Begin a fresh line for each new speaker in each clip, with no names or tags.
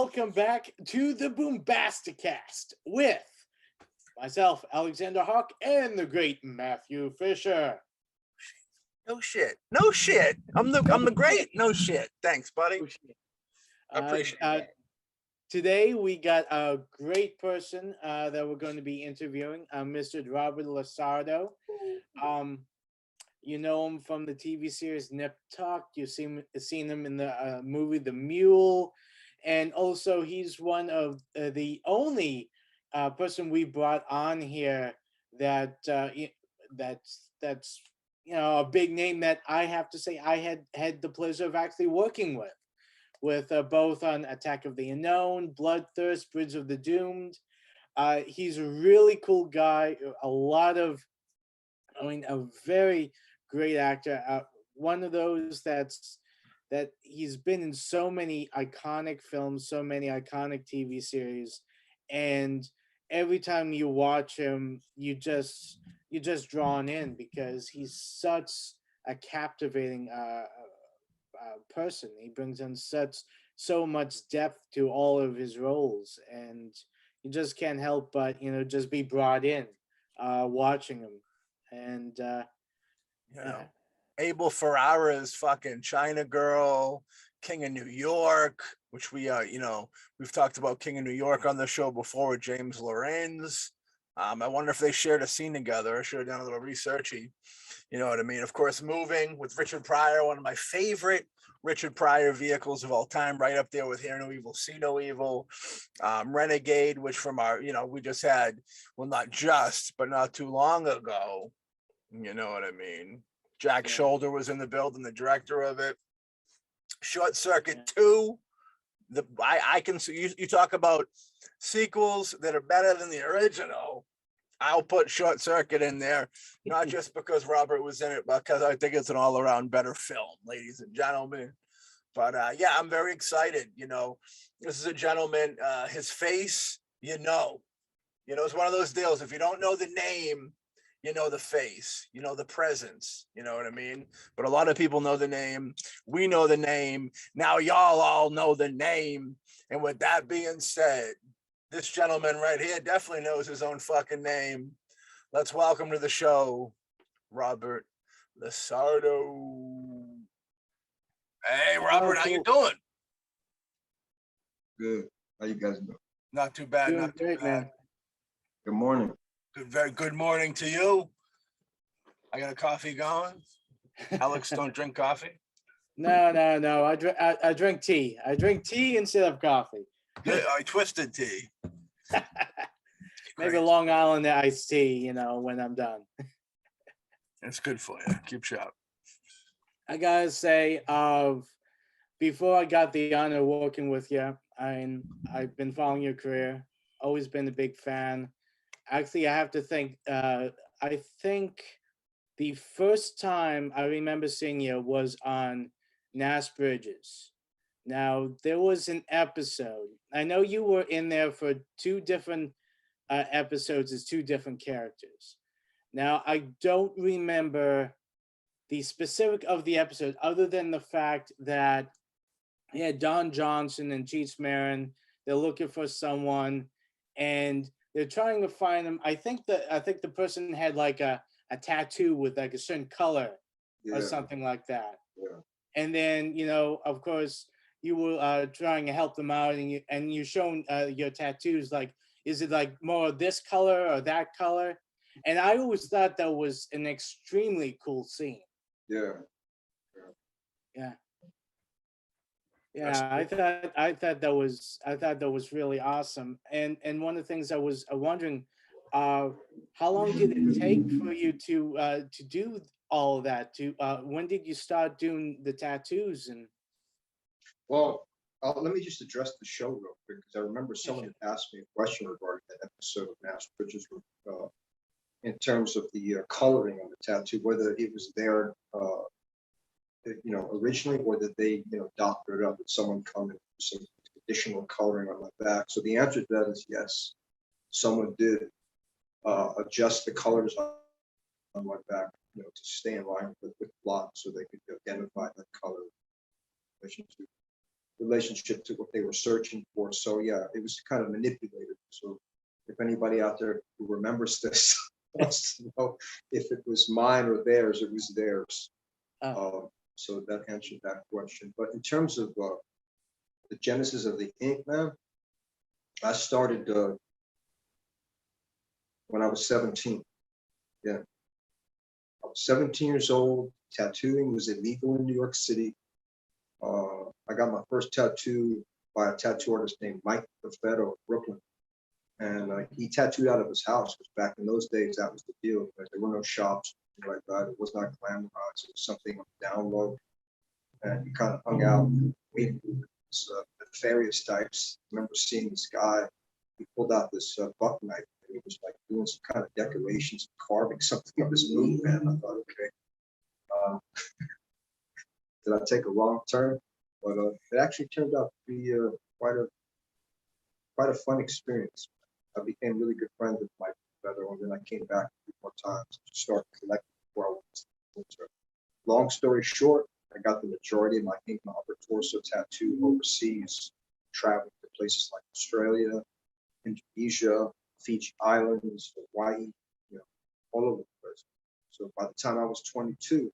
welcome back to the BoomBastiCAST with myself, Alexander Hawk, and the great Matthew Fisher.
No shit. No shit. I'm the great. No shit. Thanks, buddy. I appreciate it.
Today we got a great person that we're going to be interviewing, Mr. Robert LaSardo. You know him from the TV series Nip Tuck. You've seen him in the movie The Mule, and also he's one of the only person we brought on here that's a big name that I have to say I had the pleasure of actually working with both on Attack of the Unknown, Bloodthirst, Bridge of the Doomed. He's a really cool guy. A very great actor. One of those that he's been in so many iconic films, so many iconic TV series, and every time you watch him, you're just drawn in because he's such a captivating person. He brings in so much depth to all of his roles, and you just can't help but just be brought in watching him. And
Abel Ferrara's fucking China Girl, King of New York, which we've talked about King of New York on the show before with James Lorenz. I wonder if they shared a scene together. I should have done a little researchy. You know what I mean? Of course, Moving with Richard Pryor, one of my favorite Richard Pryor vehicles of all time, right up there with Hear No Evil, See No Evil. Renegade, which from our, we just had, well, not just, but not too long ago. You know what I mean? Jack Shoulder was in the building, the director of it. Short Circuit 2. I can see you talk about sequels that are better than the original. I'll put Short Circuit in there, not just because Robert was in it, but because I think it's an all-around better film, ladies and gentlemen. But yeah, I'm very excited. This is a gentleman. His face, it's one of those deals. If you don't know the name, you know the face, the presence, you know what I mean? But a lot of people know the name. We know the name. Now y'all all know the name. And with that being said, this gentleman right here definitely knows his own fucking name. Let's welcome to the show, Robert LaSardo. Hey, Robert, how you doing?
Good. How you guys doing?
Not too bad. Not too bad. Man.
Good morning.
Very good morning to you. I got a coffee going. Alex, don't drink coffee.
No. I drink tea. I drink tea instead of coffee.
Yeah, I twisted tea.
Maybe Long Island iced tea, when I'm done.
It's good for you. Keep sharp.
I gotta say, before I got the honor of working with you, I've been following your career. Always been a big fan. Actually, I have to think. I think the first time I remember seeing you was on Nash Bridges. Now, there was an episode. I know you were in there for two different episodes as two different characters. Now, I don't remember the specific of the episode other than the fact that Don Johnson and Cheech Marin, they're looking for someone, and they're trying to find him. I think the person had like a tattoo with like a certain color or something like that.
Yeah.
And then, of course, you were trying to help them out, and you shown your tattoos. Like, is it like more of this color or that color? And I always thought that was an extremely cool scene.
Yeah.
I thought that was really awesome. And one of the things I was wondering, how long did it take for you to do all of that? When did you start doing the tattoos? And
well, let me just address the show real quick, because I remember someone had asked me a question regarding that episode of Nash Bridges, in terms of the coloring on the tattoo, whether it was there originally, or that they, doctored it up, and someone come in with some additional coloring on my back. So the answer to that is yes. Someone did adjust the colors on my back, to stay in line with the block, so they could identify that color. relationship to what they were searching for. So yeah, it was kind of manipulated. So if anybody out there who remembers this wants to know if it was mine or theirs, it was theirs. So that answered that question. But in terms of the genesis of the ink, man, I started when I was 17. Yeah, I was 17 years old. Tattooing was illegal in New York City. I got my first tattoo by a tattoo artist named Mike Buffetto of Brooklyn. And he tattooed out of his house, because back in those days, that was the deal. There were no shops like that. It was not glamorized. It was something on the down low. And he kind of hung out with nefarious types. I remember seeing this guy. He pulled out this buck knife, and he was like doing some kind of decorations, carving something on his moon, man. I thought, okay, did I take a wrong turn? But it actually turned out to be quite a fun experience. I became really good friends with Mike Feather, and then I came back a few more times to start collecting before I went to the winter. Long story short, I got the majority of my ink and upper torso tattoo overseas, traveling to places like Australia, Indonesia, Fiji Islands, Hawaii, all over the place. So by the time I was 22,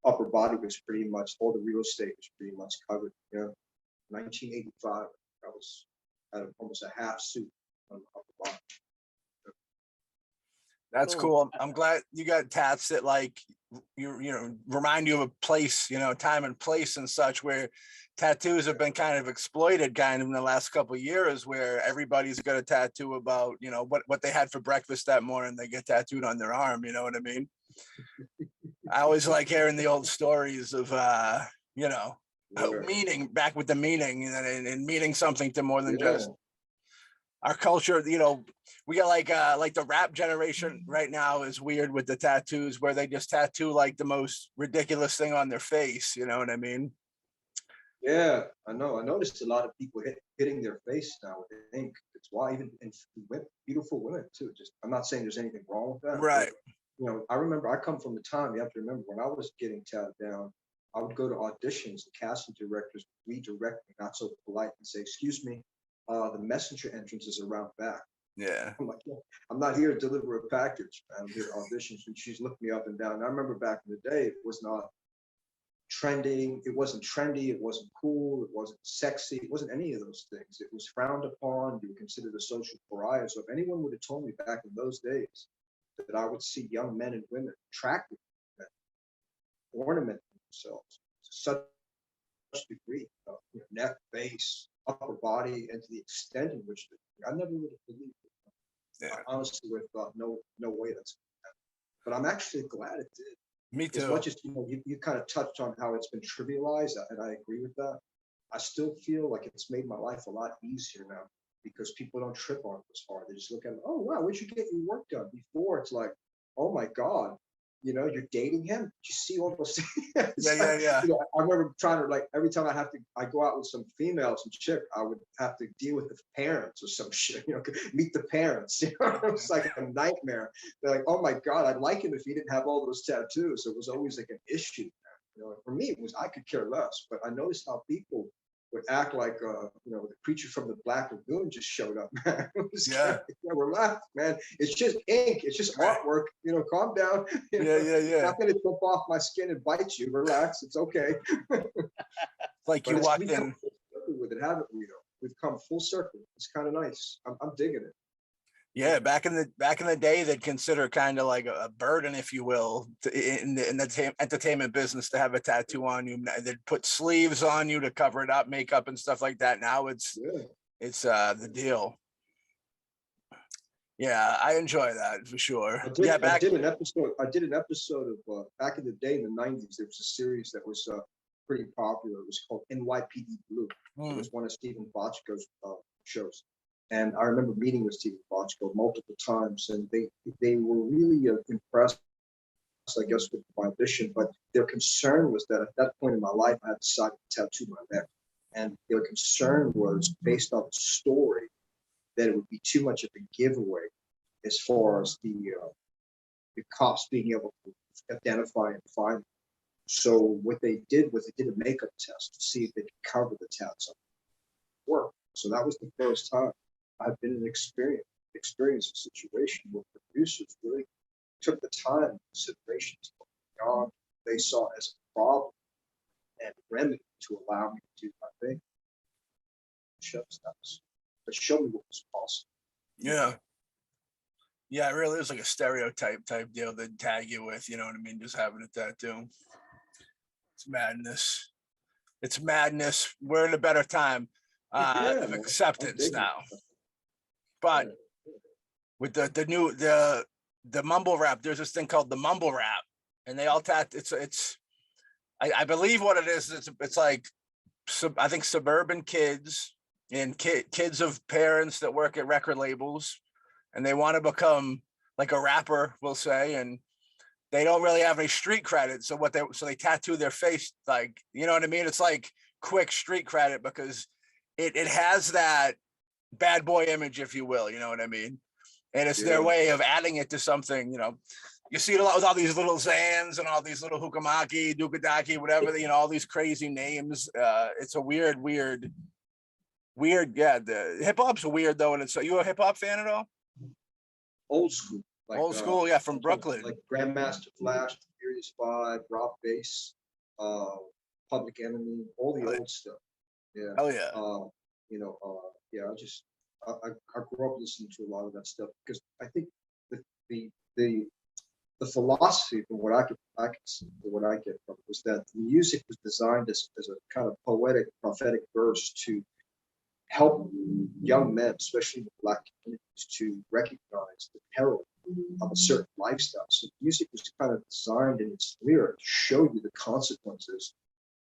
upper body was pretty much, all the real estate was pretty much covered. 1985, I was at almost a half suit on the upper body.
That's cool. I'm glad you got tats that like remind you of a place, time and place and such, where tattoos have been kind of exploited kind of in the last couple of years, where everybody's got a tattoo about, what they had for breakfast that morning. They get tattooed on their arm. You know what I mean? I always like hearing the old stories of, meaning, back with the meaning, and meaning something to more than just our culture. We got like the rap generation right now is weird with the tattoos, where they just tattoo like the most ridiculous thing on their face. You know what I mean?
Yeah, I know. I noticed a lot of people hitting their face now with ink. It's why, even in beautiful women too. Just, I'm not saying there's anything wrong with that.
Right.
But, I remember, I come from the time, you have to remember, when I was getting tattooed down, I would go to auditions, the casting directors would redirect me, not so polite, and say, "Excuse me, the messenger entrance is around back."
Yeah.
I'm like, I'm not here to deliver a package. I'm here to audition. And she's looked me up and down. And I remember back in the day, it was not trending. It wasn't trendy. It wasn't cool. It wasn't sexy. It wasn't any of those things. It was frowned upon. You were considered a social pariah. So if anyone would have told me back in those days that I would see young men and women, attractive men, ornamenting themselves to such degree, neck, face, upper body, and to the extent in which I never would have believed it.
Yeah.
I honestly would have thought, no way that's going to happen. But I'm actually glad it did.
Me too.
As much as you kind of touched on how it's been trivialized, and I agree with that, I still feel like it's made my life a lot easier now, because people don't trip on it as hard. They just look at it, oh wow, where'd you get your work done? Before, it's like, oh my God, you're dating him? Did you see all those things?
Yeah.
I remember trying to, like, every time I go out with some female, some chick, I would have to deal with the parents or some shit, meet the parents. It was like a nightmare. They're like, oh my God, I'd like him if he didn't have all those tattoos. So it was always like an issue. For me, I could care less, but I noticed how people would act like, the creature from the Black Lagoon just showed up, man. Relax, man. It's just ink. It's just artwork. Calm down.
Yeah.
It's not going to jump off my skin and bite you. Relax. It's okay.
Like you walked in
with it, haven't we? We've come full circle. It's kind of nice. I'm digging it.
Yeah, back in the day, they'd consider kind of like a burden, if you will, in the entertainment business to have a tattoo on you. They'd put sleeves on you to cover it up, makeup and stuff like that. Now it's the deal. Yeah, I enjoy that for sure. I did
an episode of back in the day in the 90s. There was a series that was pretty popular. It was called NYPD Blue. It was one of Stephen Bochco's shows. And I remember meeting with Stephen Bochco multiple times, and they were really impressed, I guess, with my audition. But their concern was that at that point in my life, I had decided to tattoo my neck. And their concern was, based on the story, that it would be too much of a giveaway as far as the cops being able to identify and find me. So what they did was they did a makeup test to see if they could cover the tats up. Work. So that was the first time I've been in an experience a situation where producers really took the time and consideration to look beyond what they saw as a problem and remedy to allow me to do my thing. But show me what was possible.
Yeah. Yeah, it really is like a stereotype type deal that tag you with, you know what I mean? Just having it tattoo. It's madness. It's madness. We're in a better time of
Man,
acceptance now. But with the mumble rap, there's this thing called the mumble rap, and they all I believe what it is. It's like I think suburban kids and kids of parents that work at record labels, and they want to become like a rapper, we'll say, and they don't really have any street credit. So they tattoo their face, like, you know what I mean? It's like quick street credit because it has that bad boy image, if you will, you know what I mean? And it's their way of adding it to something, you know. You see it a lot with all these little Zans and all these little Hukamaki, Dukadaki, whatever, you know, all these crazy names. It's a weird. Yeah, the hip hop's weird though. And you a hip hop fan at all?
Old school. Like,
old school, yeah, from Brooklyn.
Like Grandmaster Flash, Furious 5, Rob Bass, Public Enemy, all the old stuff. Yeah.
Oh yeah.
Yeah, I grew up listening to a lot of that stuff because I think the philosophy from what I get from it was that the music was designed as a kind of poetic, prophetic verse to help young men, especially the Black communities, to recognize the peril of a certain lifestyle. So music was kind of designed in its lyric to show you the consequences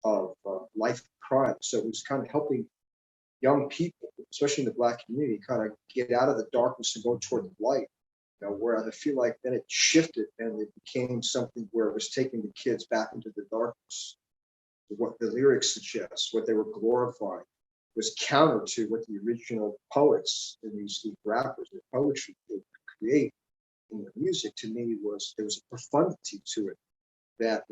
of life crime. So it was kind of helping young people, especially in the Black community, kind of get out of the darkness and go toward the light. You know, whereas I feel like then it shifted and it became something where it was taking the kids back into the darkness. What the lyrics suggest, what they were glorifying, was counter to what the original poets and these rappers and poetry would create in the music. To me, there was a profundity to it that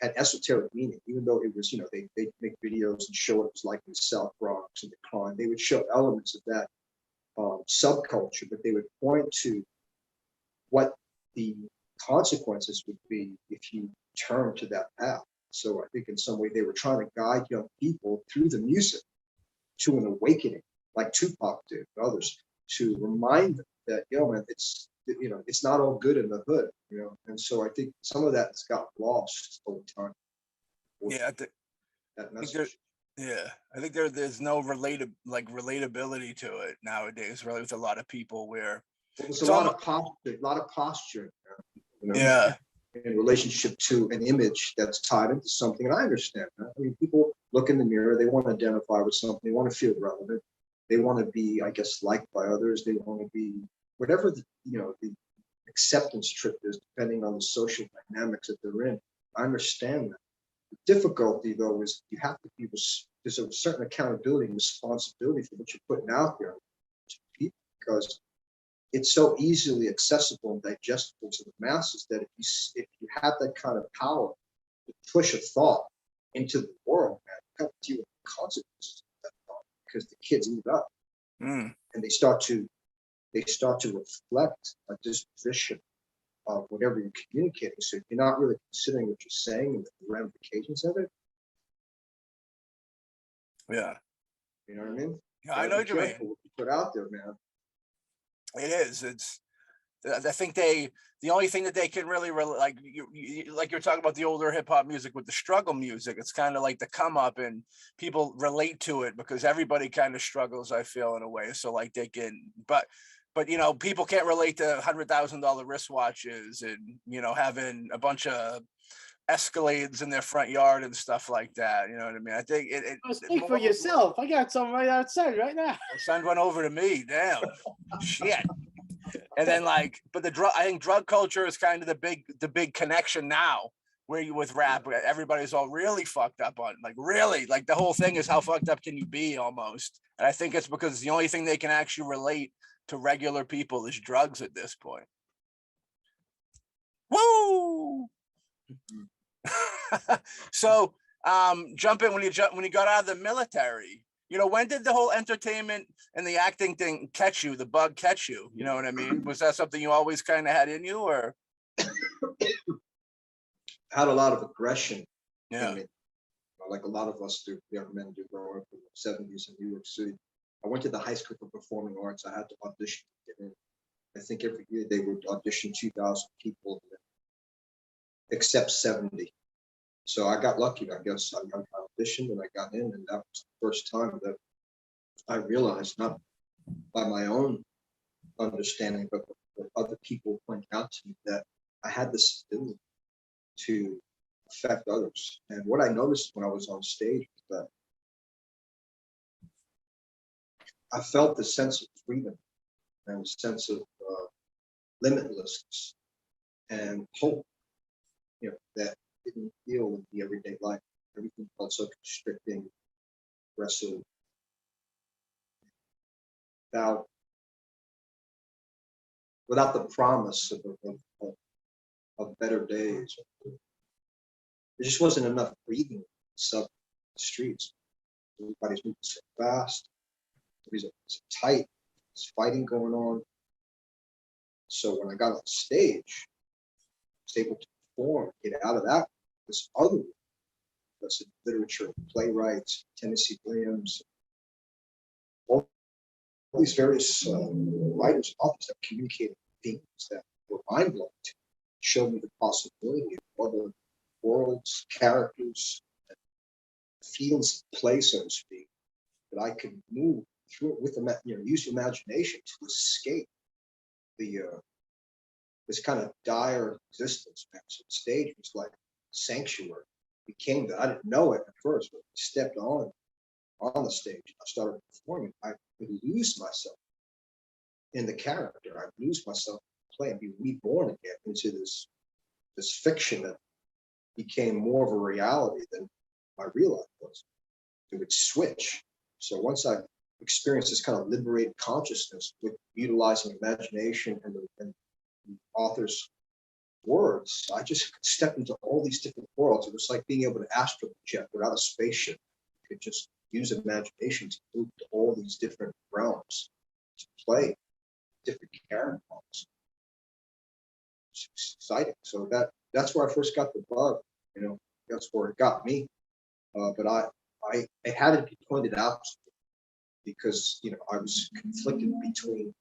had esoteric meaning, even though it was, you know, they make videos and show what it was like in the South Bronx and the crime. They would show elements of that subculture, but they would point to what the consequences would be if you turn to that path. So I think in some way they were trying to guide young people through the music to an awakening, like Tupac did and others, to remind them that, man, it's not all good in the hood, you know. And so I think some of that has got lost over time.
Yeah, I think there's no relatability to it nowadays, really, with a lot of people where
there's a lot of posture, you know,
yeah,
in relationship to an image that's tied into something. And I understand that. I mean, people look in the mirror, they want to identify with something, they want to feel relevant, they want to be, I guess, liked by others, they want to be whatever the acceptance trip is, depending on the social dynamics that they're in. I understand that. The difficulty, though, is you have to be, there's a certain accountability and responsibility for what you're putting out there to people, because it's so easily accessible and digestible to the masses that if you have that kind of power to push a thought into the world, man, you have to deal with the consequences of that thought, because the kids eat up and they start to reflect a disposition of whatever you're communicating. So if you're not really considering what you're saying and the ramifications of it.
Yeah.
You know what I mean?
Yeah, I know what you mean.
What you put out there, man.
It is. I think the only thing that they can really like you're talking about the older hip hop music with the struggle music. It's kind of like the come up, and people relate to it because everybody kind of struggles, I feel, in a way. So like they can, but you know, people can't relate to $100,000 wristwatches and, you know, having a bunch of Escalades in their front yard and stuff like that. You know what I mean? I think
speak for yourself. I got some right outside right now.
Send one over to me. Damn. Shit. And then I think drug culture is kind of the big connection now, where you with rap, everybody's all really fucked up on, like, really, like the whole thing is how fucked up can you be almost. And I think it's because the only thing they can actually relate to regular people is drugs at this point. Woo! So jump in when you got out of the military. You know, when did the whole entertainment and the acting thing catch you? The bug catch you? You know what I mean? Was that something you always kind of had in you, or?
I had a lot of aggression
Yeah.
in me, like a lot of us do, young men do, growing up in the 70s in New York City. I went to the High School for Performing Arts. I had to audition to get in. I think every year they would audition 2,000 people, except 70. So I got lucky, I guess. I auditioned and I got in, and that was the first time that I realized, not by my own understanding, but what other people point out to me, that I had this ability to affect others. And what I noticed when I was on stage was that I felt the sense of freedom and a sense of limitlessness and hope, that didn't feel in the everyday life. Everything felt so constricting, aggressive, without the promise of better days. There just wasn't enough breathing in the streets. Everybody's moving so fast. Everybody's so tight. There's fighting going on. So when I got on stage, I was able to perform, get out of that, this other world. That's in literature, playwrights, Tennessee Williams, all these various writers, authors that communicated themes that were mind-blowing to me, showed me the possibility of other worlds, characters, feelings of play, so to speak, that I could move through it with, use imagination to escape the this kind of dire existence. So the stage was like sanctuary. It became that. I didn't know it at first, but I stepped on the stage. I started performing. I would lose myself in the character. I'd lose myself in play and be reborn again into this fiction that became more of a reality than my real life was. It would switch. So once I experienced this kind of liberated consciousness with utilizing imagination and the author's words, I just could step into all these different worlds. It was like being able to astral project without a spaceship. You could just use imagination to move to all these different realms, to play different characters. It's exciting. So that's where I first got the bug. That's where it got me. But it had to be pointed out because I was conflicted between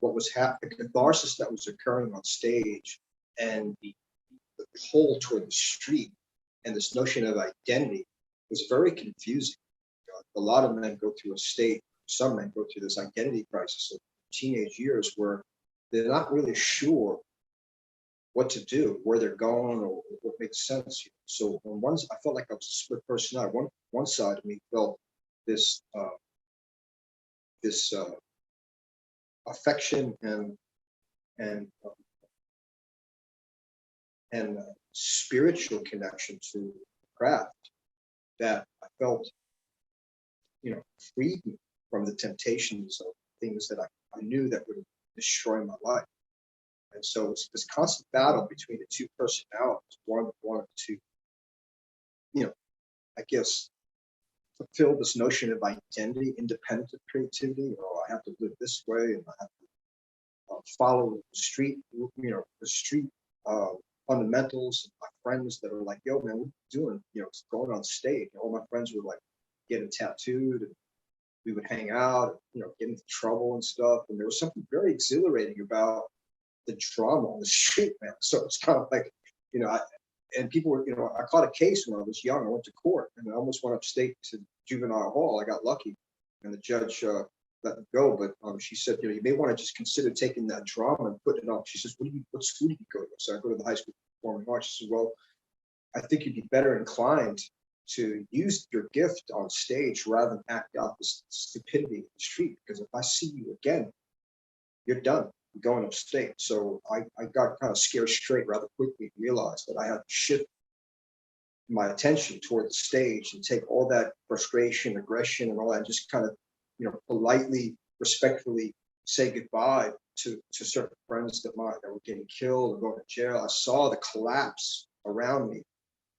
what was the catharsis that was occurring on stage and the pull toward the street, and this notion of identity was very confusing. A lot of men go through some men go through this identity crisis of teenage years where they're not really sure what to do, where they're going, or what makes sense. So on I felt like I was a split personality. One side of me felt this affection and spiritual connection to the craft that I felt, freed me from the temptations of things that I knew that would destroy my life. And so it's this constant battle between the two personalities. One wanted to, I guess, fulfill this notion of identity, independent of creativity. I have to live this way, and I have to follow the street, fundamentals. My friends that are like, yo, man, what are you doing? Going on stage. All my friends were like getting tattooed, and we would hang out, get into trouble and stuff. And there was something very exhilarating about the drama on the street, man. So it's kind of like, and people were, I caught a case when I was young. I went to court and I almost went upstate to juvenile hall. I got lucky, and the judge let me go. But she said, you may want to just consider taking that drama and putting it on. She says, what school did you go to? So I go to the High School for Performing Arts. She said, well, I think you'd be better inclined to use your gift on stage rather than act out this stupidity in the street. Because if I see you again, you're done. You're going upstate. So I got kind of scared straight rather quickly, realized that I had to shift my attention toward the stage and take all that frustration, aggression, and all that, and just kind of, politely, respectfully say goodbye to certain friends that were getting killed or going to jail. I saw the collapse around me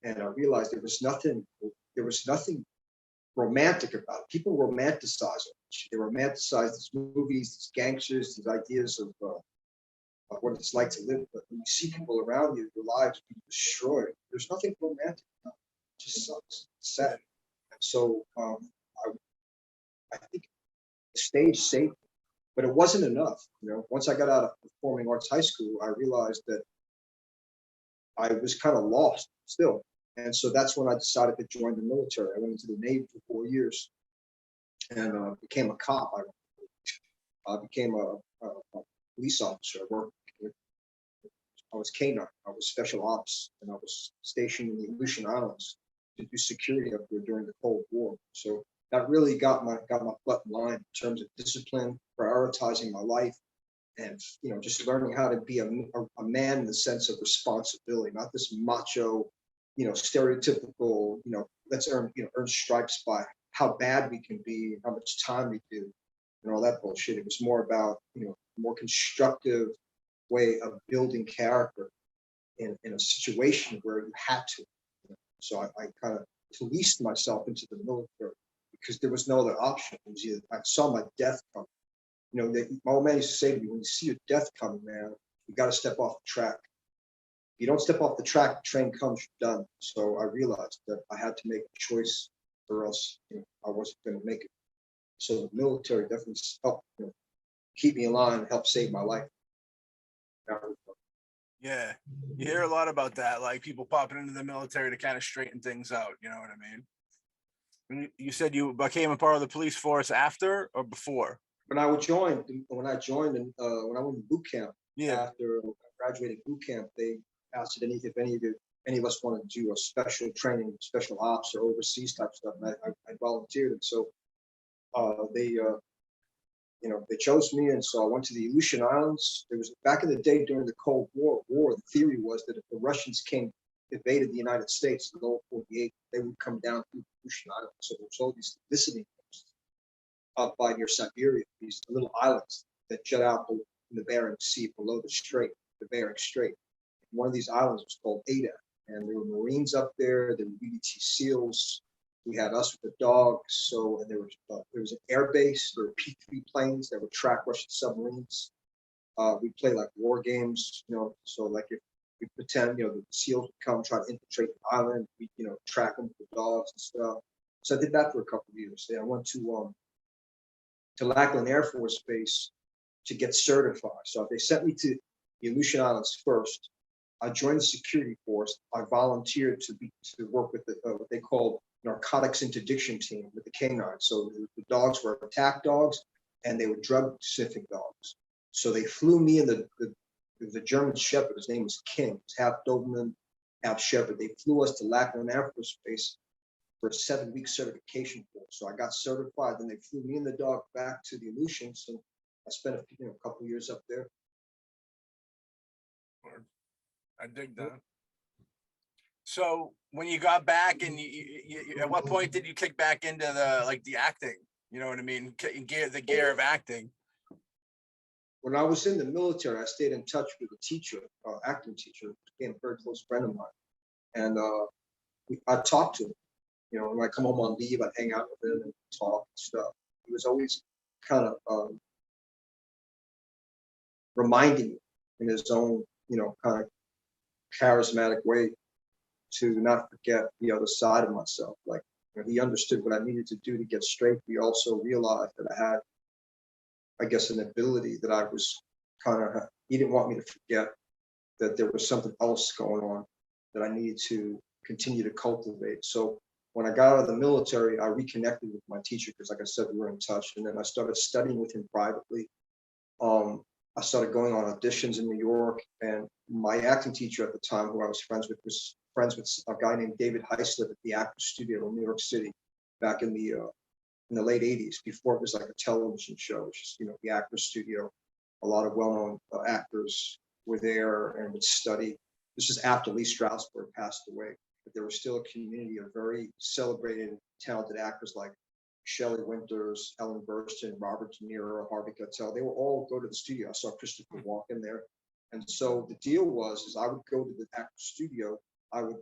and I realized there was nothing romantic about it. People romanticize it. They romanticize these movies, these gangsters, these ideas of what it's like to live. But when you see people around you, their lives being destroyed, there's nothing romantic about it. It just sucks. It's sad. And so I think the stage saved me, but it wasn't enough. Once I got out of performing arts high school, I realized that I was kind of lost still. And so that's when I decided to join the military. I went into the Navy for 4 years and became a cop. I became a police officer. I was K9. I was special ops, and I was stationed in the Aleutian Islands to do security up there during the Cold War. So that really got my butt in line in terms of discipline, prioritizing my life, and just learning how to be a man in the sense of responsibility, not this macho, stereotypical, let's earn stripes by how bad we can be, how much time we do, and all that bullshit. It was more about more constructive way of building character in a situation where you had to. So I kind of policed myself into the military because there was no other option. It was either I saw my death coming. My old man used to say to me, when you see your death coming, man, you got to step off the track. If you don't step off the track, the train comes, you're done. So I realized that I had to make a choice, or else I wasn't going to make it. So the military definitely helped keep me alive, helped save my life.
Yeah, you hear a lot about that, like people popping into the military to kind of straighten things out. You know what I mean? And you said you became a part of the police force after or before?
When I joined, and when I went to boot camp,
Yeah.
after I graduated boot camp, they asked if any of us wanted to do a special training, special ops or overseas type stuff. And I volunteered, and so they chose me, and so I went to the Aleutian Islands. There was back in the day during the Cold War. The theory was that if the Russians invaded the United States, the lower 48, they would come down through the Aleutian Islands. So there was all these visiting posts up by near Siberia, these little islands that jut out in the Bering Sea below the Bering Strait. One of these islands was called Ada, and there were Marines up there. There were UDT SEALs. We had us with the dogs. So, and there was an air base. There were P-3 planes that would track Russian submarines. We play like war games, so like if we pretend, the SEALs would come try to infiltrate the island, we, track them with the dogs and stuff. So I did that for a couple of years. Then I went to Lackland Air Force Base to get certified. So they sent me to the Aleutian Islands first. I joined the security force. I volunteered to work with what they called narcotics interdiction team with the K9. So the dogs were attack dogs, and they were drug sniffing dogs. So they flew me and the German Shepherd. His name was King. It's half Doberman, half Shepherd. They flew us to Lackland Air Force Base for a 7-week certification course. So I got certified. Then they flew me and the dog back to the Aleutians, and I spent a couple of years up there.
I dig that. So when you got back, and you at what point did you kick back into the acting? You know what I mean? The gear of acting.
When I was in the military, I stayed in touch with a teacher, acting teacher, became a very close friend of mine, and I talked to him. When I come home on leave, I'd hang out with him and talk and stuff. He was always kind of reminding me in his own, kind of charismatic way to not forget the other side of myself. Like, he understood what I needed to do to get straight. He also realized that I had, I guess, an ability that I was he didn't want me to forget that there was something else going on that I needed to continue to cultivate. So when I got out of the military, I reconnected with my teacher because, like I said, we were in touch. And then I started studying with him privately. I started going on auditions in New York, and my acting teacher at the time, who I was friends with a guy named David Heislip at the Actors Studio in New York City back in the late 80s, before it was like a television show. It's just, the Actors Studio. A lot of well-known actors were there and would study. This is after Lee Strasberg passed away, but there was still a community of very celebrated, talented actors like Shelley Winters, Ellen Burstyn, Robert De Niro, Harvey Keitel. They would all go to the studio. I saw Christopher Walken there. And so the deal was, I would go to the actor studio. I would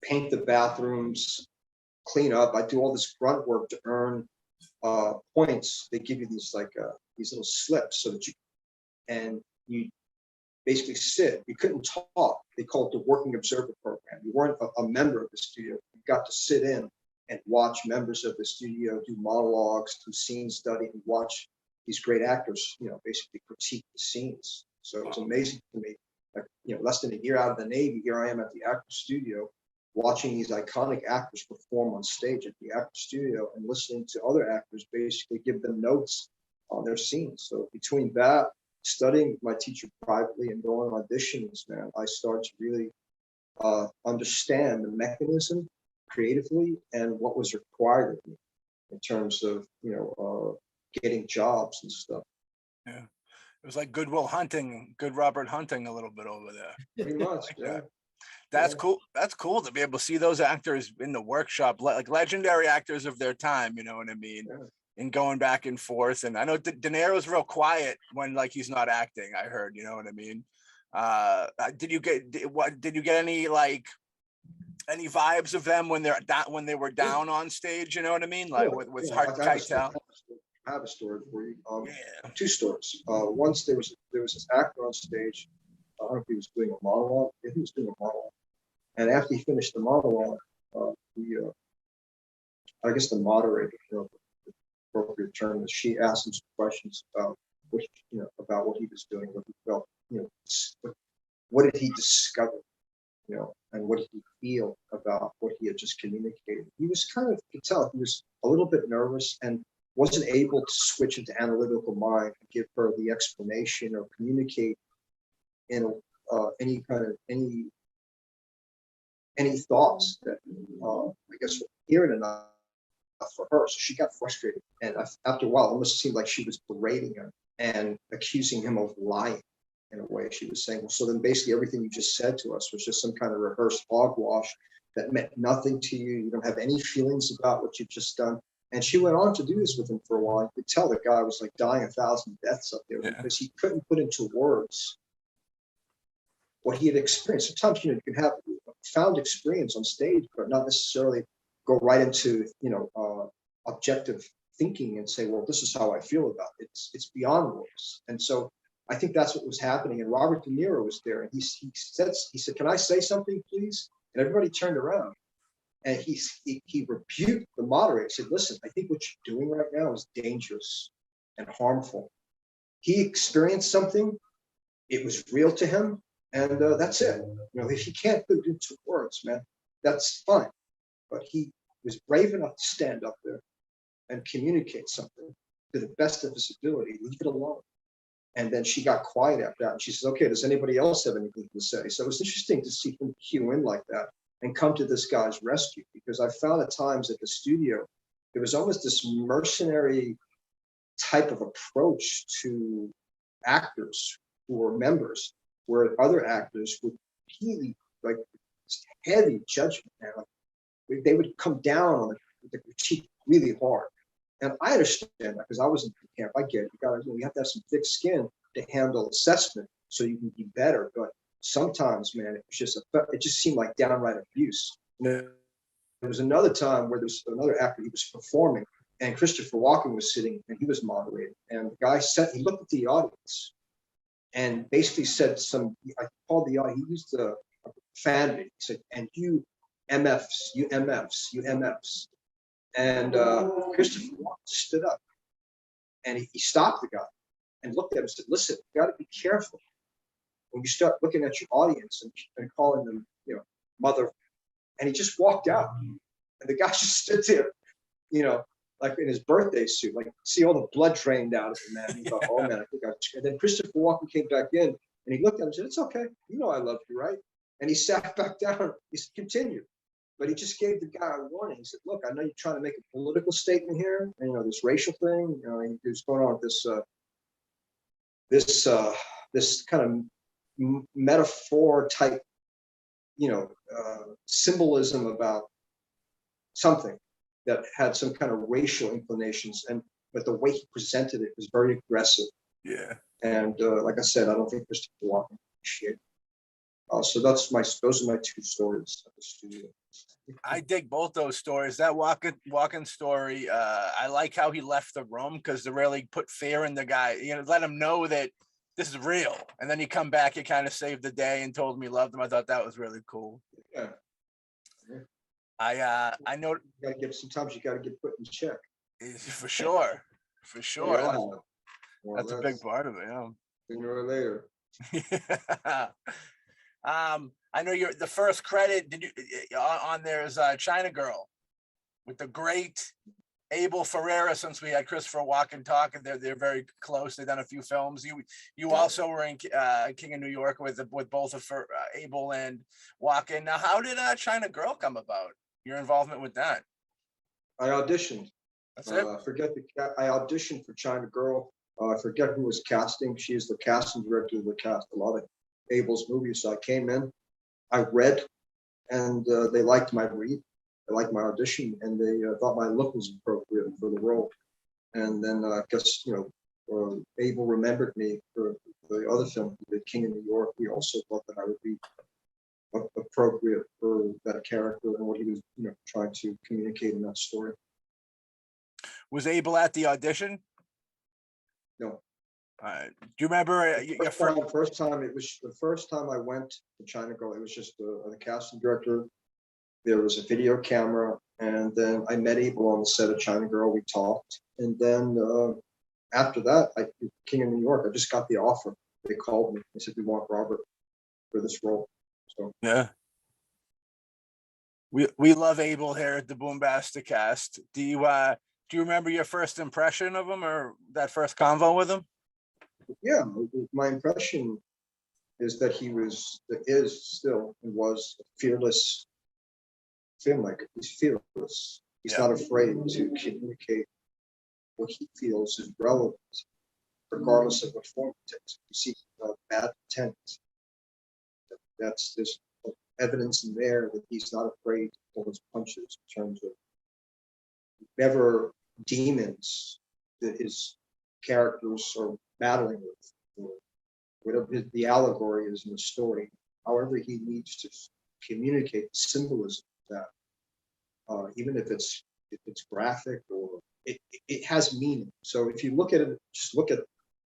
paint the bathrooms, clean up. I do all this grunt work to earn points. They give you these like these little slips so that you basically sit. You couldn't talk. They call it the working observer program. You weren't a member of the studio. You got to sit in and watch members of the studio do monologues, do scene study, and watch these great actors, basically critique the scenes. So it was amazing to me. Like, less than a year out of the Navy, here I am at the actor studio, watching these iconic actors perform on stage at the actor studio and listening to other actors basically give them notes on their scenes. So between that, studying with my teacher privately and going on auditions, man, I started to really understand the mechanism creatively and what was required of me in terms of, getting jobs and stuff.
Yeah. It was like Goodwill Hunting, good Robert Hunting a little bit over there.
Pretty much,
Like
yeah.
that. That's
Yeah.
cool. That's cool to be able to see those actors in the workshop, like legendary actors of their time, you know what I mean?
Yeah.
And going back and forth. And I know De Niro's real quiet when like he's not acting, I heard, you know what I mean? Did you get any any vibes of them when they were down on stage, you know what I mean? Like with Hart Keitel?
I have a story for you.
Yeah.
Two stories. Once there was this actor on stage. I don't know if he was doing a monologue. I think he was doing a monologue. And after he finished the monologue, I guess the moderator, the appropriate term is, she asked him some questions about what he was doing, what he felt, what did he discover, and what did he feel about what he had just communicated. He was kind of, you could tell, he was a little bit nervous and wasn't able to switch into analytical mind and give her the explanation or communicate in any thoughts that I guess were hearing enough for her. So she got frustrated, and after a while, it almost seemed like she was berating him and accusing him of lying in a way. She was saying, well, so then basically everything you just said to us was just some kind of rehearsed hogwash that meant nothing to you. You don't have any feelings about what you've just done. And she went on to do this with him for a while. You could tell the guy was like dying 1,000 deaths up there because he couldn't put into words what he had experienced. Sometimes, you can have a profound experience on stage, but not necessarily go right into, objective thinking and say, well, this is how I feel about it. It's beyond words. And so I think that's what was happening. And Robert De Niro was there, and he said, can I say something, please? And everybody turned around, and he rebuked the moderator. He said, listen, I think what you're doing right now is dangerous and harmful. He experienced something. It was real to him. And that's it. If he can't put it into words, man, that's fine. But he was brave enough to stand up there and communicate something to the best of his ability. Leave it alone. And then she got quiet after that. And she says, okay, does anybody else have anything to say? So it was interesting to see him cue in like that and come to this guy's rescue, because I found at times at the studio, there was almost this mercenary type of approach to actors who were members, where other actors would really like heavy judgment. Like, they would come down on the critique really hard. And I understand that because I was in the camp. I get it. You have to have some thick skin to handle assessment so you can be better. But sometimes, man, it just seemed like downright abuse. There was another time where there's another actor, he was performing, and Christopher Walken was sitting and he was moderating. And the guy he looked at the audience and basically said I called the audience, he used a fan base. He said, and you MFs, you MFs, you MFs. And Christopher Walken stood up and he stopped the guy and looked at him and said, listen, you got to be careful when you start looking at your audience and calling them, mother. And he just walked out. And the guy just stood there, like in his birthday suit, like see all the blood drained out of him, man. He thought, oh man, I think and then Christopher Walken came back in and he looked at him and said, it's okay. I love you, right? And he sat back down. He said, continue. But he just gave the guy a warning. He said, look, I know you're trying to make a political statement here, and, this racial thing, he was going on with this kind of metaphor type, symbolism about something that had some kind of racial inclinations, but the way he presented it was very aggressive.
Yeah.
And like I said, I don't think Christopher Walken appreciated it. So those are my two stories at the studio.
I dig both those stories. That walking story, I like how he left the room because to really put fear in the guy, let him know that this is real. And then he come back, he kind of saved the day and told him he loved him. I thought that was really cool.
Yeah.
I know
Sometimes you gotta get put in check.
for sure. For sure. That's a big part of it,
Sooner or later.
yeah. I know the first credit on there is China Girl with the great Abel Ferreira. Since we had Christopher Walken talking, they're very close. They've done a few films. You also were in King of New York with both of Abel and Walken. Now, how did China Girl come about? Your involvement with that?
I auditioned.
That's it.
I auditioned for China Girl. I forget who was casting. She is the casting director that cast a lot of Abel's movies. So I came in, I read, and they liked my read. They liked my audition, and they thought my look was appropriate for the role. And then I guess, Abel remembered me for the other film, The King of New York. We also thought that I would be appropriate for that character and what he was, trying to communicate in that story.
Was Abel at the audition?
No.
Do you remember
the first time I went to China Girl? It was just the casting director. There was a video camera, and then I met Abel on the set of China Girl. We talked, and then after that, King of New York. I just got the offer. They called me. They said, "We want Robert for this role." So
yeah, we love Abel here at the BoomBastiCAST. Do you remember your first impression of him or that first convo with him?
Yeah, my impression is that he was a fearless filmmaker. He's fearless. He's not afraid to communicate what he feels is relevant, regardless of what form it takes. You see bad intent. There's evidence in there that he's not afraid to pull his punches in terms of whatever demons that his characters are battling with, or whatever the allegory is in the story. However, he needs to communicate the symbolism of that, even if it's graphic or it has meaning. So if you look at it,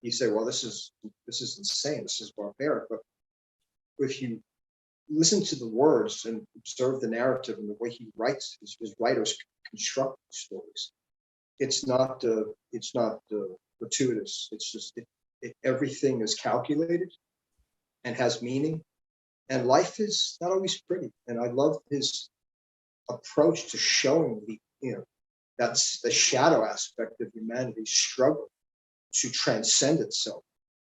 you say, well, this is insane. This is barbaric. But if you listen to the words and observe the narrative and the way he writes, his writers construct stories. It's not gratuitous. It's just everything is calculated and has meaning. And life is not always pretty. And I love his approach to showing that's the shadow aspect of humanity's struggle to transcend itself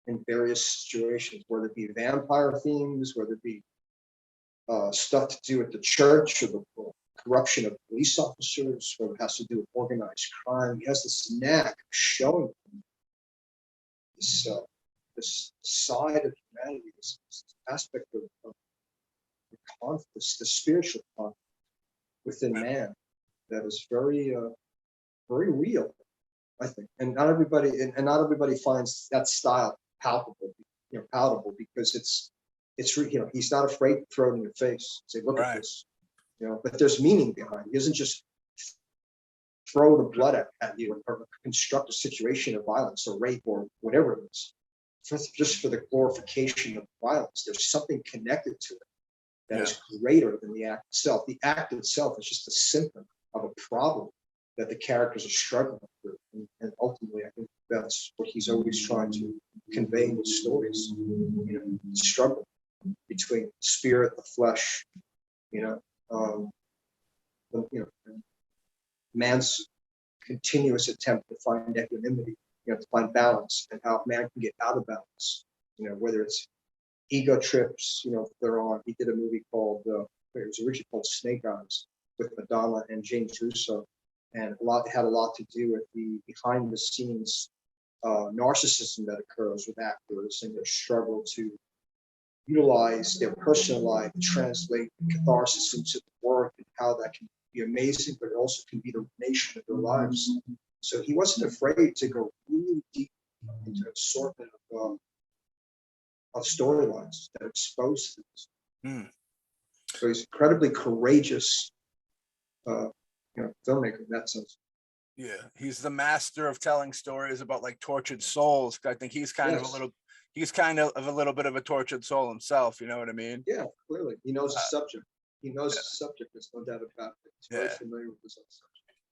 in various situations, whether it be vampire themes, whether it be stuff to do with the church or the corruption of police officers, whether it has to do with organized crime. He has this knack of showing this side of humanity, this aspect of the conflict, the spiritual conflict within man that is very, very real, I think. And not everybody finds that style palatable because it's he's not afraid to throw it in your face. Say, look at this, but there's meaning behind it. He doesn't just throw the blood at you or construct a situation of violence or rape or whatever it is, just for the glorification of violence. There's something connected to it that is greater than the act itself. The act itself is just a symptom of a problem that the characters are struggling with. And ultimately, I think that's what he's always trying to convey in his stories, the struggle between spirit, the flesh, man's continuous attempt to find equanimity, to find balance, and how man can get out of balance, whether it's ego trips, they're on. He did a movie called, it was originally called Snake Eyes with Madonna and James Russo, and it had a lot to do with the behind the scenes narcissism that occurs with actors and their struggle to utilize their personal life to translate catharsis into the work, and how that can be amazing, but it also can be the nation of their lives. So he wasn't afraid to go really deep into an assortment of storylines that expose things.
Hmm.
So he's incredibly courageous, filmmaker in that sense.
Yeah, he's the master of telling stories about like tortured souls. I think he's kind of a
Yes.
little, he's kind of a little bit of a tortured soul himself. You know what I mean?
Yeah, clearly. He knows the
Uh,
subject. He knows the subject. There's no doubt about it. He's very
Yeah,
familiar with this subject.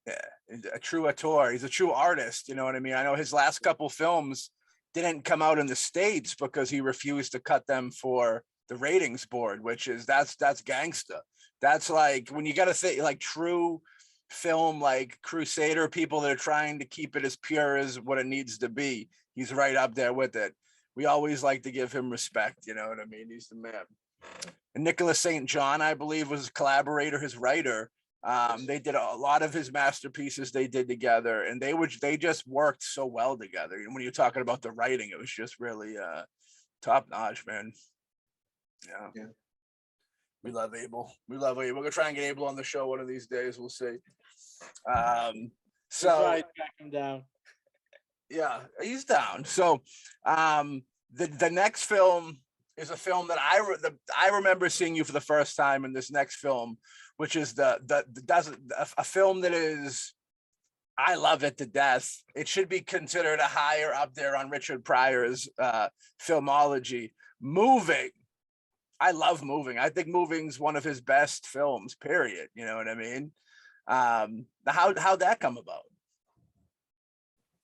yeah, a true auteur. He's a true artist. You know what I mean? I know his last couple films didn't come out in the States because he refused to cut them for the ratings board, which is that's gangsta. That's like when you got to think like true film, like Crusader people that are trying to keep it as pure as what it needs to be. He's right up there with it. We always like to give him respect. You know what I mean? He's the man. And Nicholas St. John, I believe, was his collaborator, his writer. They did a lot of his masterpieces they did together, and they just worked so well together. And when you're talking about the writing, it was just really top notch, man. Yeah. We love Abel. We love Abel. We're gonna try and get Abel on the show one of these days. We'll see.
We'll try to track him down.
Yeah, he's down. So the next film is a film that I remember seeing you for the first time in this next film, which is a film that is, I love it to death. It should be considered a higher up there on Richard Pryor's filmology. Moving. I love Moving. I think Moving's one of his best films, period. You know what I mean? How'd that come about?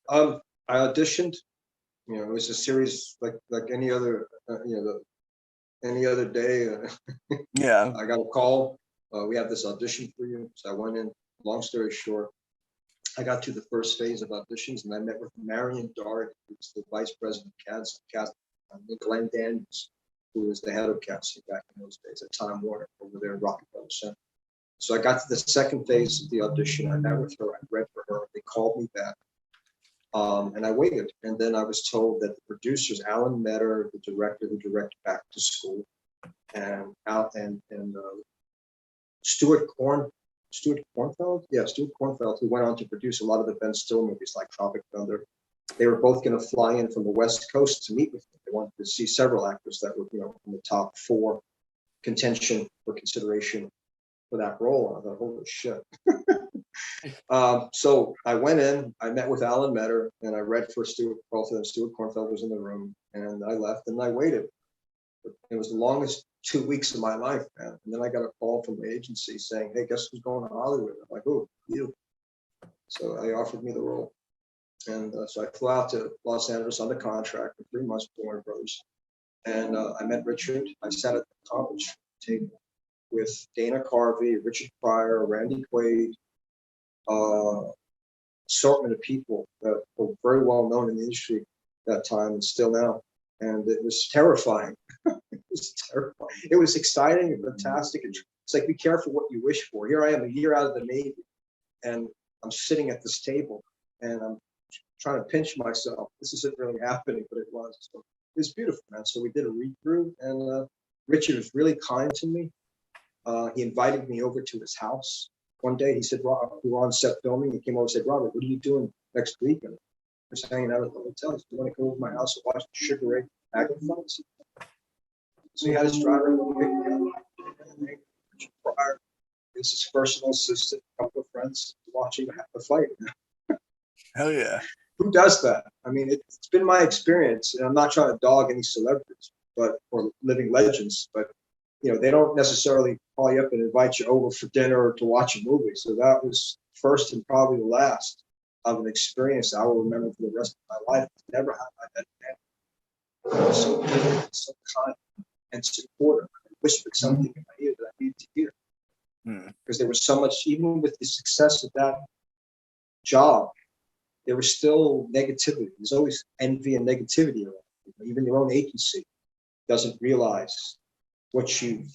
I auditioned. It was a series like any other, any other day.
Yeah.
I got a call. We have this audition for you. So I went in. Long story short, I got to the first phase of auditions, and I met with Marion Doherty, who's the vice president of casting, and Glenn Daniels, who was the head of casting back in those days at Time Warner over there in Rockefeller Center. So I got to the second phase of the audition. I met with her. I read for her. They called me back. And I waited. And then I was told that the producers, Alan Metter, the director who directed Back to School, and Stuart Kornfeld, who went on to produce a lot of the Ben Stiller movies like Tropic Thunder. They were both going to fly in from the West Coast to meet with me. They wanted to see several actors that were, in the top 4 contention for consideration for that role. I thought, holy shit. So I went in, I met with Alan Metter, and I read for Stuart Kornfeld. Stuart Kornfeld was in the room, and I left and I waited. It was the longest 2 weeks of my life, man. And then I got a call from the agency saying, hey, guess who's going to Hollywood? I'm like, oh, you. So they offered me the role. And so I flew out to Los Angeles under contract for 3 months with Warner Brothers. And I met Richard. I sat at the conference table with Dana Carvey, Richard Pryor, Randy Quaid, assortment of people that were very well known in the industry at that time and still now. And it was terrifying. It was terrifying. It was exciting and fantastic. It's like, be careful what you wish for. Here I am a year out of the Navy, and I'm sitting at this table and I'm trying to pinch myself. This isn't really happening, but it was. So it was beautiful, man. So we did a read through, and Richard was really kind to me. He invited me over to his house. One day he said, Rob, we were on set filming. He came over and said, Robert, what are you doing next week? And I was hanging out at the hotel. He said, you want to come over to my house and watch the Sugar Ray Agnew fights? So he had his driver pick me up. This is personal assistant, a couple of friends watching the fight.
Hell yeah.
Who does that? I mean, it's been my experience, and I'm not trying to dog any celebrities, or living legends, but they don't necessarily call you up and invite you over for dinner or to watch a movie. So that was first and probably the last of an experience I will remember for the rest of my life. Never had I met so good, so kind and supportive. I whispered something in my ear that I needed to hear. Because there was so much, even with the success of that job, there was still negativity. There's always envy and negativity around people. Even your own agency doesn't realize what you've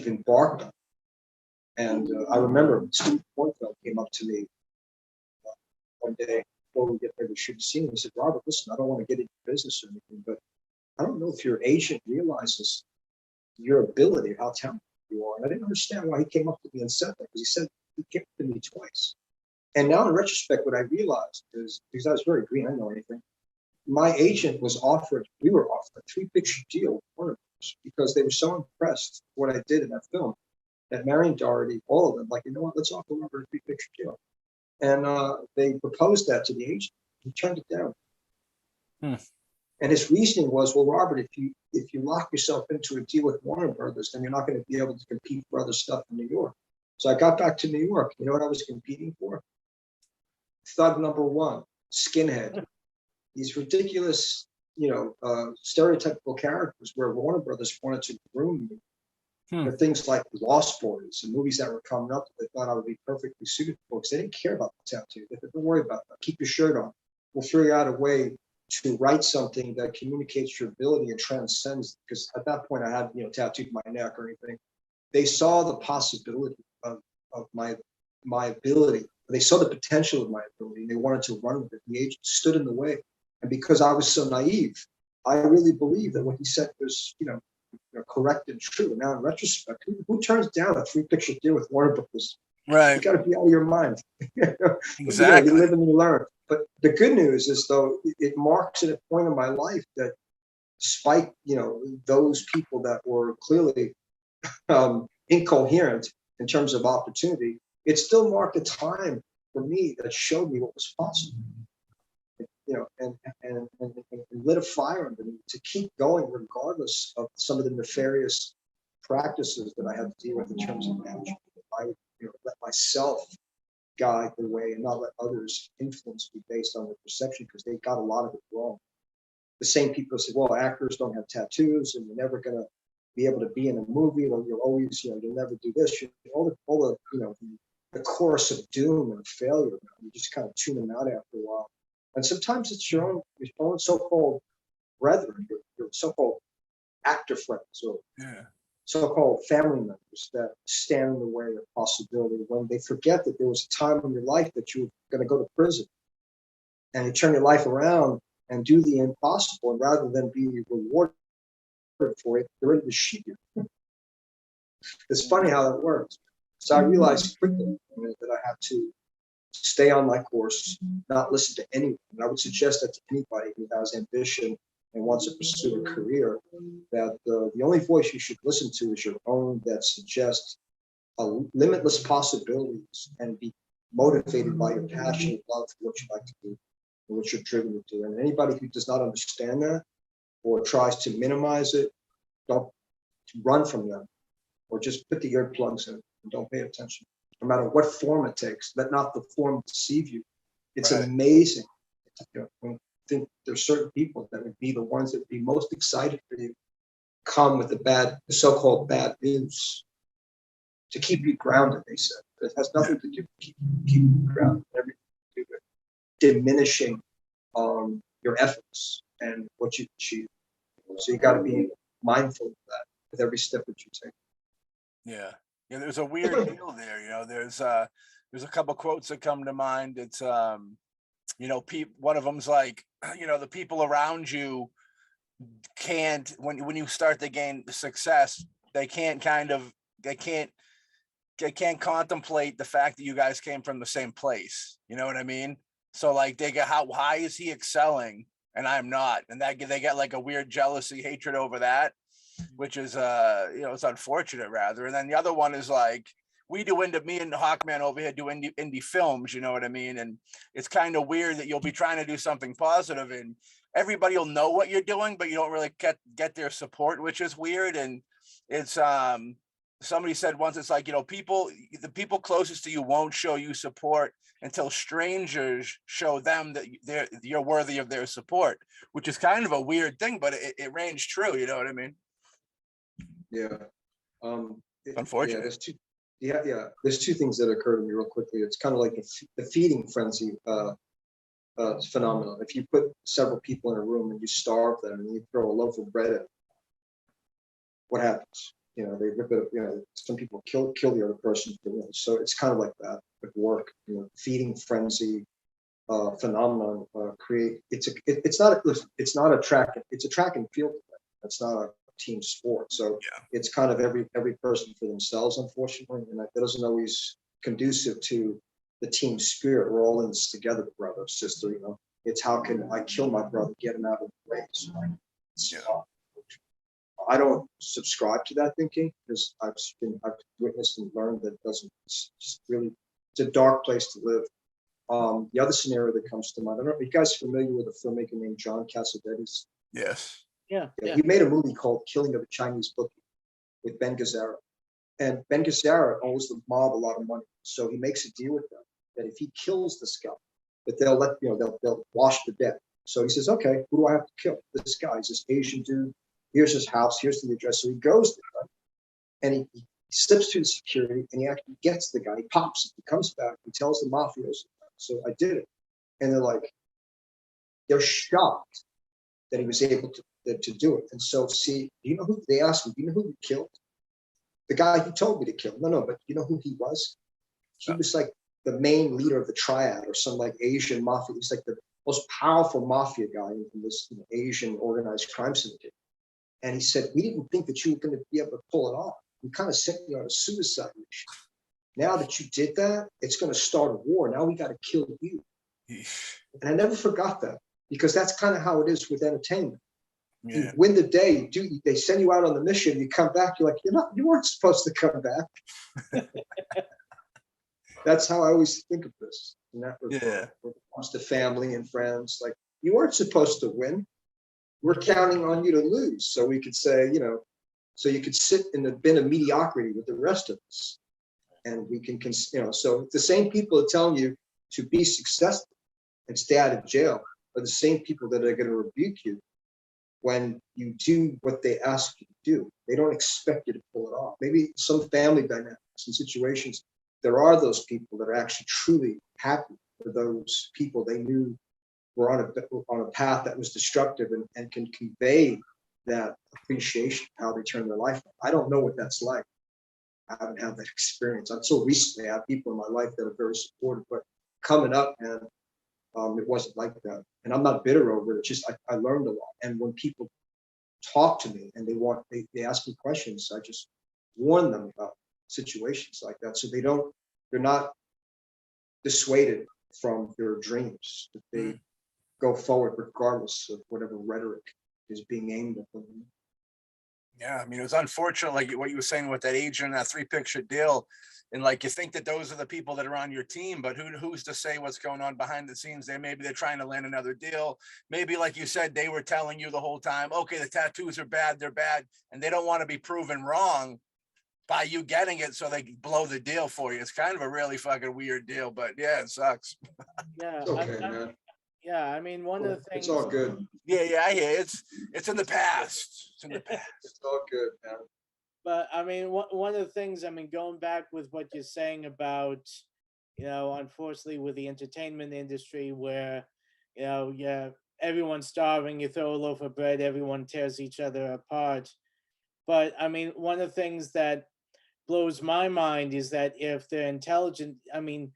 embarked on. And I remember Steve Kornfeld came up to me one day before we get ready to shoot the scene. He said, Robert, listen, I don't want to get into business or anything, but I don't know if your agent realizes your ability, how talented you are. And I didn't understand why he came up to me and said that, because he said he came to me twice. And now in retrospect, what I realized is, because I was very green, I didn't know anything, my agent was offered, we were offered a 3-picture deal with Warner Bros. Brothers because they were so impressed with what I did in that film that Marion Doherty, all of them, like, you know what, let's offer Robert a 3-picture deal. And they proposed that to the agent. He turned it down. And his reasoning was, well, Robert, if you lock yourself into a deal with Warner Brothers, then you're not going to be able to compete for other stuff in New York. So I got back to New York. You know what I was competing for? Thug number one, skinhead. These ridiculous, stereotypical characters where Warner Brothers wanted to groom me for things like Lost Boys and movies that were coming up that they thought I would be perfectly suited for because they didn't care about the tattoo. They said, don't worry about that. Keep your shirt on. We'll figure out a way to write something that communicates your ability and transcends, because at that point I had, tattooed my neck or anything. They saw the possibility of my ability. They saw the potential of my ability and they wanted to run with it. The agent stood in the way. And because I was so naive, I really believed that what he said was, correct and true. And now in retrospect, who turns down a 3-picture deal with Warner Brothers?
Right.
You got to be out of your mind.
Exactly.
You live and you learn. But the good news is, though, it marks at a point in my life that despite, those people that were clearly incoherent in terms of opportunity, it still marked a time for me that showed me what was possible. And lit a fire under me to keep going regardless of some of the nefarious practices that I had to deal with in terms of management. I would let myself guide the way and not let others influence me based on their perception because they got a lot of it wrong. The same people say, well, actors don't have tattoos and you're never going to be able to be in a movie, or you'll always, you'll never do this. All the chorus of doom and failure, you just kind of tune them out after a while. And sometimes it's your own so-called brethren, your so-called actor friends, or so-called family members that stand in the way of possibility when they forget that there was a time in your life that you were going to go to prison, and you turn your life around and do the impossible, and rather than be rewarded for it, they're ready to shoot you. It's funny how that works. So I realized quickly that I had to stay on my course, not listen to anyone. And I would suggest that to anybody who has ambition and wants to pursue a career, that the only voice you should listen to is your own, that suggests limitless possibilities and be motivated by your passion and love for what you like to do and what you're driven to do. And anybody who does not understand that or tries to minimize it, don't run from them, or just put the earplugs in and don't pay attention. No matter what form it takes, let not the form deceive you. It's amazing. I think there's certain people that would be the ones that would be most excited for you come with the so-called bad news to keep you grounded, they said. It has nothing to do with keep you grounded, everything to do with diminishing your efforts and what you achieve. So you got to be mindful of that with every step that you take.
Yeah, there's a weird deal there. There's a couple quotes that come to mind. It's one of them's like, the people around you can't, when you start to gain success, they can't contemplate the fact that you guys came from the same place. You know what I mean? So like they get, how high is he excelling and I'm not, and that they get like a weird jealousy, hatred over that, which is it's unfortunate rather. And then the other one is like, me and Hawkman over here do indie films, you know what I mean? And it's kind of weird that you'll be trying to do something positive and everybody will know what you're doing, but you don't really get their support, which is weird. And it's somebody said once, it's like, the people closest to you won't show you support until strangers show them that you're worthy of their support, which is kind of a weird thing, but it rings true. You know what I mean?
Yeah.
Unfortunate.
There's two things that occur to me real quickly. It's kind of like the feeding frenzy phenomenon. If you put several people in a room and you starve them and you throw a loaf of bread at them, what happens? They rip it. Some people kill the other person. So it's kind of like that with work. Feeding frenzy phenomenon create. It's not a track. It's a track and field event. It's not a team sport. So it's kind of every person for themselves, unfortunately, and that doesn't always conducive to the team spirit. We're all in this together, brother, sister. It's how can I kill my brother, get him out of the race. I don't subscribe to that thinking because I've witnessed and learned that it doesn't. It's just really, it's a dark place to live. The other scenario that comes to mind, I don't know, are you guys familiar with a filmmaker named John Cassavetes?
Yes.
Yeah.
He made a movie called Killing of a Chinese Bookie with Ben Gazzara. And Ben Gazzara owes the mob a lot of money. So he makes a deal with them that if he kills this guy, that they'll let, they'll wash the debt. So he says, okay, who do I have to kill? This guy. He's this Asian dude. Here's his house. Here's the address. So he goes there, right? And he slips through the security and he actually gets the guy. He pops it. He comes back. He tells the mafiosi, so I did it. And they're shocked that he was able to do it. And so, see, they asked me, do you know who you killed? The guy he told me to kill. No, but you know who he was? He was like the main leader of the triad or some like Asian mafia. He's like the most powerful mafia guy in this Asian organized crime syndicate. And he said, we didn't think that you were going to be able to pull it off. We kind of sent you on a suicide mission. Now that you did that, it's going to start a war. Now we got to kill you. And I never forgot that because that's kind of how it is with entertainment. Yeah. You win the day, they send you out on the mission, you come back, you're like, you weren't supposed to come back. That's how I always think of this in that regard. Yeah. When it comes to family and friends, like you weren't supposed to win. We're counting on you to lose. So we could say, so you could sit in the bin of mediocrity with the rest of us. And we can, so the same people are telling you to be successful and stay out of jail are the same people that are going to rebuke you when you do what they ask you to do. They don't expect you to pull it off. Maybe some family dynamics and situations, there are those people that are actually truly happy for those people they knew were on a path that was destructive and can convey that appreciation, how they turn their life. I don't know what that's like. I haven't had that experience. Until recently, I have people in my life that are very supportive, but coming up, and it wasn't like that. And I'm not bitter over it. It's just I learned a lot. And when people talk to me and they ask me questions, I just warn them about situations like that, so they're not dissuaded from their dreams. That they go forward regardless of whatever rhetoric is being aimed at them.
Yeah, I mean, it was unfortunate, like what you were saying with that agent, that 3-picture deal. And like, you think that those are the people that are on your team, but who's to say what's going on behind the scenes there? Maybe they're trying to land another deal. Maybe, like you said, they were telling you the whole time, okay, the tattoos are bad, they're bad. And they don't want to be proven wrong by you getting it, so they blow the deal for you. It's kind of a really fucking weird deal, but yeah, it sucks.
Yeah.
It's okay, man.
Yeah, I mean, one of the things.
It's all good.
Yeah, I hear it's in the past. It's in the past.
It's all good, man.
But I mean, one of the things, I mean, going back with what you're saying about, unfortunately with the entertainment industry where, everyone's starving, you throw a loaf of bread, everyone tears each other apart. But I mean, one of the things that blows my mind is that if they're intelligent, I mean,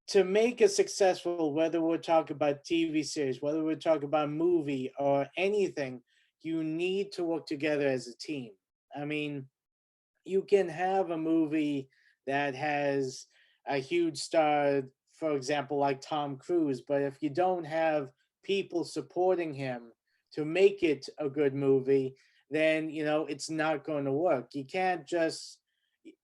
to make a successful, whether we're talking about TV series, whether we're talking about movie or anything, you need to work together as a team. I mean, you can have a movie that has a huge star, for example, like Tom Cruise, but if you don't have people supporting him to make it a good movie, then, it's not going to work. You can't just,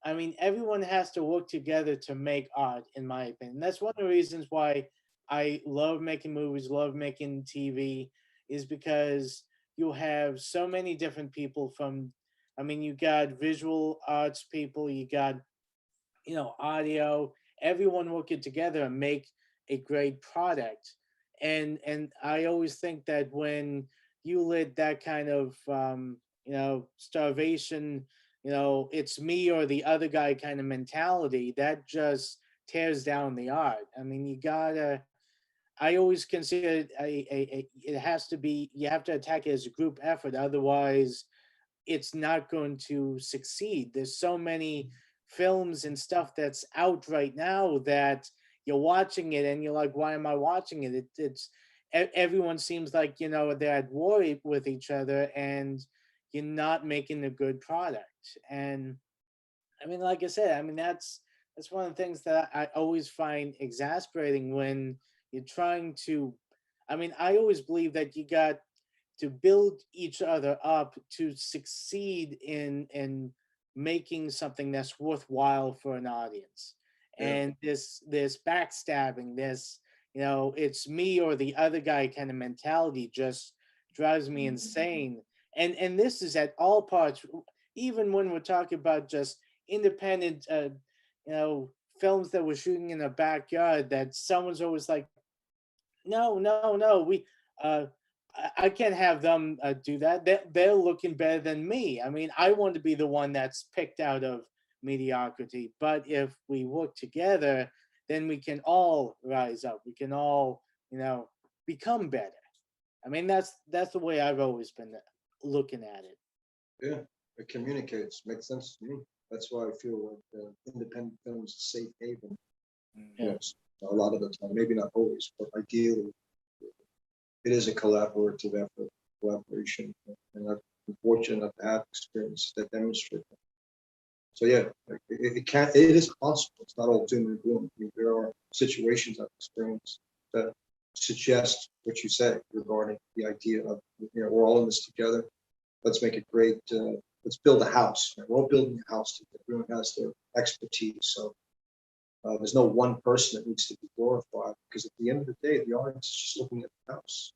I mean, everyone has to work together to make art, in my opinion. That's one of the reasons why I love making movies, love making TV, is because you have so many different people from, I mean, you got visual arts people, you got, audio, everyone working together and make a great product. And I always think that when you let that kind of, starvation, it's me or the other guy kind of mentality, that just tears down the art. I mean, I always consider it it has to be, you have to attack it as a group effort. Otherwise, it's not going to succeed. There's so many films and stuff that's out right now that you're watching it and you're like, why am I watching it? Everyone seems like, they're at war with each other and you're not making a good product. And I mean, like I said, I mean, that's one of the things that I always find exasperating when you're trying to, I mean, I always believe that you got to build each other up to succeed in making something that's worthwhile for an audience.
Yeah.
And this backstabbing, this, you know, it's me or the other guy kind of mentality just drives me insane. And this is at all parts, even when we're talking about just independent, you know, films that we're shooting in a backyard, that someone's always like, no, uh, I can't have them do that. They're looking better than me. I mean, I want to be the one that's picked out of mediocrity. But if we work together, then we can all rise up. We can all, you know, become better. I mean, that's the way I've always been looking at it.
Yeah, it communicates, makes sense to me. That's why I feel like independent film is a safe haven.
Yeah.
Yes, a lot of the time, maybe not always, but ideally, it is a collaborative effort, collaboration, and I've been fortunate enough to have experience that demonstrate that. So yeah, like, it can, it is possible. It's not all doom and gloom. I mean, there are situations I've experienced that suggest what you say regarding the idea of, you know, we're all in this together. Let's make it great. Let's build a house. We're all building a house together. Everyone has their expertise. So there's no one person that needs to be glorified, because at the end of the day, the audience is just looking at the house.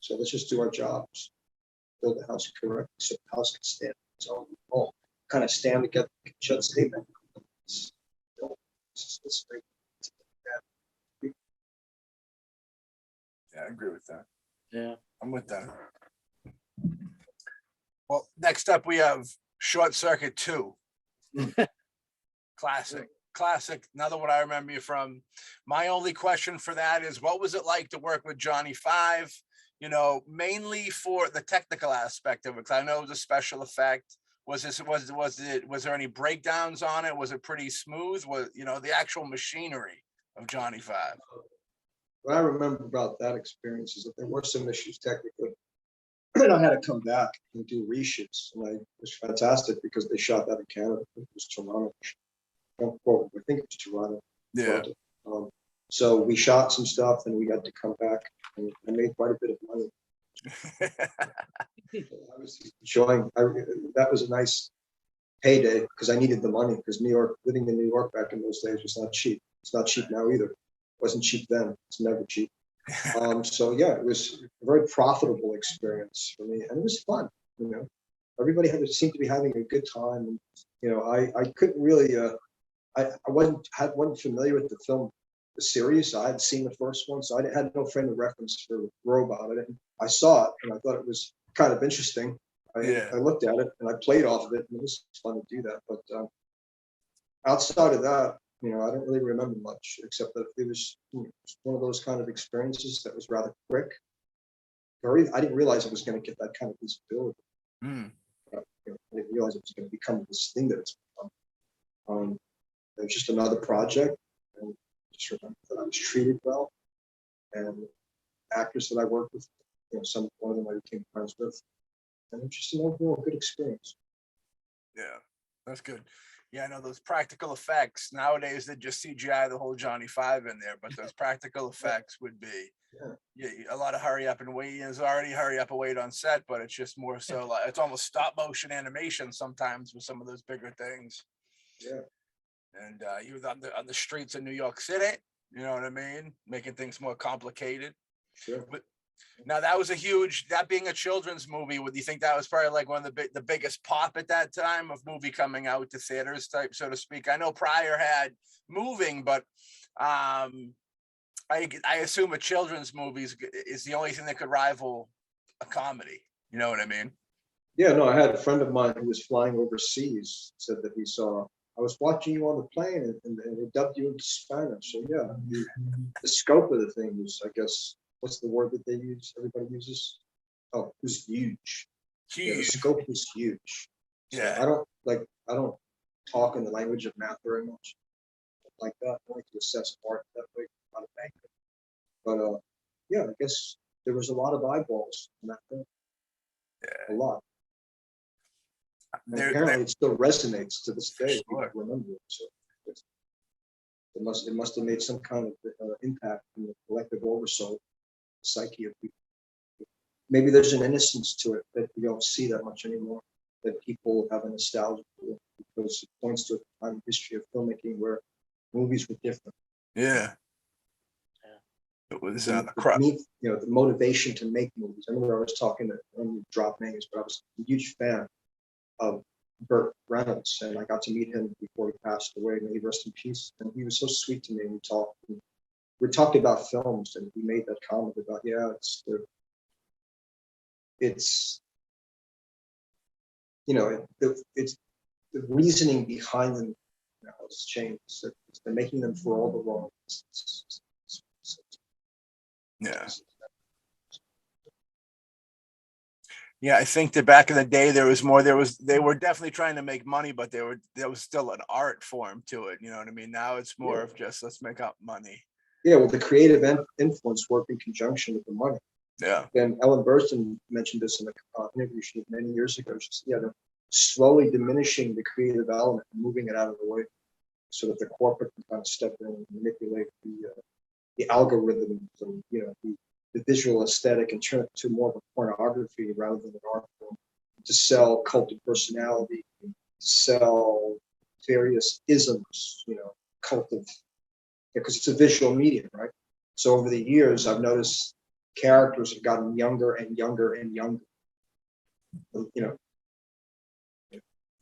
So let's just do our jobs, build the house correctly so the house can stand. So we all kind of stand together, shut statement. It's great.
Yeah, I agree with that.
Yeah.
I'm with that. Well, next up we have Short Circuit 2. Classic. Another one I remember you from. My only question for that is, what was it like to work with Johnny Five? You know, mainly for the technical aspect of it, because I know it was a special effect. Was there any breakdowns on it? Was it pretty smooth? Was, you know, the actual machinery of Johnny Five?
What I remember about that experience is that there were some issues technically. And I had to come back and do reshoots, and it was fantastic because they shot that in Canada. It was Toronto. I think it was Toronto.
Yeah.
So we shot some stuff, and we had to come back, and I made quite a bit of money. I was enjoying. That was a nice payday because I needed the money, because New York, living in New York back in those days was not cheap. It's not cheap now either. It wasn't cheap then. It's never cheap. So yeah, it was a very profitable experience for me, and it was fun. You know, everybody seemed to be having a good time, and you know, I couldn't really. I wasn't familiar with the film, the series. I had seen the first one, so I had no frame of reference for Robot. I saw it, and I thought it was kind of interesting. I looked at it, and I played off of it, and it was fun to do that. But outside of that, you know, I don't really remember much, except that it was, you know, one of those kind of experiences that was rather quick. I didn't realize it was going to get that kind of visibility. You know, I didn't realize it was going to become this thing that it's become. It was just another project, and just remember that I was treated well, and actors that I worked with, you know, one of them I became friends with, and it was just an overall good experience.
Yeah, that's good. Yeah, I know those practical effects nowadays, they just CGI the whole Johnny Five in there, but those practical effects would be a lot of hurry up and wait. There's already hurry up and wait on set, but it's just more so like it's almost stop motion animation sometimes with some of those bigger things.
Yeah.
And you were on the streets of New York City, you know what I mean, making things more complicated.
Sure.
But now that was that being a children's movie, would you think that was probably like one of the biggest pop at that time of movie coming out to theaters type, so to speak? I know Pryor had Moving, but I assume a children's movie is the only thing that could rival a comedy. You know what I mean?
Yeah, no, I had a friend of mine who was flying overseas, said that he saw, I was watching you on the plane, and they dubbed you into Spanish. So yeah, the scope of the thing was, I guess, what's the word that they use? Everybody uses. Oh, it was huge.
Huge.
Yeah, the scope was huge. So
Yeah.
I don't talk in the language of math very much like that. I like to assess art that way, not a banker. But yeah, I guess there was a lot of eyeballs in that thing.
Yeah.
A lot. And apparently it still resonates to this day. People remember it. So it must have made some kind of impact in the collective oversoul, psyche of people. maybe there's an innocence to it that we don't see that much anymore, that people have a nostalgia for, because it points to a time in history of filmmaking where movies were different.
Yeah. It was the
the motivation to make movies. I remember I was talking to, I don't want to drop names, but I was a huge fan of Burt Reynolds, and I got to meet him before he passed away. May he rest in peace. And he was so sweet to me. And we talked about films, and he made that comment about, yeah, it's the reasoning behind them now has changed. So they're making them for all the wrong reasons.
Yeah. Yeah, I think that back in the day they were definitely trying to make money, but there was still an art form to it. You know what I mean? Now it's more of just, let's make up money.
Yeah, well, the creative influence work in conjunction with the money.
Yeah.
And Ellen Burstyn mentioned this in an interview she did many years ago. She said, they're slowly diminishing the creative element and moving it out of the way so that the corporate can kind of step in and manipulate the algorithms and, the visual aesthetic and turn it to more of a pornography rather than an art form, to sell cult of personality, to sell various isms, cult of, because it's a visual medium, right? So over the years, I've noticed characters have gotten younger and younger and younger.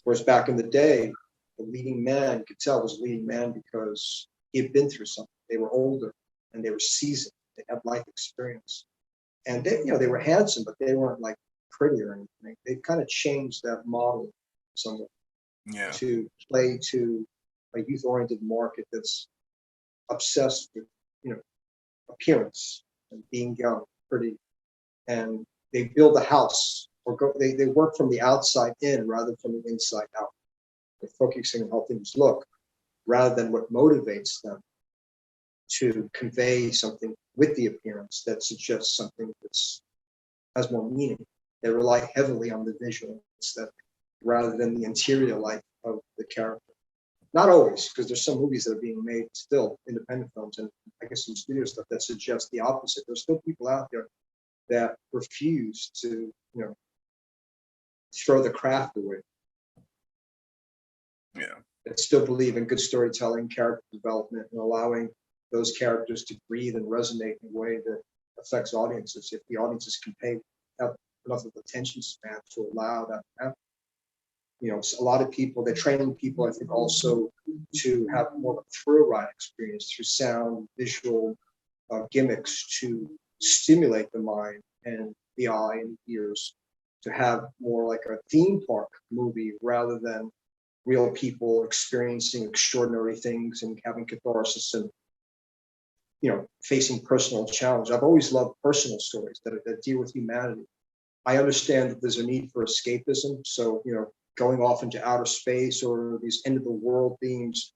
Whereas back in the day, the leading man, you could tell was a leading man because he had been through something. They were older and they were seasoned. They had life experience, and they were handsome, but they weren't like pretty or anything. They kind of changed that model somewhat to play to a youth-oriented market that's obsessed with appearance and being young, pretty, and they build a house or they work from the outside in rather from the inside out. They're focusing on how things look rather than what motivates them to convey something with the appearance that suggests something that has more meaning. They rely heavily on the visual aesthetic rather than the interior life of the character. Not always, because there's some movies that are being made still, independent films, and I guess some studio stuff that suggests the opposite. There's still people out there that refuse to, throw the craft away.
Yeah.
That still believe in good storytelling, character development, and allowing those characters to breathe and resonate in a way that affects audiences. If the audiences can have enough of attention span to allow that to happen. A lot of people, they're training people, I think, also to have more of a thrill ride experience through sound, visual gimmicks to stimulate the mind and the eye and the ears, to have more like a theme park movie rather than real people experiencing extraordinary things and having catharsis and facing personal challenge. I've always loved personal stories that deal with humanity. I understand that there's a need for escapism. So, going off into outer space or these end of the world themes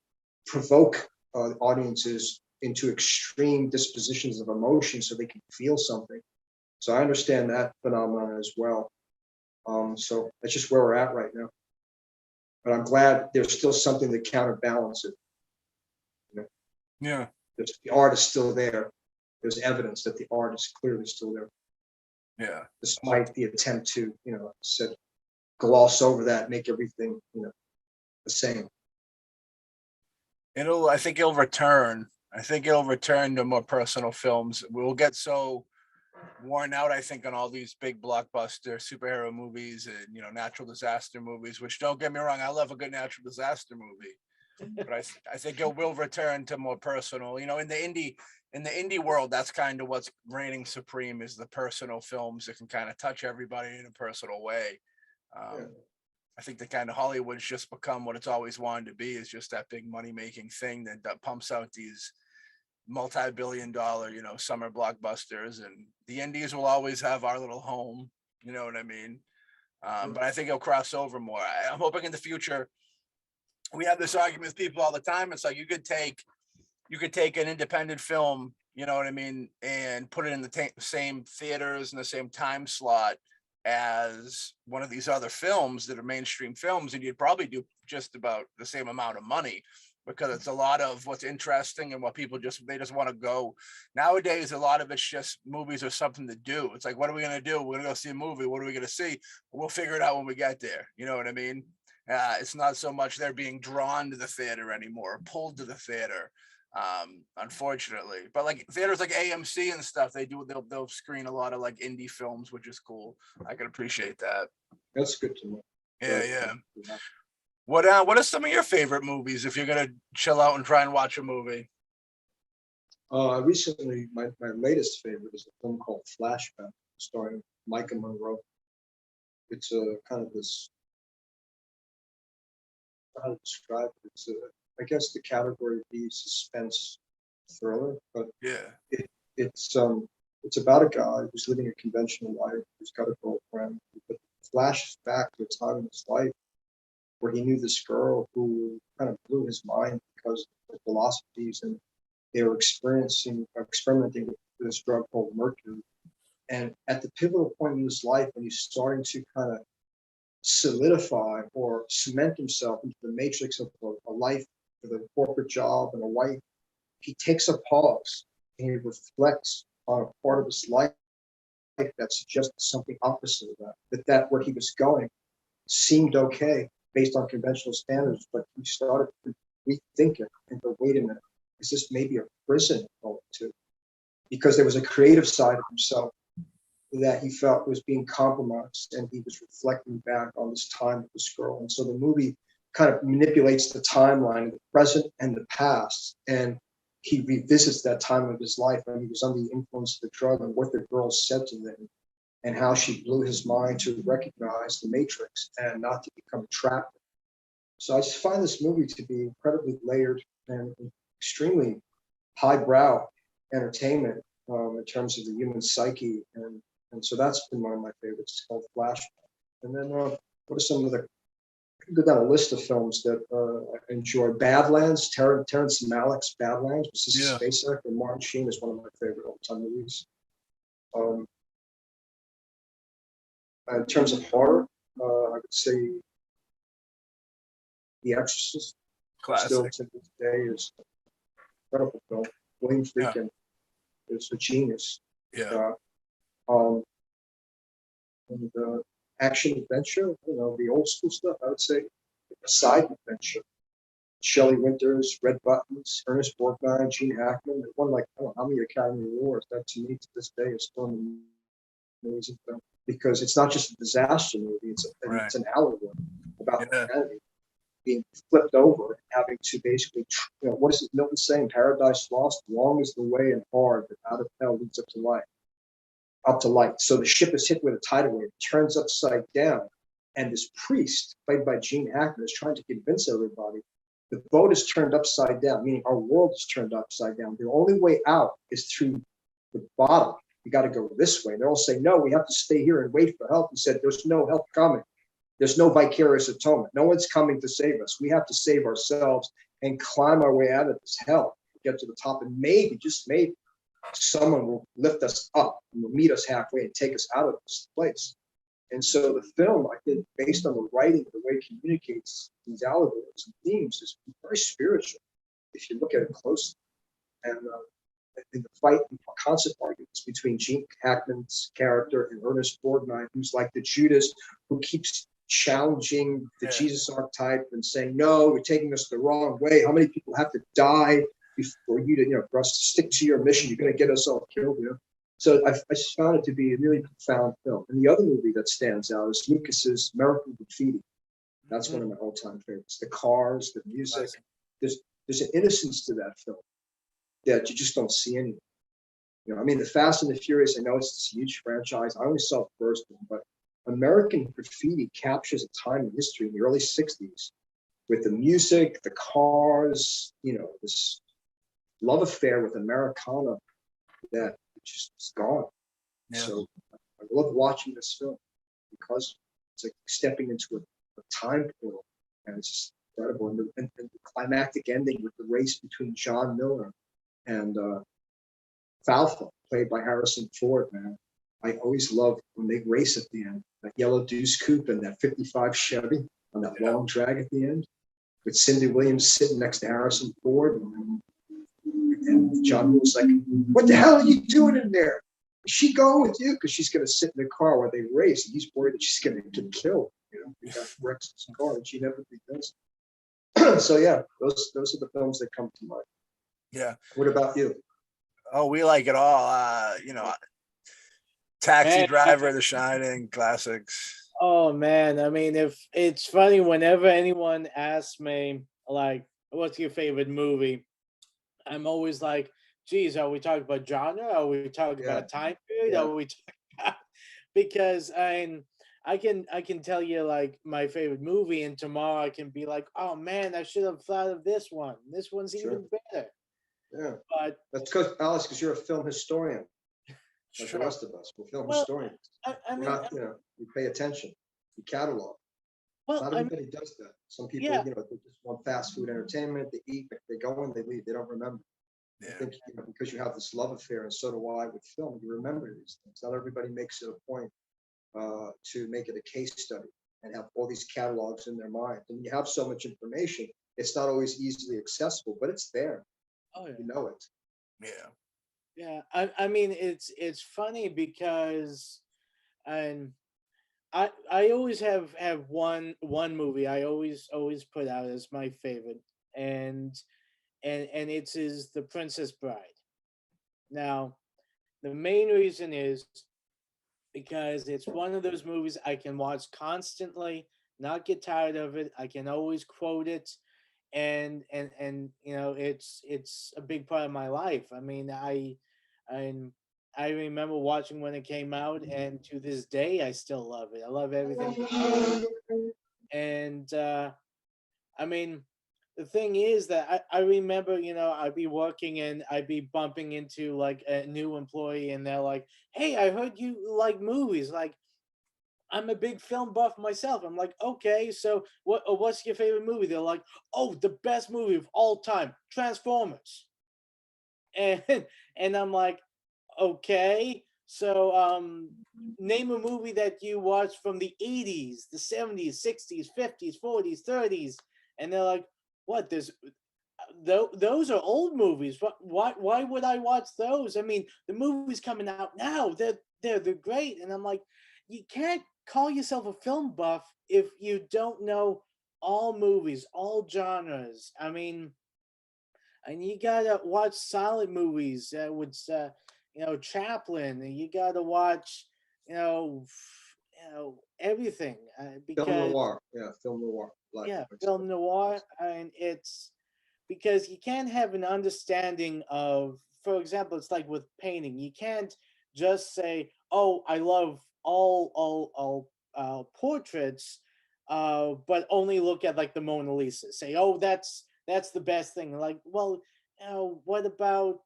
provoke audiences into extreme dispositions of emotion so they can feel something. So I understand that phenomenon as well. So that's just where we're at right now. But I'm glad there's still something to counterbalance it.
Yeah.
The art is still there. There's evidence that the art is clearly still there.
Yeah.
Despite the attempt to, gloss over that, make everything, the same.
I think it'll return. I think it'll return to more personal films. We'll get so worn out, I think, on all these big blockbuster superhero movies and, natural disaster movies, which, don't get me wrong, I love a good natural disaster movie. But I think it will return to more personal. In the indie world, that's kind of what's reigning supreme, is the personal films that can kind of touch everybody in a personal way. I think the kind of Hollywood's just become what it's always wanted to be, is just that big money-making thing that pumps out these multi-billion-dollar, summer blockbusters, and the indies will always have our little home. You know what I mean? But I think it'll cross over more. I'm hoping in the future. We have this argument with people all the time. It's like you could take an independent film, you know what I mean, and put it in the same theaters in the same time slot as one of these other films that are mainstream films, and you'd probably do just about the same amount of money. because it's a lot of what's interesting and what people just want to go. Nowadays, a lot of it's just movies are something to do. It's like, what are we gonna do? We're gonna go see a movie. What are we gonna see? We'll figure it out when we get there. You know what I mean? It's not so much they're being drawn to the theater anymore, pulled to the theater, unfortunately. But like theaters like AMC and stuff, they'll screen a lot of like indie films, which is cool. I can appreciate that.
That's good to know.
Yeah. What are some of your favorite movies if you're gonna chill out and try and watch a movie?
Recently, my latest favorite is a film called Flashback, starring Micah Monroe. It's a kind of this, how to describe it. It's I guess the category would be suspense thriller, but
Yeah.
it's about a guy who's living a conventional life, who's got a girlfriend, but flashes back to a time in his life where he knew this girl who kind of blew his mind because of the philosophies, and they were experimenting with this drug called mercury. And at the pivotal point in his life, when he's starting to kind of solidify or cement himself into the matrix of a life with a corporate job and a wife, he takes a pause and he reflects on a part of his life that suggested something opposite of that. That where he was going seemed okay based on conventional standards, but he started to rethink it and go, wait a minute, is this maybe a prison going to? Because there was a creative side of himself that he felt was being compromised, and he was reflecting back on this time with this girl. And so the movie kind of manipulates the timeline of the present and the past, and he revisits that time of his life when he was under the influence of the drug and what the girl said to him and how she blew his mind to recognize the matrix and not to become trapped. So I just find this movie to be incredibly layered and extremely highbrow entertainment in terms of the human psyche. And so that's been one of my favorites. It's called Flashback. And then what are some of the, I can go down a list of films that I enjoy. Badlands, Terrence Malick's Badlands, which is a SpaceX, and Martin Sheen is one of my favorite all-time movies. In terms of horror, I would say The Exorcist.
Classic.
Still to this day is an incredible film. William Friedkin is a genius.
Yeah.
And action adventure, the old school stuff, I would say a side adventure. Shelley Winters, Red Buttons, Ernest Borgnine, Gene Hackman. It won like, I don't know how many Academy Awards. That to me to this day is still an amazing film, because it's not just a disaster movie, it's an allegory about humanity being flipped over and having to basically, what is it Milton saying? Paradise lost, long is the way and hard, but out of hell leads up to light. So the ship is hit with a tidal wave, turns upside down, and this priest, played by Gene Hackman, is trying to convince everybody the boat is turned upside down, meaning our world is turned upside down. The only way out is through the bottom. You got to go this way. They're all saying, no, we have to stay here and wait for help. He said, there's no help coming. There's no vicarious atonement. No one's coming to save us. We have to save ourselves and climb our way out of this hell, get to the top, and maybe, just maybe, someone will lift us up and will meet us halfway and take us out of this place. And so the film, I think, based on the writing, the way it communicates these allegories and themes, is very spiritual if you look at it closely. And in the fight and concept arguments between Gene Hackman's character and Ernest Borgnine, who's like the Judas who keeps challenging the Jesus archetype and saying, no, you're taking us the wrong way. How many people have to die for you to, for us to stick to your mission? You're going to get us all killed, So I just found it to be a really profound film. And the other movie that stands out is Lucas's American Graffiti. That's one of my all-time favorites. The cars, the music. There's an innocence to that film that you just don't see anymore. The Fast and the Furious, I know it's this huge franchise. I only saw the first one, but American Graffiti captures a time in history in the early 60s with the music, the cars, this love affair with Americana that just is gone. So I love watching this film because it's like stepping into a time portal, and it's just incredible. And the climactic ending with the race between John Miller and Falfa, played by Harrison Ford, man. I always love when they race at the end, that yellow Deuce Coupe and that 55 Chevy on that long drag at the end. with Cindy Williams sitting next to Harrison Ford. And John Woo was like, what the hell are you doing in there? Is she going with you? Because she's going to sit in the car while they race. And he's worried that she's going to get killed. You know, he got wrecks his car, and she never does. So yeah, those are the films that come to mind.
Yeah.
What about you?
Oh, we like it all. You know, Taxi
Man,
Driver, The Shining, classics.
Oh man, I mean, if it's funny whenever anyone asks me like, "What's your favorite movie?" I'm always like, "Geez, are we talking about genre? Are we talking
Yeah.
about time period?
Yeah.
Are we talking about?" Because I can tell you like my favorite movie, and tomorrow I can be like, "Oh man, I should have thought of this one. This one's
Sure.
even better."
Yeah.
But
That's because, Alex, because you're a film historian, like the
Sure.
rest of us. We're film
well,
historians.
I
We're
mean,
not, we pay attention. We catalog.
well,
Not
I mean,
everybody does that. Some people,
yeah,
they just want fast food entertainment. They eat, they go in, they leave. They don't remember. I
Yeah.
think because you have this love affair, and so do I with film, you remember these things. Not everybody makes it a point to make it a case study and have all these catalogs in their mind. And you have so much information, it's not always easily accessible, but it's there.
oh yeah.
You know it.
Yeah.
Yeah, I mean it's funny because and I always have one movie I always put out as my favorite, and it's is The Princess Bride. Now, the main reason is because it's one of those movies I can watch constantly, not get tired of it. I can always quote it, and it's a big part of my life. I mean, I I remember watching when it came out, and to this day I still love it. I love everything about it. And I mean, the thing is that I remember, I'd be working and I'd be bumping into like a new employee, and they're like, "Hey, I heard you like movies." Like, I'm a big film buff myself. I'm like, "Okay, so what's your favorite movie?" They're like, "Oh, the best movie of all time, Transformers." And and I'm like, "Okay, so name a movie that you watched from the 80s, the 70s, 60s, 50s, 40s, 30s." And they're like, "What? Those are old movies. Why would I watch those? I mean, the movies coming out now, they're great." And I'm like, "You can't call yourself a film buff if you don't know all movies, all genres. I mean, and you gotta watch solid movies with Chaplin, and you gotta watch everything
Film
because
noir. Yeah, film noir. Like,
yeah, film noir, and it's because you can't have an understanding of, for example, it's like with painting. You can't just say, "Oh, I love all portraits," but only look at like the Mona Lisa. Say, "Oh, that's the best thing." Like, well, what about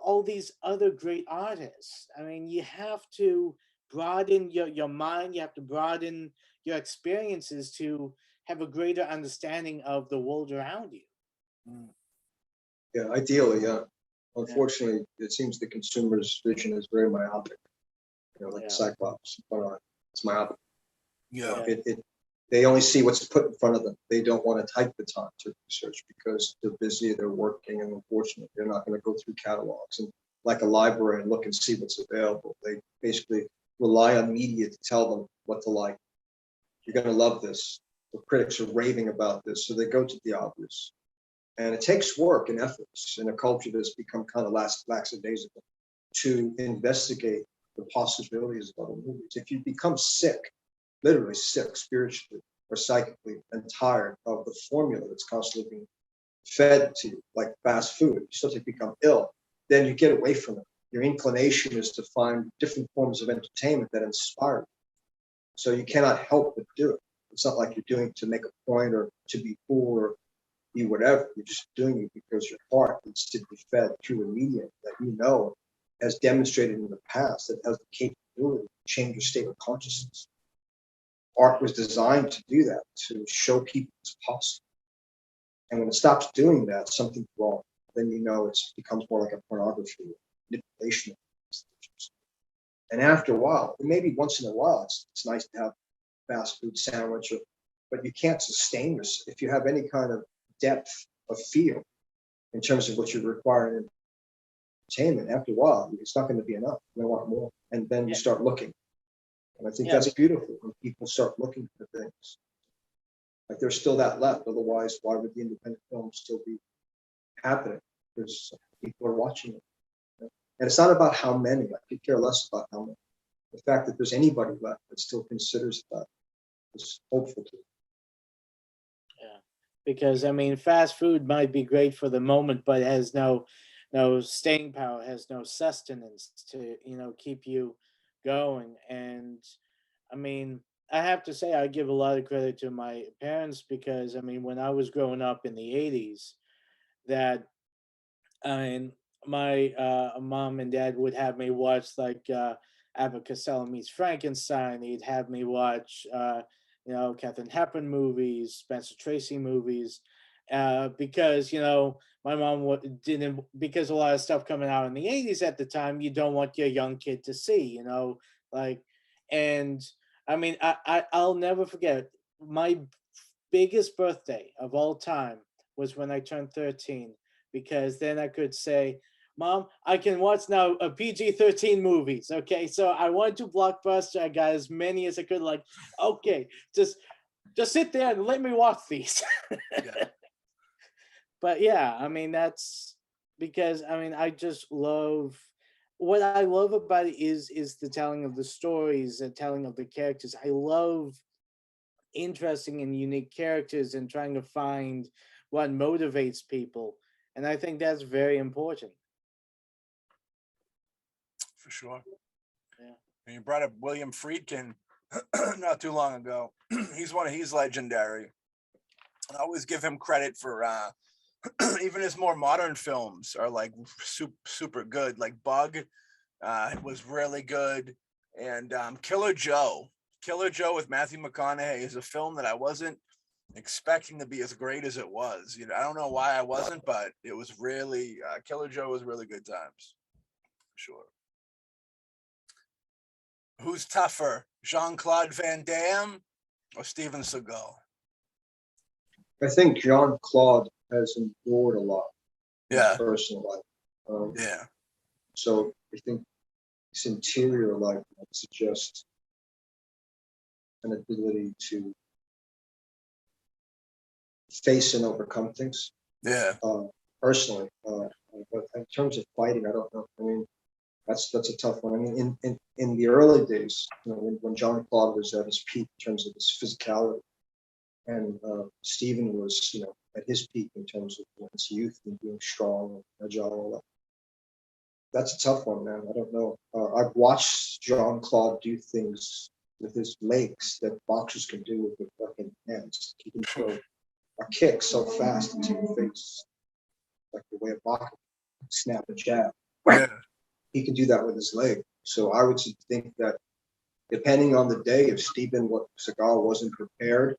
all these other great artists? I mean, you have to broaden your mind. You have to broaden your experiences to have a greater understanding of the world around you.
Mm.
yeah, ideally, yeah.
Yeah,
Unfortunately, it seems the consumer's vision is very myopic. Like
yeah,
Cyclops. It's myopic.
Yeah.
yeah,
They only see what's put in front of them. They don't want to take the time to research because they're busy, they're working, and unfortunately, they're not going to go through catalogs and like a library and look and see what's available. They basically rely on media to tell them what to like. You're going to love this. The critics are raving about this, so they go to the obvious. And it takes work and efforts in a culture that's become kind of lackadaisical to investigate the possibilities of other movies. If you become sick, literally sick spiritually or psychically, and tired of the formula that's constantly being fed to you, like fast food, you start to become ill, then you get away from it. Your inclination is to find different forms of entertainment that inspire you. So you cannot help but do it. It's not like you're doing it to make a point or to be cool or be whatever. You're just doing it because your heart needs to be fed through a medium that has demonstrated in the past that has the capability to change your state of consciousness. Art was designed to do that, to show people it's possible. And when it stops doing that, something's wrong. Then it becomes more like a pornography, manipulation of messages. And after a while, maybe once in a while, it's nice to have a fast food sandwich or but you can't sustain this if you have any kind of depth of feel in terms of what you're requiring in entertainment. After a while, it's not going to be enough. You want more, and then you start looking. And I think that's beautiful when people start looking for things. Like there's still that left. Otherwise, why would the independent film still be happening? Because people are watching it. And it's not about how many. I could care less about how many. The fact that there's anybody left that still considers that is hopeful to.
Yeah, because I mean, fast food might be great for the moment, but it has no staying power, has no sustenance to keep you going. And I mean, I have to say, I give a lot of credit to my parents because I mean, when I was growing up in the '80s, that I mean, my mom and dad would have me watch like Abbott Costello Meets Frankenstein. He'd have me watch, Catherine Hepburn movies, Spencer Tracy movies, because my mom didn't, because a lot of stuff coming out in the '80s at the time, you don't want your young kid to see, like, and I mean, I'll never forget my biggest birthday of all time was when I turned 13 because then I could say, Mom, I can watch now a PG-13 movies. Okay, so I went to Blockbuster. I got as many as I could. Like, okay, just sit there and let me watch these.
Yeah.
But yeah, I mean that's because I mean I just love what I love about it is the telling of the stories, the telling of the characters. I love interesting and unique characters and trying to find what motivates people. And I think that's very important.
For sure.
Yeah.
And you brought up William Friedkin not too long ago. He's legendary. I always give him credit for even his more modern films are like super good. Like Bug was really good, and Killer Joe with Matthew McConaughey is a film that I wasn't expecting to be as great as it was. I don't know why I wasn't, but it was really Killer Joe was really good times, for sure. Who's tougher, Jean-Claude Van Damme or Steven Seagal?
I think Jean-Claude has endured a lot in his
Yeah,
personal life.
yeah,
So I think his interior life suggests an ability to face and overcome things.
yeah,
Personally, but in terms of fighting, I don't know. I mean, that's a tough one. I mean, in the early days, when Jean-Claude was at his peak in terms of his physicality, and Stephen was, at his peak in terms of his youth and being strong and agile. That's a tough one, man. I don't know. I've watched Jean-Claude do things with his legs that boxers can do with their fucking hands. He can throw a kick so fast into your face, like the way a boxer can snap a jab.
yeah,
He can do that with his leg. So I would think that depending on the day, if Steven Seagal wasn't prepared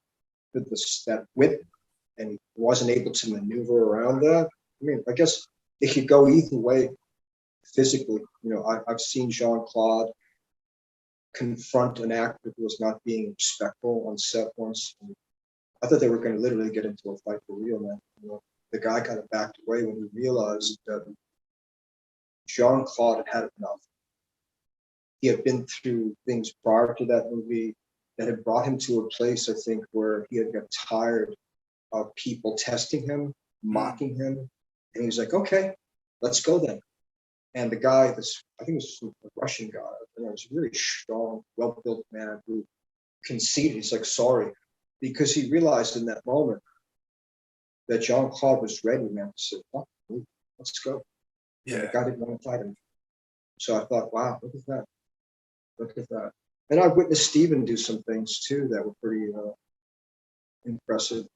for that whip and he wasn't able to maneuver around that, I mean, I guess it could go either way physically. I've seen Jean-Claude confront an actor who was not being respectful on set once. I thought they were going to literally get into a fight for real, man. The guy kind of backed away when he realized that Jean-Claude had enough. He had been through things prior to that movie that had brought him to a place, I think, where he had got tired of people testing him, mocking him. And he was like, okay, let's go then. And the guy, I think it was a Russian guy, it was a really strong, well-built man who conceded. He's like, sorry, because he realized in that moment that Jean-Claude was ready, man. He said, fuck, let's go.
yeah.
And the guy didn't want to fight him. So I thought, wow, look at that. Look at that. And I witnessed Steven do some things too that were pretty impressive.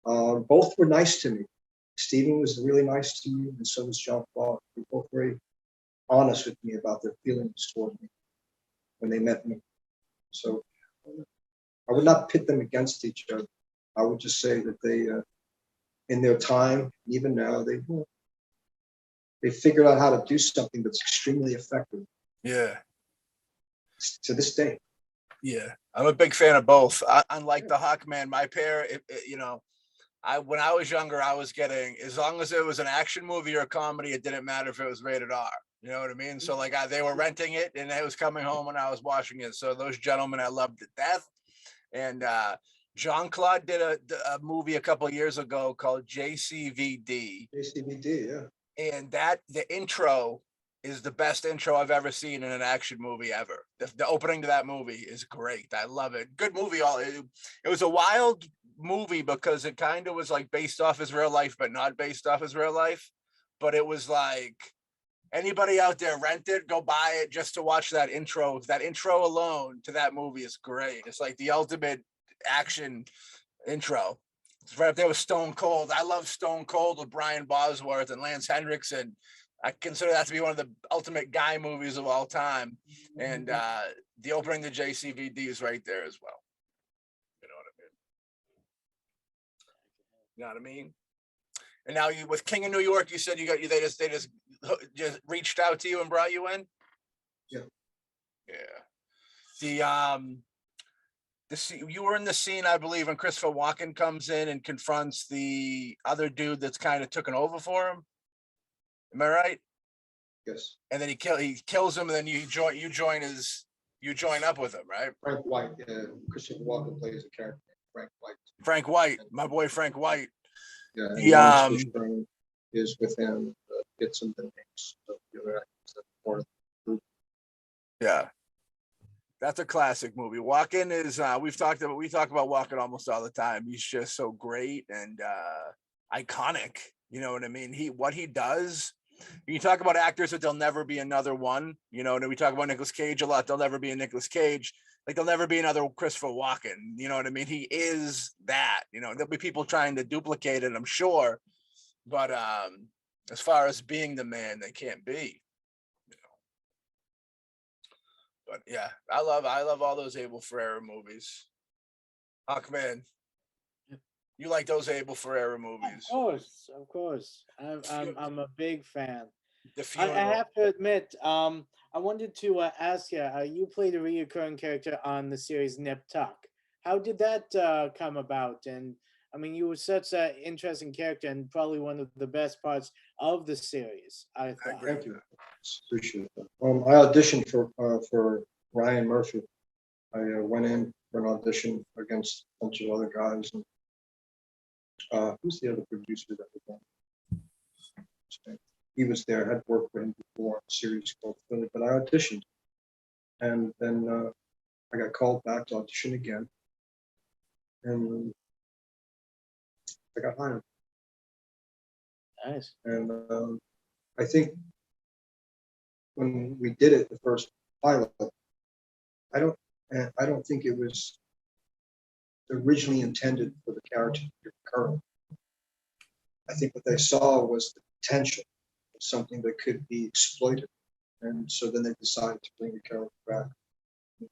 Both were nice to me. Steven was really nice to me, and so was Jean-Claude. They were both very honest with me about their feelings toward me when they met me. So I would not pit them against each other. I would just say that they, in their time, even now, they figured out how to do something that's extremely effective.
Yeah.
To this day.
Yeah, I'm a big fan of both. Unlike the Hawkman, my pair, you know, when I was younger, I was getting, as long as it was an action movie or a comedy, it didn't matter if it was rated R. You know what I mean? So like they were renting it and it was coming home when I was watching it. So those gentlemen I loved to death. And Jean-Claude did a movie a couple of years ago called JCVD.
JCVD, yeah.
And the intro is the best intro I've ever seen in an action movie ever. The opening to that movie is great. I love it. Good movie. It was a wild movie because it kind of was like based off his real life, but not based off his real life. But it was like, anybody out there, rent it, go buy it just to watch that intro. That intro alone to that movie is great. It's like the ultimate action intro. It's right up there with Stone Cold. I love Stone Cold with Brian Bosworth and Lance Henriksen. I consider that to be one of the ultimate guy movies of all time. And the opening to JCVD is right there as well. You know what I mean? You know what I mean? And now you with King of New York, you said they just reached out to you and brought you in?
Yeah.
Yeah. You were in the scene, I believe, when Christopher Walken comes in and confronts the other dude that's kind of taken over for him. Am I right?
Yes.
And then he kills him, and then you join up with him, right?
Frank White, Christopher Walken plays a character, Frank White.
Frank White, my boy Frank White.
Yeah, and
The,
Lawrence Fishburne is with him, gets him the names of the other actors that are part of the group.
Yeah. That's a classic movie. Walken is we talk about Walken almost all the time. He's just so great and iconic. You know what I mean? What he does. You talk about actors that there'll never be another one. You know, and we talk about Nicolas Cage a lot. There'll never be a Nicolas Cage. Like there'll never be another Christopher Walken. You know what I mean? He is that. You know, there'll be people trying to duplicate it, I'm sure. But as far as being the man, they can't be. But yeah, I love all those Abel Ferrara movies. Hawkman, you like those Abel Ferrara movies?
Of course. I'm a big fan.
The
I
funeral.
have to admit, I wanted to ask you. You played a recurring character on the series Nip Tuck. How did that come about? And I mean, you were such an interesting character and probably one of the best parts of the series. I thought.
Thank you. Appreciate that. I auditioned for Ryan Murphy. I went in for an audition against a bunch of other guys. And who's the other producer that was on? He was there. Had worked with him before on a series called Philly, but I auditioned, and then I got called back to audition again, and I got hired.
Nice.
And I think when we did it, the first pilot, I don't think it was originally intended for the character to be recurring. I think what they saw was the potential of something that could be exploited, and so then they decided to bring the character back in the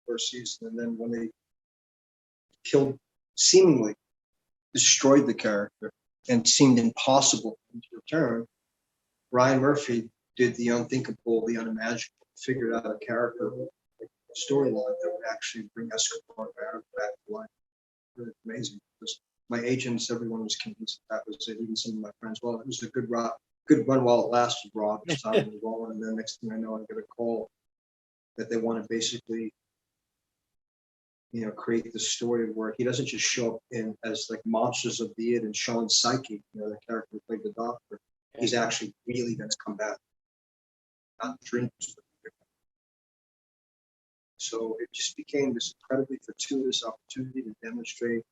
first season. And then when they seemingly destroyed the character and seemed impossible to return, Ryan Murphy did the unthinkable, the unimaginable, figured out a character, a storyline that would actually bring Escobar back to life. Really amazing. Because my agents, everyone was convinced that was it. Even some of my friends. Well, it was a good run while it lasted, Rob. It's time to move on. And then next thing I know, I get a call that they want to basically, create the story where he doesn't just show up in as like Monsters of the Id and Sean Psyche, the character who played the doctor. He's actually really going to come back, not dreams. So it just became this incredibly fortuitous opportunity to demonstrate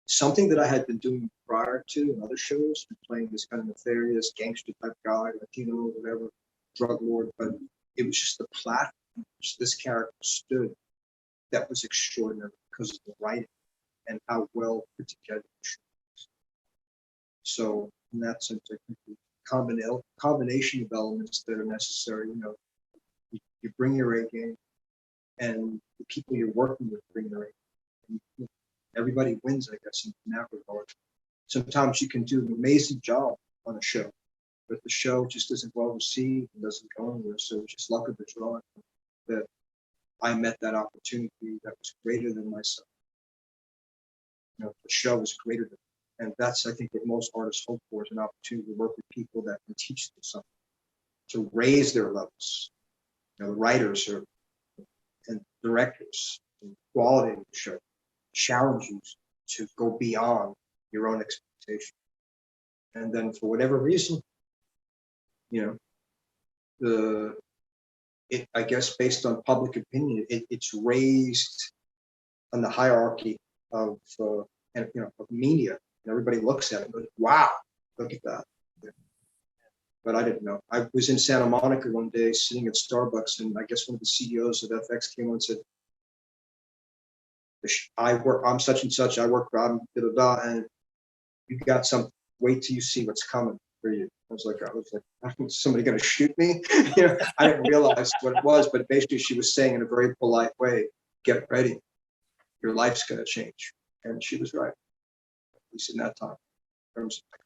something that I had been doing prior to in other shows, playing this kind of nefarious gangster type guy, Latino, whatever, drug lord. But it was just the platform in which this character stood that was extraordinary because of the writing and how well put together the show was. So in that sense, I think the combination of elements that are necessary, you bring your A game, and the people you're working with bring their A game. Everybody wins, I guess, in that regard. Sometimes you can do an amazing job on a show, but the show just isn't well received and doesn't go anywhere. So it's just luck of the draw that I met that opportunity that was greater than myself. The show was greater than, and that's, I think, what most artists hope for, is an opportunity to work with people that can teach them something, to raise their levels. The writers and directors, and quality of the show, challenge you to go beyond your own expectation. And then for whatever reason, I guess based on public opinion, it's raised on the hierarchy of of media, and everybody looks at it and goes, "Wow, look at that." But I didn't know. I was in Santa Monica one day, sitting at Starbucks, and I guess one of the CEOs of FX came on and said, I'm such and such. I work for da da da, and you got something. Wait till you see what's coming for you. I was like, is somebody going to shoot me? I didn't realize what it was, but basically she was saying in a very polite way, get ready. Your life's going to change. And she was right, at least in that time. In terms of my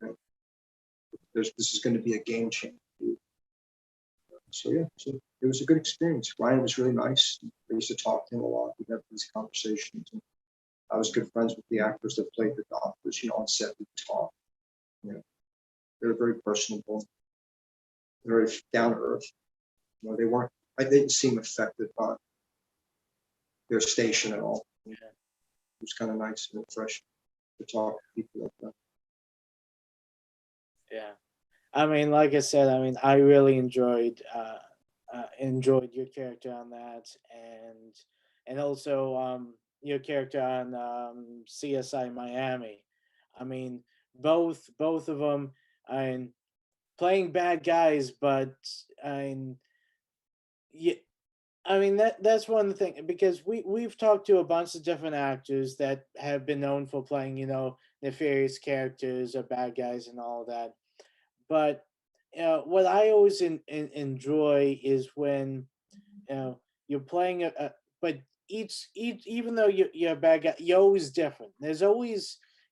career. This is going to be a game changer. So yeah, so it was a good experience. Ryan was really nice. I used to talk to him a lot. We had these conversations. And I was good friends with the actors that played the doctors. On set we talked. They're very personable, very down to earth. They weren't. I didn't seem affected by their station at all. It was kind of nice and refreshing to talk to people like that.
Yeah, I mean, like I said, I mean, I really enjoyed your character on that, and also your character on CSI Miami. I mean, both of them. I mean, playing bad guys, but I mean, yeah, I mean that's one thing, because we've talked to a bunch of different actors that have been known for playing nefarious characters or bad guys and all that. But what I always enjoy is when you're playing but each even though you're a bad guy, you're always different.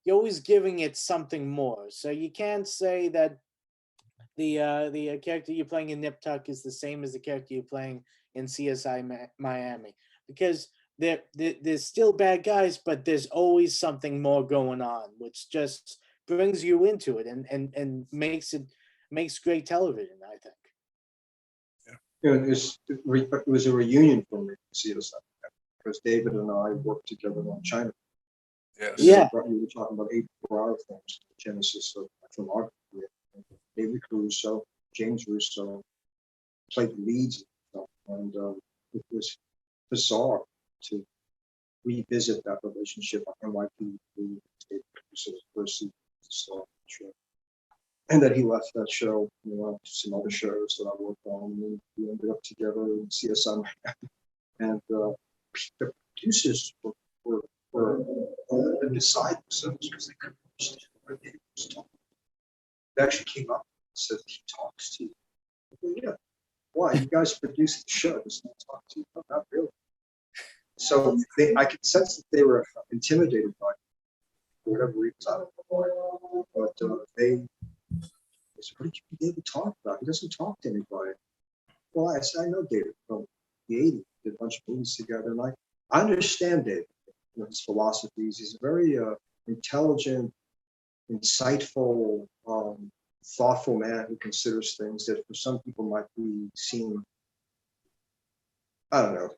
You're always giving it something more. So you can't say that the character you're playing in Nip Tuck is the same as the character you're playing in CSI Miami, because there's still bad guys, but there's always something more going on, which just brings you into it and makes great television, I think.
It was a reunion for me to see this, because David and I worked together on China.
Yes.
Yeah.
We were talking about 84-hour films, the genesis of filmography. David Caruso, James Russo played the leads, and it was bizarre to revisit that relationship on NYPD. David Caruso's first season of the Star show, and that he left that show, to some other shows that I worked on, and then we ended up together in CSI. And the producers were beside themselves because they couldn't understand what David was talking. They actually came up and said, he talks to you. Well, yeah. Why? You guys produced the show. Does he talk to you? No, not really. So I could sense that they were intimidated by it, for whatever reason. I don't know why. But they said, what did you and David talk about? He doesn't talk to anybody. Well, I said, I know David from the 80s. Did a bunch of movies together. And I understand David, his philosophies. He's a very intelligent, insightful, thoughtful man who considers things that for some people might seem, I don't know,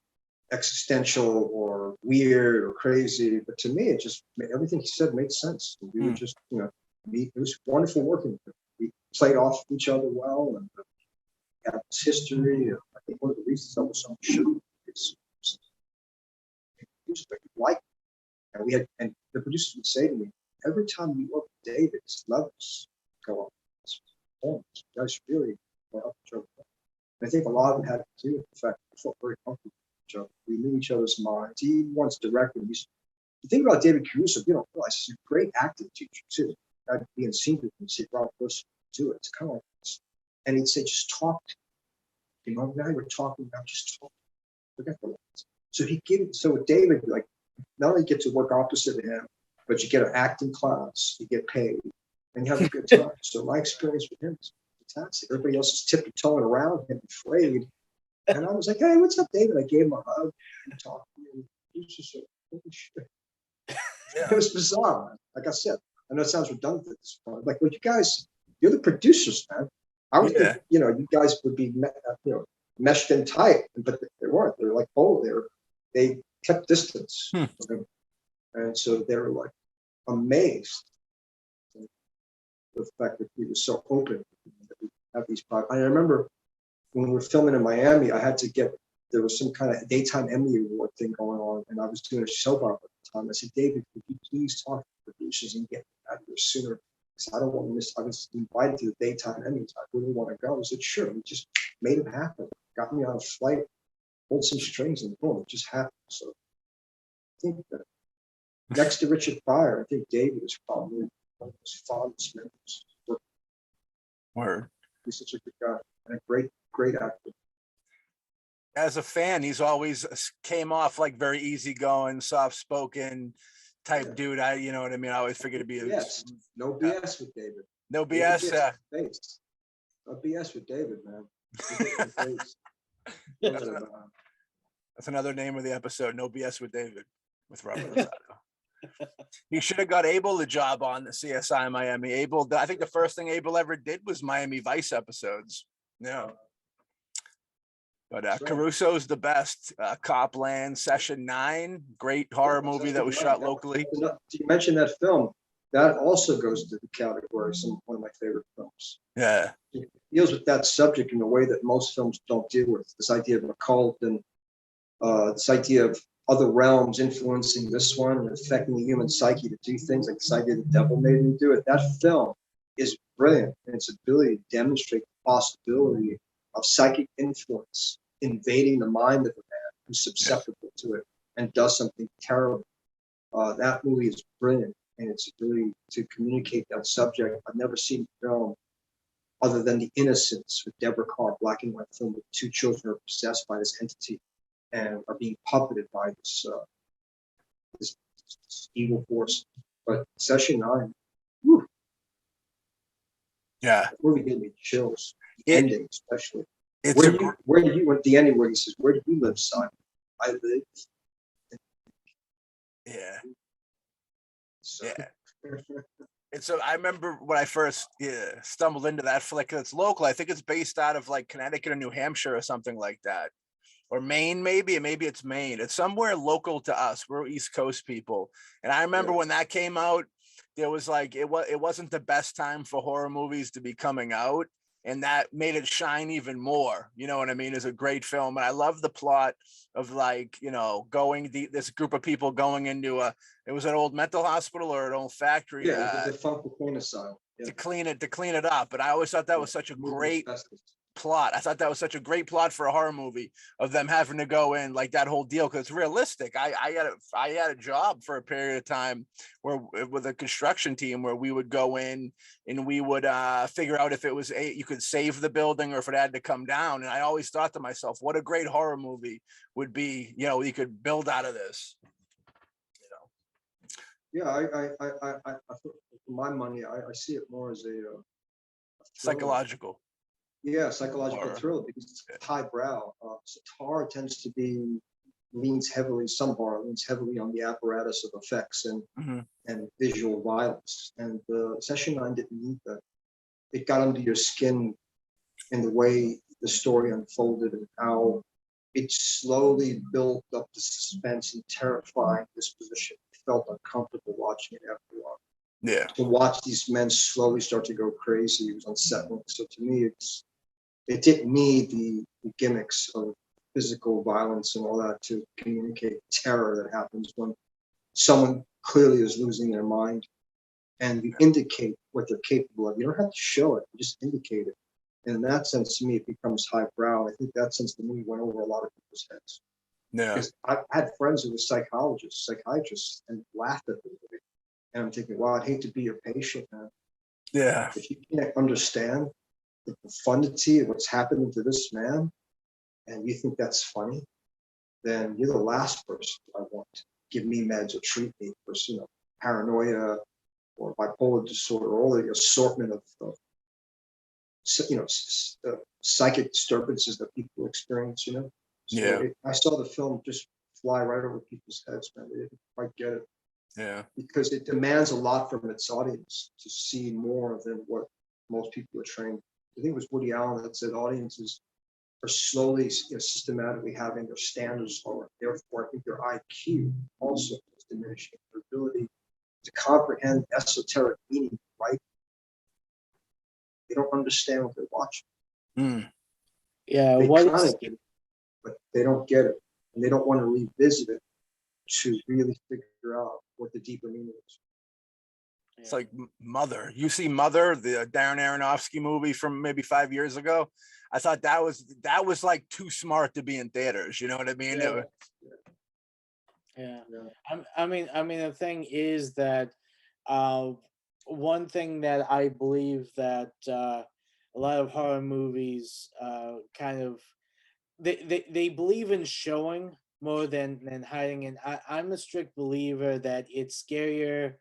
existential or weird or crazy. But to me, it just everything he said made sense. And we were just, it was wonderful working with him. We played off each other well, and had this history. I think one of the reasons I was on the show is like, and we had, and the producers would say to me, every time we work with David, his levels go up. You guys really went up each other. I think a lot of it had to do with the fact that we felt very comfortable with each other. We knew each other's minds. He once directed. The thing about David Caruso, you don't realize, he's a great acting teacher too. I'd be in scene with him and say, Rob, let's do it. It's kind of like this. And he'd say, just talk. Now we're talking about just talk. Forget the lines. So with David, like, not only get to work opposite of him, but you get an acting class, you get paid, and you have a good time. So my experience with him is fantastic. Everybody else is tiptoeing around him, afraid. And I was like, hey, what's up, David? I gave him a hug and talked to him. He was just like, holy shit.
Yeah.
It was bizarre, man. Like I said, I know it sounds redundant at this point. Like, well, you guys, you're the producers, man. I would think, you guys would be, meshed in tight, but they weren't. They were like, oh, they kept distance. And so they were like amazed at the fact that he was so open. That we have these projects. I remember when we were filming in Miami, there was some kind of daytime Emmy award thing going on, and I was doing a soap opera at the time. I said, David, could you please talk to the producers and get me out of here sooner? Because I don't want to miss. I was invited to the daytime Emmys. I really want to go. I said, sure. We just made it happen. Got me on a flight, pulled some strings, and boom, it just happened. So I think that next to Richard Pryor, I think David is probably one of his fondest memories.
Word.
He's such a good guy and a great actor.
As a fan, he's always came off like very easygoing, soft-spoken type dude. You know what I mean? I always figured to be
No BS with David.
No BS.
No BS with David, man.
That's another name of the episode. No BS with David, with Robert LaSardo. He should have got Abel the job on the CSI Miami. Abel, I think the first thing Abel ever did was Miami Vice episodes. Yeah. But Caruso's the best. Copland, Session 9, great horror movie that was shot locally.
You mentioned that film. That also goes to the category of one of my favorite films.
Yeah.
It deals with that subject in a way that most films don't deal with. This idea of a cult and this idea of other realms influencing this one and affecting the human psyche to do things, like this idea the devil made him do it. That film is brilliant in its ability to demonstrate the possibility of psychic influence invading the mind of a man who's susceptible to it and does something terrible. That movie is brilliant in its ability to communicate that subject. I've never seen a film other than The Innocents with Deborah Carr, black and white film with two children are possessed by this entity and are being puppeted by this evil force. But Session 9, whew,
yeah,
that movie gave me chills. The ending, especially. Where did you went the ending where he says, "Where did you live, son?" I live.
Yeah.
So.
Yeah. And so I remember when I first stumbled into that flick. It's local. I think it's based out of like Connecticut or New Hampshire or something like that, or Maine, maybe it's Maine. It's somewhere local to us. We're East Coast people, and I remember when that came out, there was like it wasn't the best time for horror movies to be coming out, and that made it shine even more. You know what I mean? It's a great film, and I love the plot of like, this group of people going into it was an old mental hospital or an old factory.
Yeah, the defunct McQueen asylum. Yeah.
To clean it up. But I always thought that was such a great plot. I thought that was such a great plot for a horror movie, of them having to go in like that whole deal, because it's realistic. I had a job for a period of time with a construction team where we would go in and we would figure out if it was you could save the building or if it had to come down. And I always thought to myself, what a great horror movie would be, you could build out of this.
Yeah, I for my money, I see it more as a
psychological.
Yeah, psychological thriller, because it's highbrow. Horror tends to leans heavily on the apparatus of effects and visual violence. And Session 9 didn't need that. It got under your skin in the way the story unfolded and how it slowly built up the suspense and terrifying disposition. I felt uncomfortable watching it after a while.
Yeah.
To watch these men slowly start to go crazy was unsettling. So to me, it didn't need the gimmicks of physical violence and all that to communicate terror that happens when someone clearly is losing their mind, and you indicate what they're capable of. You don't have to show it, you just indicate it. And in that sense, to me, it becomes highbrow. I think that sense the movie went over a lot of people's heads.
Yeah.
Because I've had friends who were psychiatrists, and laughed at the movie. And I'm thinking, wow, I'd hate to be your patient, man.
Yeah.
If you can't understand the profundity of what's happening to this man, and you think that's funny, then you're the last person I want to give me meds or treat me for, paranoia or bipolar disorder, or all the assortment of psychic disturbances that people experience, So
Yeah.
I saw the film just fly right over people's heads, man. They didn't quite get it
Yeah.
because it demands a lot from its audience to see more than what most people are trained. I think it was Woody Allen that said audiences are slowly, systematically having their standards lower. Therefore, I think their IQ also is diminishing. Their ability to comprehend esoteric meaning, right? They don't understand what they're watching.
Mm.
Yeah,
They
what
kind
is
of get it, but they don't get it, and they don't want to revisit it to really figure out what the deeper meaning is.
It's like Mother. You see Mother, the Darren Aronofsky movie from maybe 5 years ago. I thought that was like too smart to be in theaters. You know what I mean?
Yeah.
Yeah.
Yeah.
I mean, the thing is that uh, one thing that I believe that a lot of horror movies kind of they believe in showing more than hiding. And I'm a strict believer that it's scarier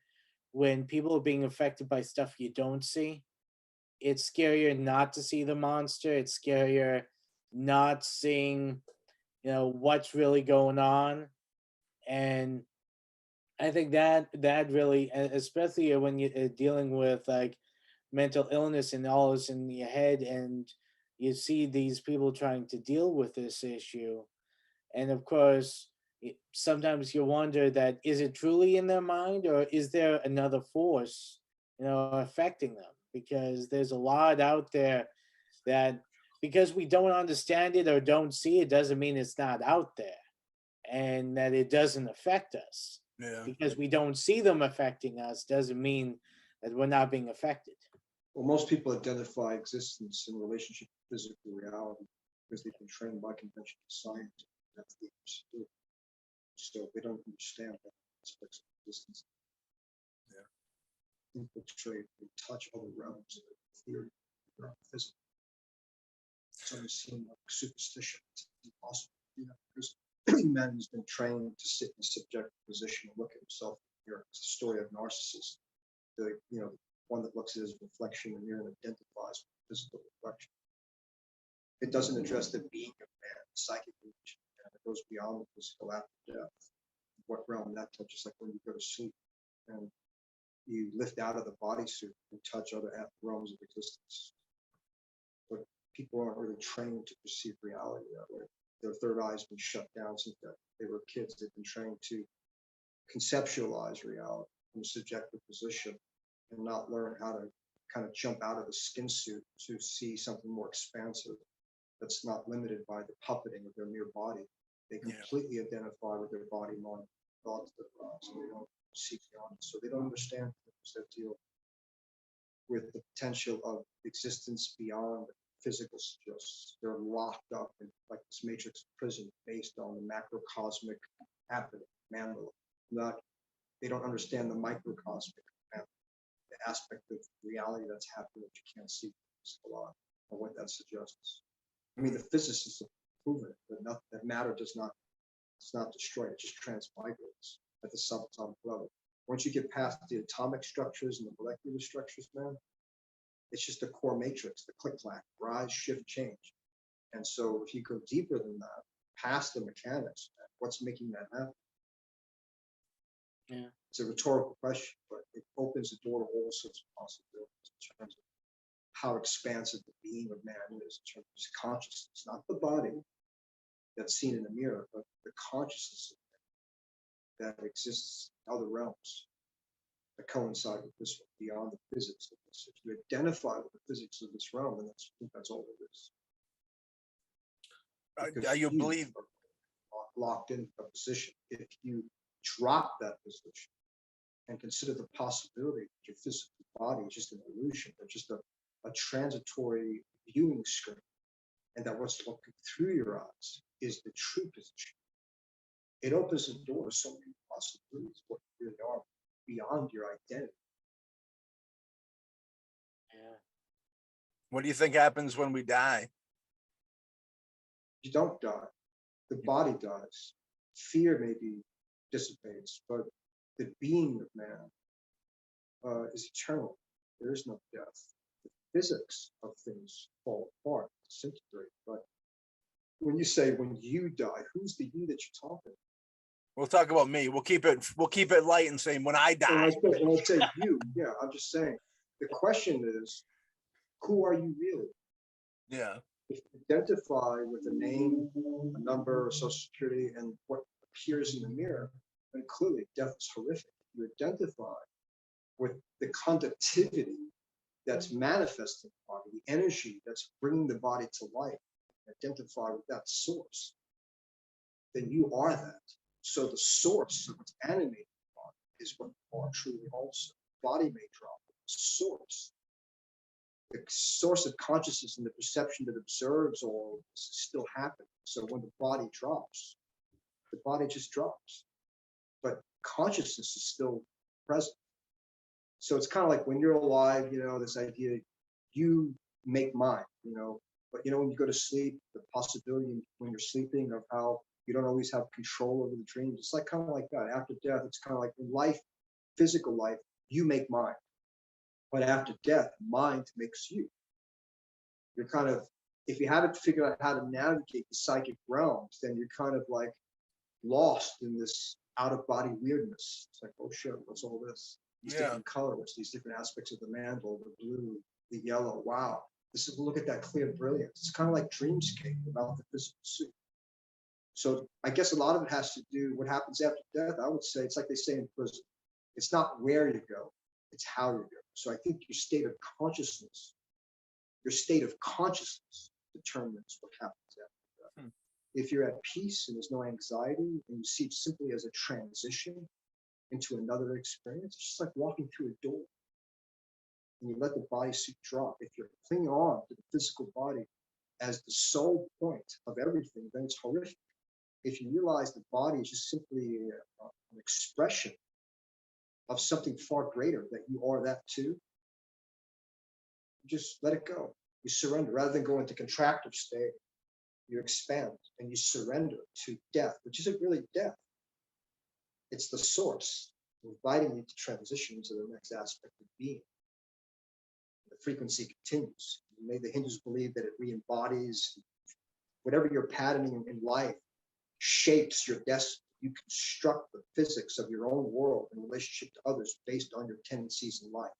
when people are being affected by stuff you don't see. It's scarier not to see the monster. It's scarier not seeing, what's really going on. And I think that really, especially when you're dealing with like mental illness and all this in your head, and you see these people trying to deal with this issue, and of course, sometimes you wonder that is it truly in their mind or is there another force, affecting them? Because there's a lot out there that because we don't understand it or don't see it doesn't mean it's not out there and that it doesn't affect us.
Yeah.
Because we don't see them affecting us doesn't mean that we're not being affected.
Well, most people identify existence in relationship to physical reality because they've been trained by conventional science. That's the understood. So they don't understand that aspects of existence.
Yeah.
Infiltrate and touch other realms of theory, physical. Some seem like superstition. It's impossible to do that because humanity's been trained to sit in a subjective position and look at himself in the mirror. It's a story of narcissist. The one that looks at his reflection in the mirror and identifies with physical reflection. It doesn't address the being of man, the psychic dimension, and it goes beyond the physical after death. What realm that touches, like when you go to sleep and you lift out of the bodysuit and touch other realms of existence. But people aren't really trained to perceive reality that way. Their third eye's been shut down since they were kids. They've been trained to conceptualize reality from a subjective position and not learn how to kind of jump out of the skin suit to see something more expansive that's not limited by the puppeting of their mere body. They completely identify with their body, mind, thoughts, so they don't see beyond it. So they don't understand that deal with the potential of existence beyond physical suggests. They're locked up in like this matrix prison based on the macrocosmic happening, mandala. They don't understand the microcosmic, the aspect of reality that's happening that you can't see a lot, or what that suggests. I mean, the physicists have proven it, that matter it's not destroyed, it just transmigrates at the subatomic level. Once you get past the atomic structures and the molecular structures, man, it's just a core matrix, the click-clack, rise, shift, change. And so if you go deeper than that, past the mechanics, what's making that happen?
Yeah.
It's a rhetorical question, but it opens the door to all sorts of possibilities in terms of how expansive the being of man is in terms of his consciousness, not the body that's seen in the mirror, but the consciousness that exists in other realms that coincide with this one, beyond the physics of this. If you identify with the physics of this realm, then I think that's all it is.
You believe
are locked in a position. If you drop that position and consider the possibility that your physical body is just an illusion, or just a transitory viewing screen, and that what's looking through your eyes is the true position, it opens the door to so many possibilities, what you really are beyond your identity.
Yeah.
What do you think happens when we die?
You don't die. The body dies. Fear maybe dissipates, but the being of man is eternal. There is no death. physics of things fall apart, disintegrate. But when you say when you die, who's the you that you're talking?
We'll talk about me. We'll keep it light and say when I die.
When I say you, yeah, I'm just saying. The question is, who are you really?
Yeah.
If you identify with a name, a number, a social security, and what appears in the mirror, then clearly death is horrific. You identify with the conductivity that's manifesting the body, the energy that's bringing the body to life, identify with that source, then you are that. So the source of what's animating the body is what you are truly also. Body may drop, but the source of consciousness and the perception that observes all of this is still happening. So when the body drops, the body just drops, but consciousness is still present. So it's kind of like when you're alive, this idea, you make mind, but when you go to sleep, the possibility when you're sleeping of how you don't always have control over the dreams. It's like kind of like that. After death, it's kind of like in life, physical life, you make mind. But after death, mind makes you. You're kind of, if you haven't figured out how to navigate the psychic realms, then you're kind of like lost in this out-of-body weirdness. It's like, oh shit, what's all this? These different colors, these different aspects of the mantle, the blue, the yellow. Wow. Look at that clear brilliance. It's kind of like dreamscape about the physical suit. So I guess a lot of it has to do what happens after death. I would say it's like they say in prison. It's not where you go, it's how you go. So I think your state of consciousness determines what happens after death. If you're at peace and there's no anxiety and you see it simply as a transition into another experience, it's just like walking through a door. And you let the bodysuit drop. If you're clinging on to the physical body as the sole point of everything, then it's horrific. If you realize the body is just simply an expression of something far greater, that you are that too, just let it go. You surrender. Rather than go into contractive state, you expand and you surrender to death, which isn't really death. It's the source inviting you to transition to the next aspect of being. The frequency continues. You made the Hindus believe that it re-embodies whatever you're patterning in life, shapes your destiny. You construct the physics of your own world in relationship to others based on your tendencies in life.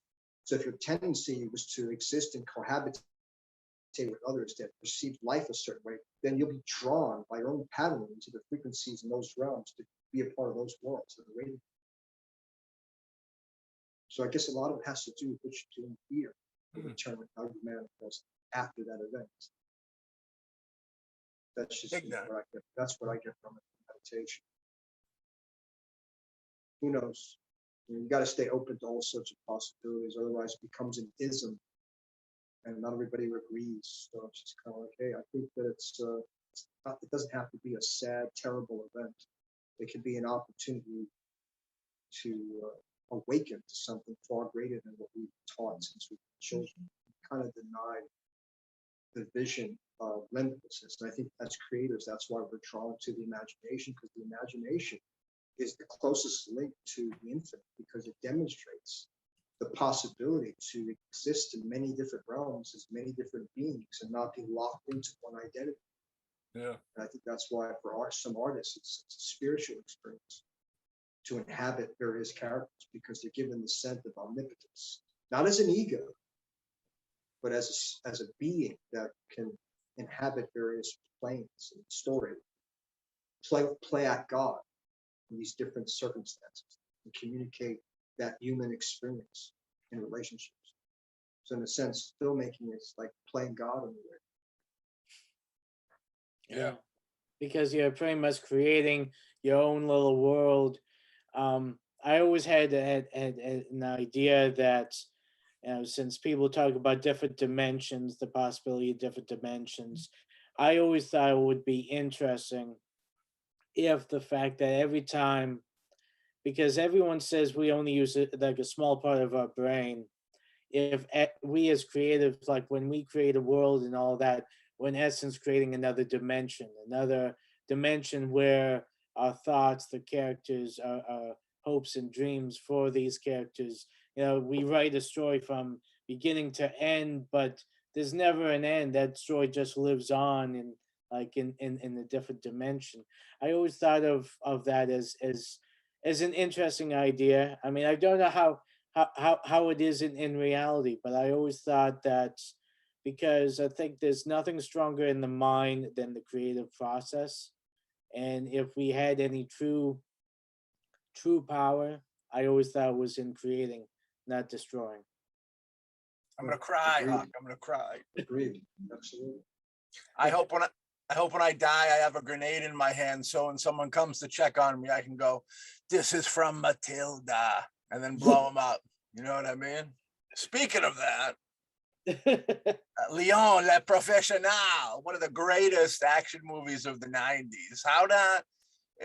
So if your tendency was to exist and cohabitate with others that perceive life a certain way, then you'll be drawn by your own patterning into the frequencies in those realms to be a part of those worlds that are waiting. So I guess a lot of it has to do with what you're doing here to determine how you manifest after that event. That's just what I get from it, meditation. Who knows? You got to stay open to all sorts of possibilities, otherwise it becomes an ism, and not everybody agrees. So it's just kind of like, hey, I think that it doesn't have to be a sad, terrible event. It can be an opportunity to awaken to something far greater than what we've taught since we were children. We kind of denied the vision of limitlessness. And I think as creators, that's why we're drawn to the imagination, because the imagination is the closest link to the infinite, because it demonstrates the possibility to exist in many different realms as many different beings and not be locked into one identity.
Yeah.
And I think that's why for some artists, it's a spiritual experience to inhabit various characters, because they're given the scent of omnipotence, not as an ego, but as a being that can inhabit various planes and story, play at God in these different circumstances and communicate that human experience in relationships. So in a sense, filmmaking is like playing God in a way.
Yeah.
Because you're pretty much creating your own little world. I always had an idea that, since people talk about different dimensions, the possibility of different dimensions, I always thought it would be interesting if the fact that every time, because everyone says we only use like a small part of our brain, if we as creatives, like when we create a world and all that, we're in essence creating another dimension where our thoughts, the characters, our hopes and dreams for these characters, we write a story from beginning to end, but there's never an end. That story just lives on in like in a different dimension. I always thought of that as an interesting idea. I mean, I don't know how it is in reality, but I always thought that because I think there's nothing stronger in the mind than the creative process. And if we had any true power, I always thought it was in creating, not destroying.
I'm gonna cry,
Agreed.
Huck. I'm gonna cry.
Agreed. Absolutely.
I hope when I die, I have a grenade in my hand. So when someone comes to check on me, I can go, "This is from Matilda," and then blow them up. You know what I mean? Speaking of that, Leon Le Professionnel, one of the greatest action movies of the '90s. How that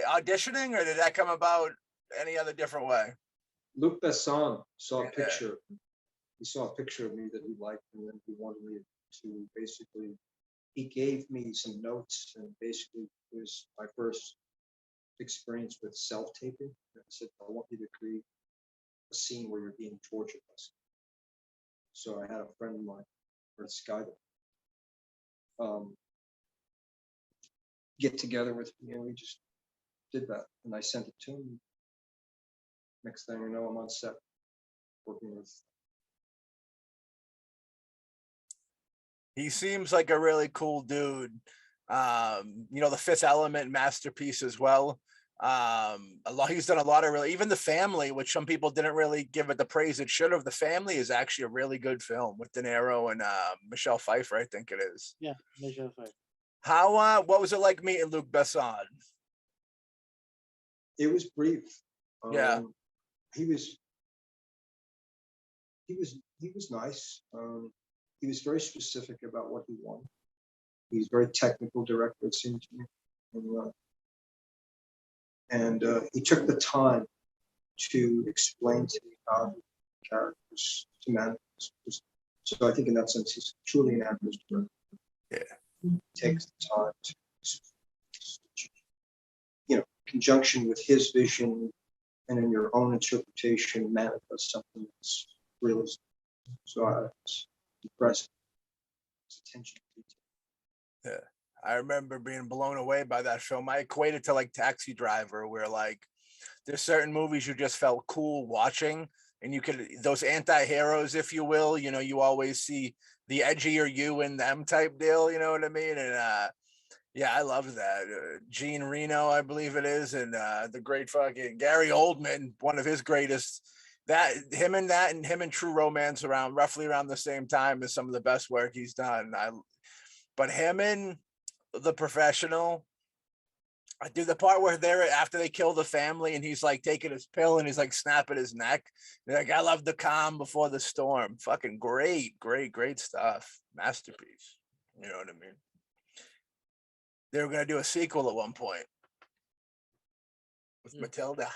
auditioning, or did that come about any other different way?
Luc Besson saw a
Yeah.
picture. He saw a picture of me that he liked, and then he wanted me to basically. He gave me some notes, and basically it was my first experience with self-taping. I said, I want you to create a scene where you're being tortured. So I had a friend of mine, Fred Skyler, get together with me, and we just did that. And I sent it to him. Next thing you know, I'm on set working with.
He seems like a really cool dude. The Fifth Element masterpiece as well. He's done a lot of really, even The Family, which some people didn't really give it the praise it should have. The Family is actually a really good film with De Niro and Michelle Pfeiffer, I think it is.
Yeah, Michelle Pfeiffer.
How what was it like meeting Luc Besson?
It was brief.
Yeah.
He was nice. He was very specific about what he wanted. He's very technical director, it seemed to me. And he took the time to explain to me how the characters to manifest. So I think in that sense, he's truly an actor's director.
Yeah.
He takes the time to, conjunction with his vision and in your own interpretation, manifest something that's realistic. So I was impressed. His attention to detail.
Yeah. I remember being blown away by that film. I equate it to like Taxi Driver, where like there's certain movies you just felt cool watching, and you could, those anti-heroes, if you will, you always see the edgier you in them type deal, you know what I mean? And yeah, I love that. Gene Reno, I believe it is, and the great fucking Gary Oldman, one of his greatest. Him and True Romance roughly around the same time is some of the best work he's done. But him and The Professional, I do the part where they're after they kill the family and he's like taking his pill and he's like snapping his neck. They're like, I love the calm before the storm. Fucking great stuff. Masterpiece. You know what I mean? They were gonna do a sequel at one point with Matilda.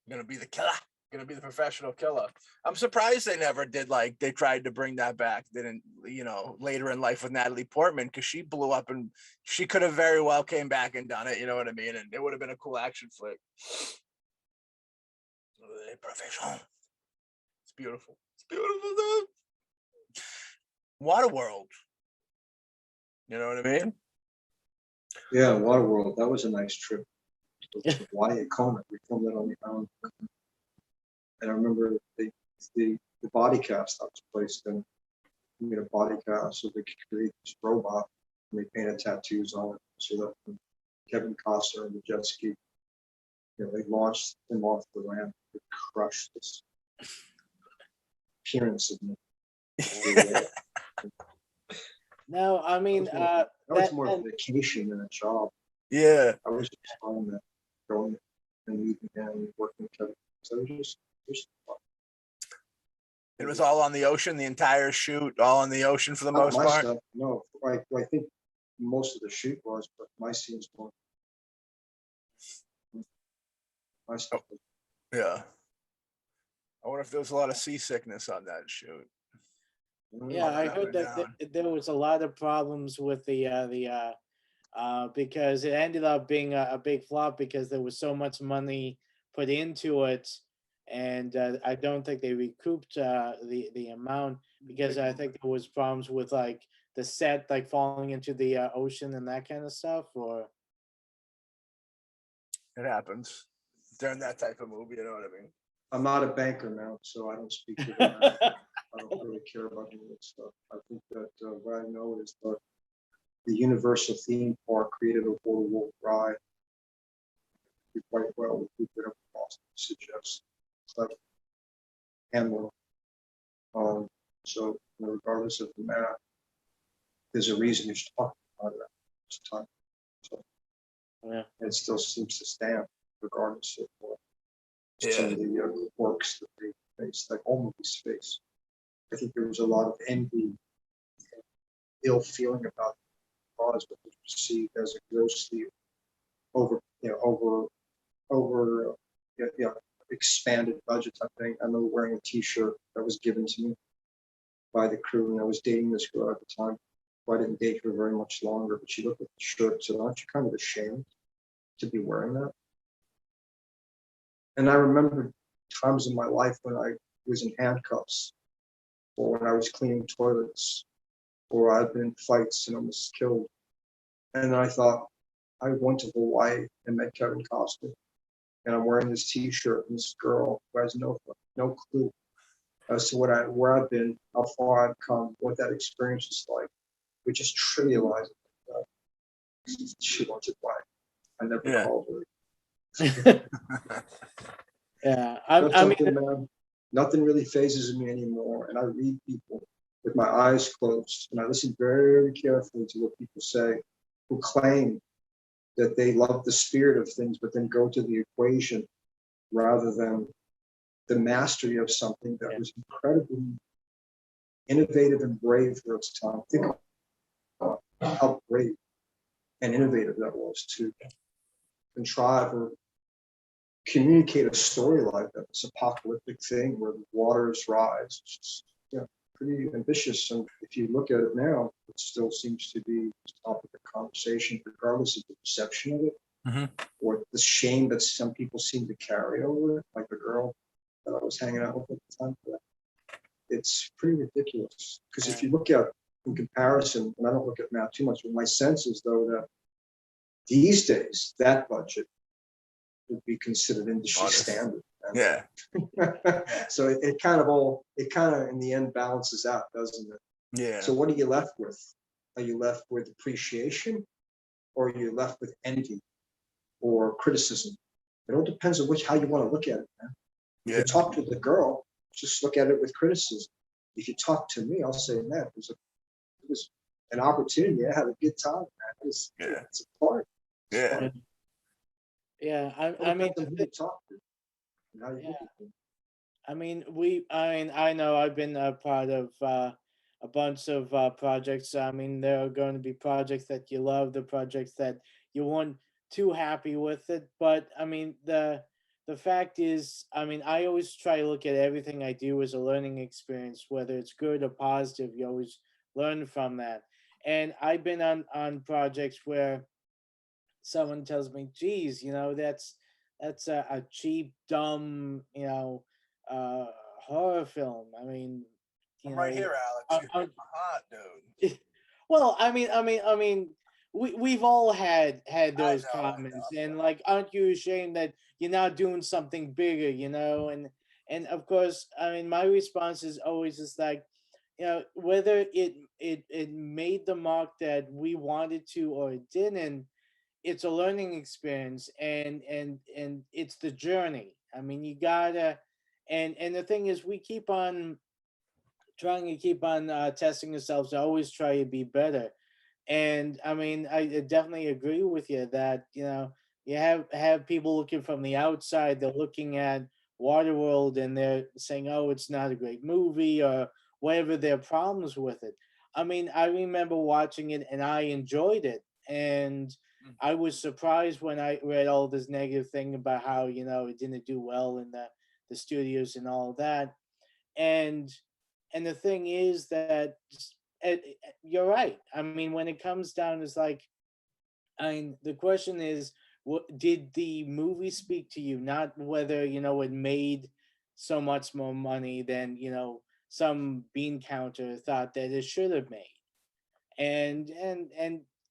Gonna be the killer. Gonna be the professional killer. I'm surprised they never did, like they tried to bring that back. They didn't, later in life with Natalie Portman, because she blew up and she could have very well came back and done it, you know what I mean? And it would have been a cool action flick. Professional. It's beautiful. It's beautiful, dude. Waterworld. You know what I mean?
Yeah, Waterworld. That was a nice trip. To Wyatt Coleman. We filmed that on the island. And I remember the body cast that was placed in. We made a body cast so they could create this robot, and they painted tattoos on it so that when Kevin Costner and the jet ski, they launched him off the ramp, they crushed this appearance of me.
No, I mean
that was more a vacation than a job.
Yeah.
I was just fun that going and meeting him and working with Kevin. So it was just fun.
It was all on the ocean, the entire shoot, all on the ocean for the most
my
part.
Stuff, no, I think most of the shoot was, but my scenes weren't. My stuff was.
Yeah. I wonder if there was a lot of seasickness on that shoot.
Yeah, I heard that there was a lot of problems with the because it ended up being a big flop because there was so much money put into it, and I don't think they recouped the amount because I think there was problems with like the set like falling into the ocean and that kind of stuff. Or
It happens during that type of movie. You know what I mean?
I'm not a banker now, so I don't speak to that. I don't really care about any of that stuff. I think that what I know is that the Universal theme park created a water ride quite well with people that Boston suggests. Like Hamlin. So regardless of the math, there's a reason you're talking about it at this time. So
yeah,
and it still seems to stand regardless of some
Yeah.
of the works that they face, like all movies face. I think there was a lot of envy, ill feeling about the cause, but was perceived as a grossly over, over, expanded budget type thing. I remember wearing a T-shirt that was given to me by the crew, and I was dating this girl at the time. Well, I didn't date her very much longer, but she looked at the shirt and said, "Aren't you kind of ashamed to be wearing that?" And I remember times in my life when I was in handcuffs, or when I was cleaning toilets, or I've been in fights and almost killed. And I thought, I went to Hawaii and met Kevin Costner, and I'm wearing this T-shirt, and this girl who has no clue as to where I've been, how far I've come, what that experience is like. We just trivialize it. She wants it back. I never
Yeah.
called her.
yeah.
That's
I mean,
something, man. Nothing really phases me anymore, and I read people with my eyes closed, and I listen very carefully to what people say, who claim that they love the spirit of things, but then go to the equation rather than the mastery of something that was incredibly innovative and brave for its time. Think about how brave and innovative that was to contrive or communicate a story like that, this apocalyptic thing where the waters rise. It's just, pretty ambitious. And if you look at it now, it still seems to be the topic of conversation, regardless of the perception of it, or the shame that some people seem to carry over it, like the girl that I was hanging out with at the time. It's pretty ridiculous. Because if you look at, in comparison, and I don't look at math too much, but my sense is, though, that these days, that budget would be considered industry standard.
Yeah.
So it kind of in the end balances out, doesn't it?
Yeah.
So what are you left with? Are you left with appreciation, or are you left with envy or criticism? It all depends on how you want to look at it, man. If you talk to the girl, just look at it with criticism. If you talk to me, I'll say, man, it was an opportunity. I had a good time, man. It's a part.
Yeah.
yeah. I mean,
Depends on who you talk to and how you look at them.
I mean, I know I've been a part of a bunch of projects. I mean, there are going to be projects that you love, the projects that you weren't too happy with it. But I mean, the fact is, I mean, I always try to look at everything I do as a learning experience, whether it's good or positive. You always learn from that. And I've been on projects where someone tells me, "Geez, that's a cheap, dumb, uh, horror film." I mean, you
I'm right
know,
here, Alex.
uh,
You're
uh,
hot, dude.
well, I mean, we've all had
I
those
know.
comments, and like, aren't you ashamed that you're not doing something bigger, And of course, I mean, my response is always just like, whether it made the mark that we wanted to or it didn't, it's a learning experience, and it's the journey. I mean, you gotta, and the thing is, we keep on trying to keep on testing ourselves to always try to be better. And I mean, I definitely agree with you that you have people looking from the outside. They're looking at Waterworld and they're saying, "Oh, it's not a great movie," or whatever their problems with it. I mean, I remember watching it and I enjoyed it, and I was surprised when I read all this negative thing about how it didn't do well in the studios and all that. And the thing is that you're right. I mean, when it comes down, it's like, I mean, the question is, what did the movie speak to you? Not whether it made so much more money than, you know, some bean counter thought that it should have made. And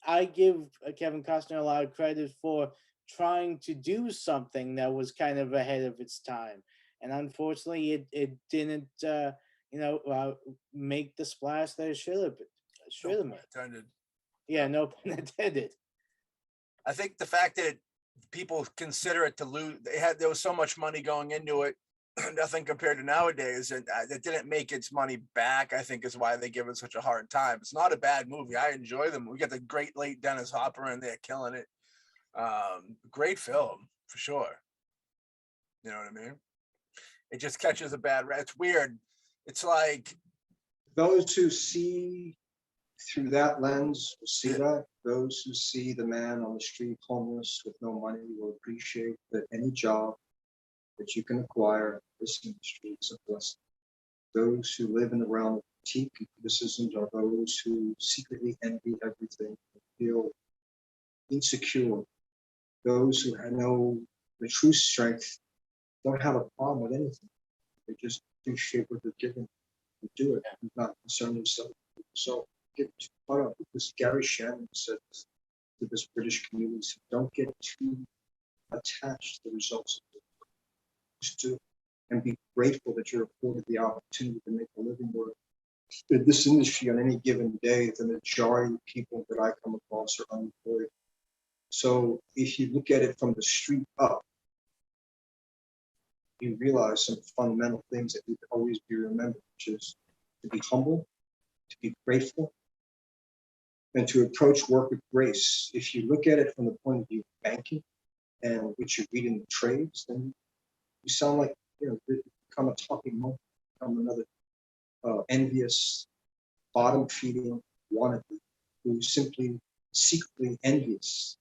I give Kevin Costner a lot of credit for trying to do something that was kind of ahead of its time. And unfortunately, it didn't, you know, make the splash that it
No
should have
pun
made.
intended.
Yeah, no pun intended.
I think the fact that people consider it to lose, there was so much money going into it, nothing compared to nowadays, and it didn't make its money back. I think is why they give it such a hard time. It's not a bad movie. I enjoy them. We got the great late Dennis Hopper in there killing it. Great film for sure. You know what I mean? It just catches a bad. It's weird. It's like
Those who see through that lens will see
Yeah.
that. Those who see the man on the street homeless with no money will appreciate that any job that you can acquire in this industry is a blessing. Those who live in the realm of critique and criticisms are those who secretly envy everything and feel insecure. Those who know the true strength don't have a problem with anything. They just appreciate what they're given and do it and not concern themselves. So get too caught up because Gary Shannon said to this British community, so don't get too attached to the results of it. Just do it and be grateful that you're afforded the opportunity to make a living work. In this industry, on any given day, the majority of people that I come across are unemployed. So if you look at it from the street up, you realize some fundamental things that need to always be remembered, which is to be humble, to be grateful, and to approach work with grace. If you look at it from the point of view of banking and what you read in the trades, then you sound like, you know, you become a talking monkey, become another envious, bottom-feeding wannabe who's simply secretly envious.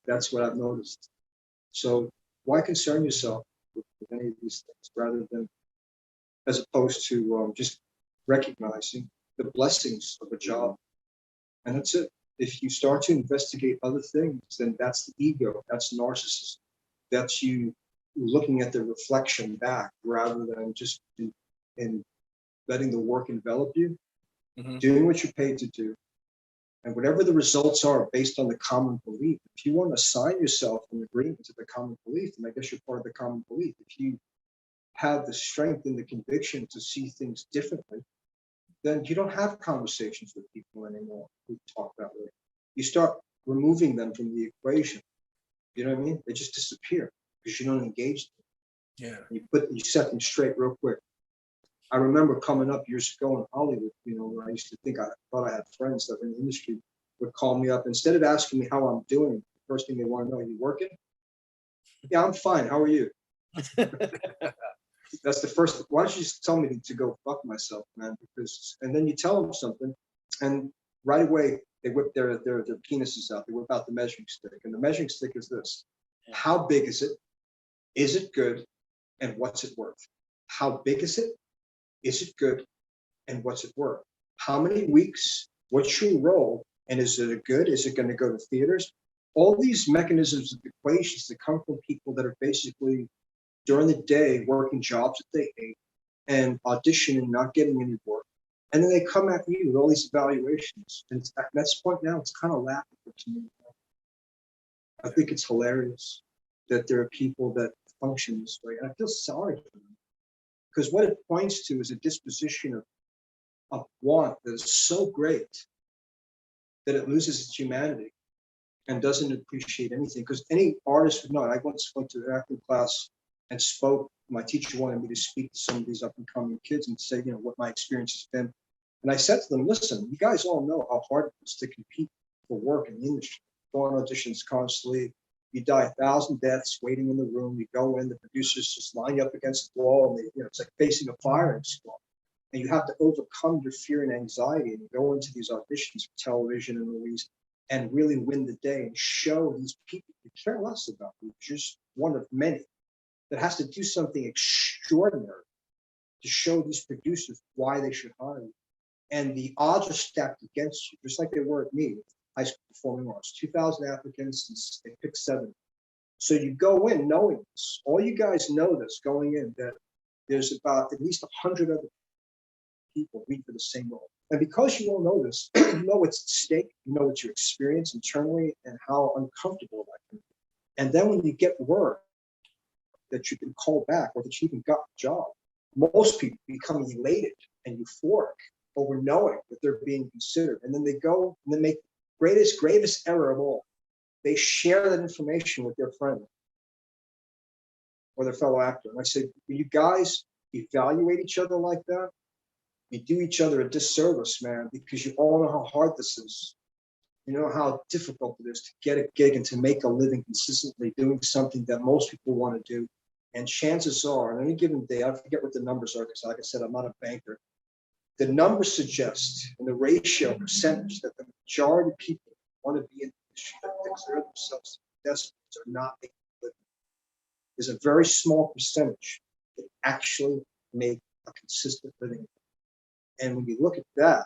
That's what I've noticed. So why concern yourself with any of these things rather than, as opposed to just recognizing the blessings of a job? And that's it. If you start to investigate other things, then that's the ego, that's narcissism. That's you looking at the reflection back rather than just in letting the work envelop you, doing what you're paid to do. And whatever the results are based on the common belief, if you want to assign yourself an agreement to the common belief, then I guess you're part of the common belief. If you have the strength and the conviction to see things differently, then you don't have conversations with people anymore who talk that way. You start removing them from the equation. You know what I mean? They just disappear because you don't engage them.
Yeah.
You set them straight real quick. I remember coming up years ago in Hollywood, you know, where I used to think I thought I had friends that were in the industry would call me up. Instead of asking me how I'm doing, the first thing they want to know, are you working? Yeah, I'm fine. How are you? That's the first. Why don't you just tell me to go fuck myself, man? Because, and then you tell them something, and right away they whip their penises out. They whip out the measuring stick, and the measuring stick is this: how big is it? Is it good? And what's it worth? How big is it? Is it good? And what's it worth? How many weeks? What's your role? And is it a good? Is it going to go to theaters? All these mechanisms of equations that come from people that are basically during the day working jobs that they hate and auditioning, not getting any work. And then they come at you with all these evaluations. And at this point now, it's kind of laughable to me. I think it's hilarious that there are people that function this way. And I feel sorry for them. Because what it points to is a disposition of want that is so great that it loses its humanity and doesn't appreciate anything. Because any artist would know. I once went to an acting class and spoke. My teacher wanted me to speak to some of these up and coming kids and say, you know, what my experience has been. And I said to them, listen, you guys all know how hard it is to compete for work in the industry. Go on auditions constantly. You die 1,000 deaths waiting in the room. You go in, the producers just line you up against the wall, and they, you know, it's like facing a firing squad. And you have to overcome your fear and anxiety and go into these auditions for television and movies and really win the day and show these people you care less about. You're just one of many that has to do something extraordinary to show these producers why they should hire you. And the odds are stacked against you, just like they were at me, high school performing arts. 2,000 applicants, and they picked 7. So you go in knowing this. All you guys know this going in, that there's about at least 100 other people read for the same role. And because you all know this, you know what's at stake, you know what you experience internally and how uncomfortable that can be. And then when you get word that you've been called back or that you even got the job, most people become elated and euphoric over knowing that they're being considered. And then they go and they make gravest error of all. They share that information with their friend or their fellow actor. And I say, when you guys evaluate each other like that, you do each other a disservice, man, because you all know how hard this is. You know how difficult it is to get a gig and to make a living consistently doing something that most people want to do. And chances are, on any given day, I forget what the numbers are, because like I said, I'm not a banker. The numbers suggest, in the ratio percentage, that the majority of people want to be in the industry that exert themselves to desperate are not making a living. There's a very small percentage that actually make a consistent living. And when you look at that,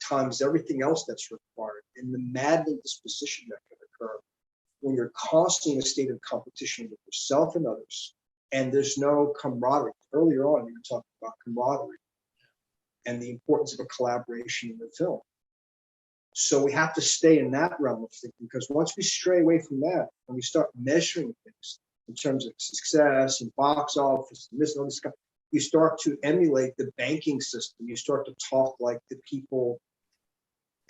times everything else that's required, and the maddening disposition that can occur when you're constantly in a state of competition with yourself and others, and there's no camaraderie. Earlier on, you were talking about camaraderie and the importance of a collaboration in the film. So we have to stay in that realm of thinking, because once we stray away from that and we start measuring things in terms of success and box office and this and all this stuff, you start to emulate the banking system. You start to talk like the people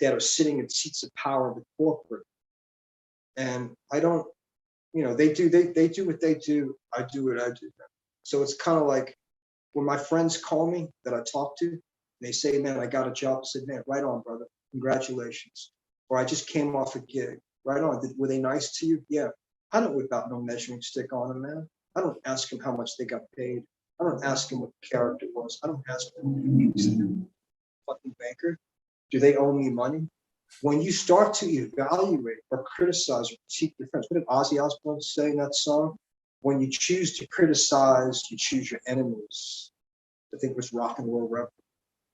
that are sitting in seats of power with corporate. And I don't, you know, they do what they do. I do what I do. So it's kind of like when my friends call me that I talk to, they say, man, I got a job. I said, man, right on, brother. Congratulations. Or I just came off a gig. Right on. Were they nice to you? Yeah. I don't whip out no measuring stick on them, man. I don't ask them how much they got paid. I don't ask them what the character was. I don't ask them, fucking banker, do they owe me money? When you start to evaluate or criticize or critique your friends, what did Ozzy Osbourne say in that song? When you choose to criticize, you choose your enemies. I think it was Rock and Roll Rebel.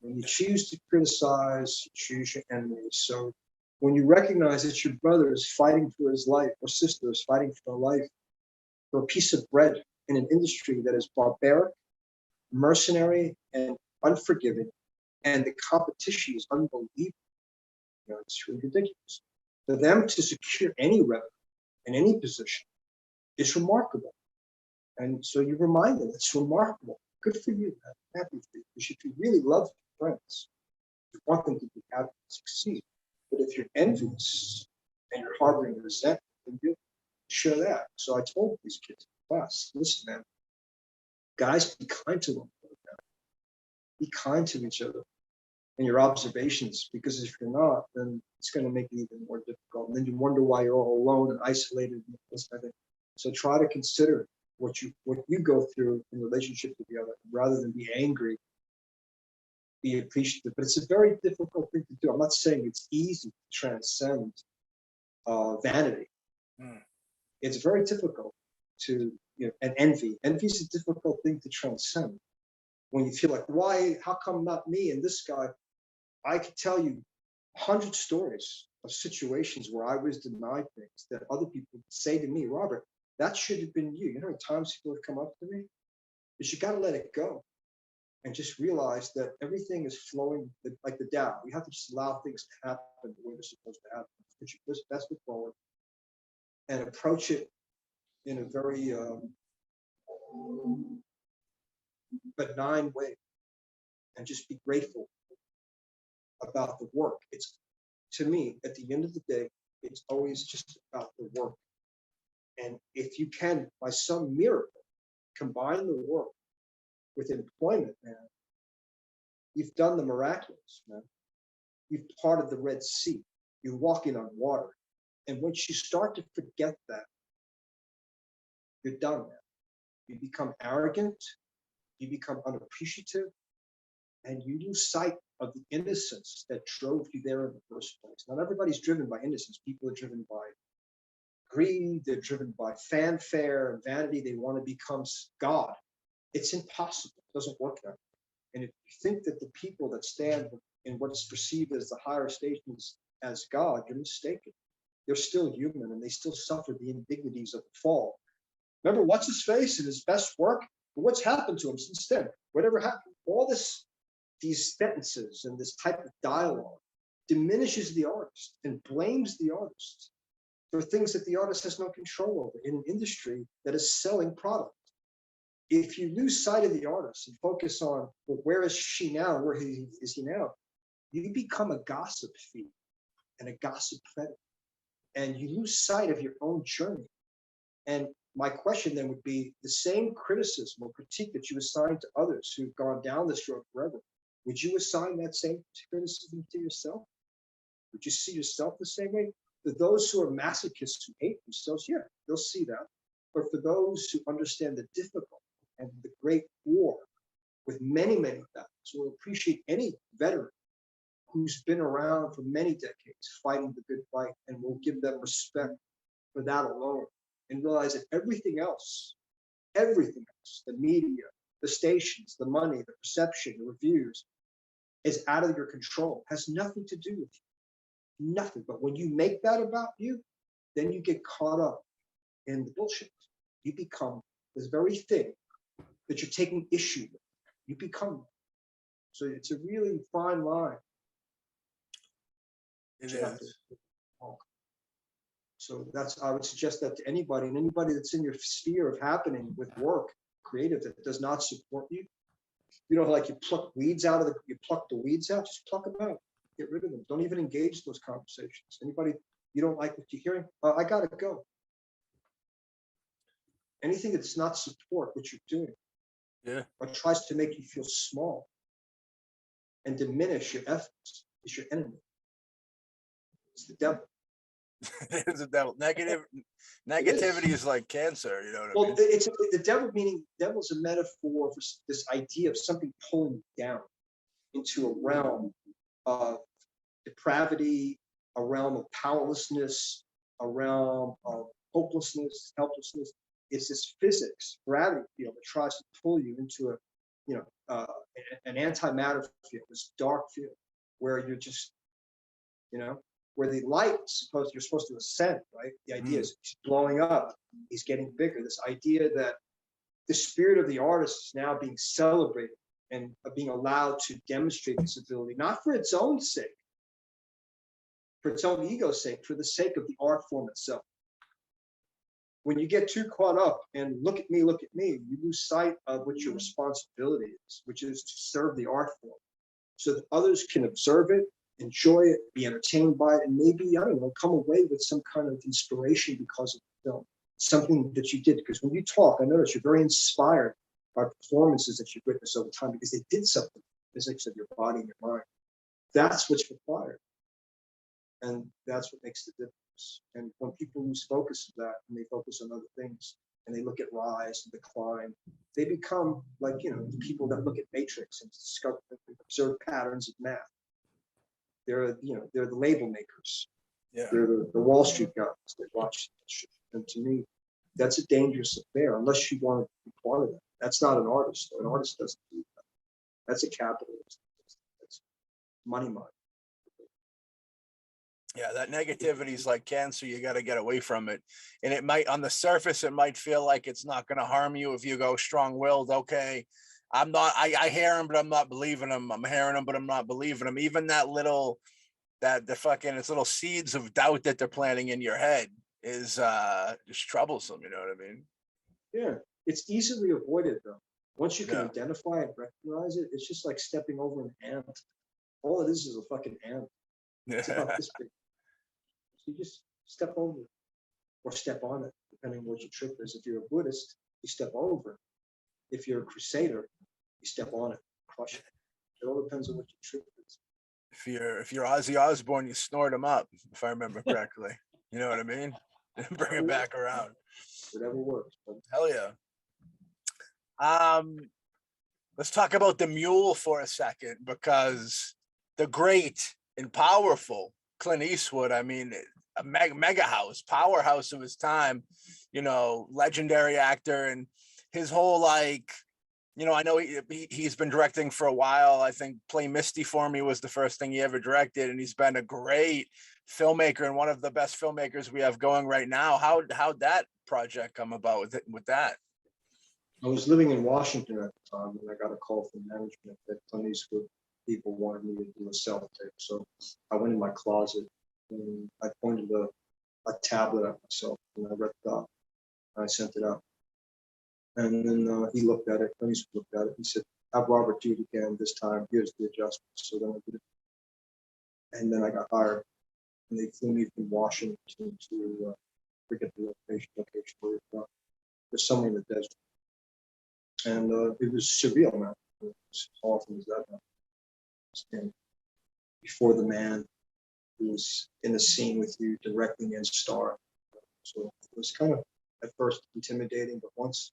When you choose to criticize, you choose your enemies. So when you recognize that your brother is fighting for his life or sister is fighting for a life, for a piece of bread in an industry that is barbaric, mercenary, and unforgiving, and the competition is unbelievable. You know, it's really ridiculous. For them to secure any revenue in any position is remarkable. And so you remind them, it's remarkable. Good for you. I'm happy for you. Because if you really love your friends, you want them to be happy and succeed. But if you're envious and you're harboring resentment, then you share that. So I told these kids in class, listen, man, guys, be kind to one another. Be kind to each other in your observations, because if you're not, then it's going to make it even more difficult. And then you wonder why you're all alone and isolated and this kind of thing. So try to consider what you go through in relationship to the other, rather than be angry, be appreciative. But it's a very difficult thing to do. I'm not saying it's easy to transcend vanity. It's very difficult to, you know, and envy. Envy is a difficult thing to transcend. When you feel like, why, how come not me and this guy? I could tell you 100 stories of situations where I was denied things that other people say to me, Robert, that should have been you. You know how many times people have come up to me? But you got to let it go and just realize that everything is flowing like the Tao. You have to just allow things to happen the way they're supposed to happen. Put your best foot forward and approach it in a very benign way, and just be grateful about the work. It's, to me, at the end of the day, it's always just about the work. And if you can, by some miracle, combine the work with employment, man, you've done the miraculous, man. You've parted the Red Sea. You're walking on water. And once you start to forget that, you're done, man. You become arrogant, you become unappreciative, and you lose sight of the innocence that drove you there in the first place. Not everybody's driven by innocence. People are driven by greed, they're driven by fanfare and vanity. They want to become God. It's impossible. It doesn't work that way. And if you think that the people that stand in what is perceived as the higher stations as God, you're mistaken. they're still human and they still suffer the indignities of the fall. Remember, what's his face in his best work? What's happened to him since then? Whatever happened? All these sentences and this type of dialogue diminishes the artist and blames the artist for things that the artist has no control over in an industry that is selling product. If you lose sight of the artist and focus on, well, where is she now? Where is he now? You become a gossip feed and a gossip predator, and you lose sight of your own journey. And my question then would be, the same criticism or critique that you assign to others who've gone down this road forever, would you assign that same criticism to yourself? Would you see yourself the same way? For those who are masochists who hate themselves, yeah, they'll see that. But for those who understand the difficulty and the great war with many, many battles, will appreciate any veteran who's been around for many decades fighting the good fight, and will give them respect for that alone, and realize that everything else, the media, the stations, the money, the perception, the reviews, is out of your control, has nothing to do with you. Nothing. But when you make that about you, then you get caught up in the bullshit. You become this very thing that you're taking issue with. You become. So it's a really fine line.
It is.
So I would suggest that to anybody, and anybody that's in your sphere of happening with work, creative, that does not support you. You know, like you pluck the weeds out, just pluck them out, get rid of them. Don't even engage those conversations. Anybody you don't like what you're hearing, I gotta go. Anything that does not support what you're doing,
Yeah.
or tries to make you feel small and diminish your efforts, is your enemy. It's the devil.
It's a devil. Negativity is like cancer, you know what I mean?
It's the devil, meaning devil's a metaphor for this idea of something pulling you down into a realm of depravity, a realm of powerlessness, a realm of hopelessness, helplessness. It's this physics, gravity field that tries to pull you into an antimatter field, this dark field where you're just, where the light you're supposed to ascend, right? The idea is he's blowing up, he's getting bigger. This idea that the spirit of the artist is now being celebrated and being allowed to demonstrate this ability, not for its own sake, for its own ego's sake, for the sake of the art form itself. When you get too caught up and look at me, you lose sight of what your responsibility is, which is to serve the art form so that others can observe it, enjoy it, be entertained by it, and maybe, I don't know, come away with some kind of inspiration because of the film, something that you did. Because when you talk, I notice you're very inspired by performances that you've witnessed over time because they did something, physics of your body and your mind. That's what's required. And that's what makes the difference. And when people lose focus of that and they focus on other things and they look at rise and decline, they become like, the people that look at Matrix and discover, observe patterns of math. They're the label makers.
Yeah.
They're the Wall Street guys that watch that shit. And to me, that's a dangerous affair unless you want to be part of that. That's not an artist. An artist doesn't do that. That's a capitalist. That's money mind.
Yeah, that negativity is like cancer. You got to get away from it. And it might, on the surface, it might feel like it's not going to harm you if you go strong-willed. Okay, I hear him, but I'm not believing him. I'm hearing him, but I'm not believing him. Even it's little seeds of doubt that they're planting in your head is just troublesome. You know what I mean?
Yeah, it's easily avoided though. Once you can identify and recognize it, it's just like stepping over an ant. All it is a fucking ant. It's about this big. So you just step over it or step on it, depending on what your trip is. If you're a Buddhist, you step over it. If you're a crusader, you step on it, crush it. It all depends on what your trip is.
If you're Ozzy Osbourne, you snort him up, if I remember correctly. You know what I mean? Bring it back around.
Whatever works. But
Hell yeah. Let's talk about the mule for a second, because the great and powerful Clint Eastwood, I mean, a mega house, powerhouse of his time, legendary actor, and his whole I know he's been directing for a while. I think Play Misty for Me was the first thing he ever directed, and he's been a great filmmaker and one of the best filmmakers we have going right now. How'd that project come about with that?
I was living in Washington at the time, and I got a call from management that Clint Eastwood people wanted me to do a self-tape. So I went in my closet and I pointed a tablet at myself, and I read the doc, and I sent it out. And then he looked at it, Clint Eastwood looked at it, he said, have Robert do it again this time, here's the adjustments. So then I did it. And then I got hired, and they flew me from Washington to, forget the location where it was. There's somewhere in the desert. And it was surreal, man. It was awesome as that, man. And before the man who was in the scene with you, directing and starring. So it was kind of at first intimidating, but once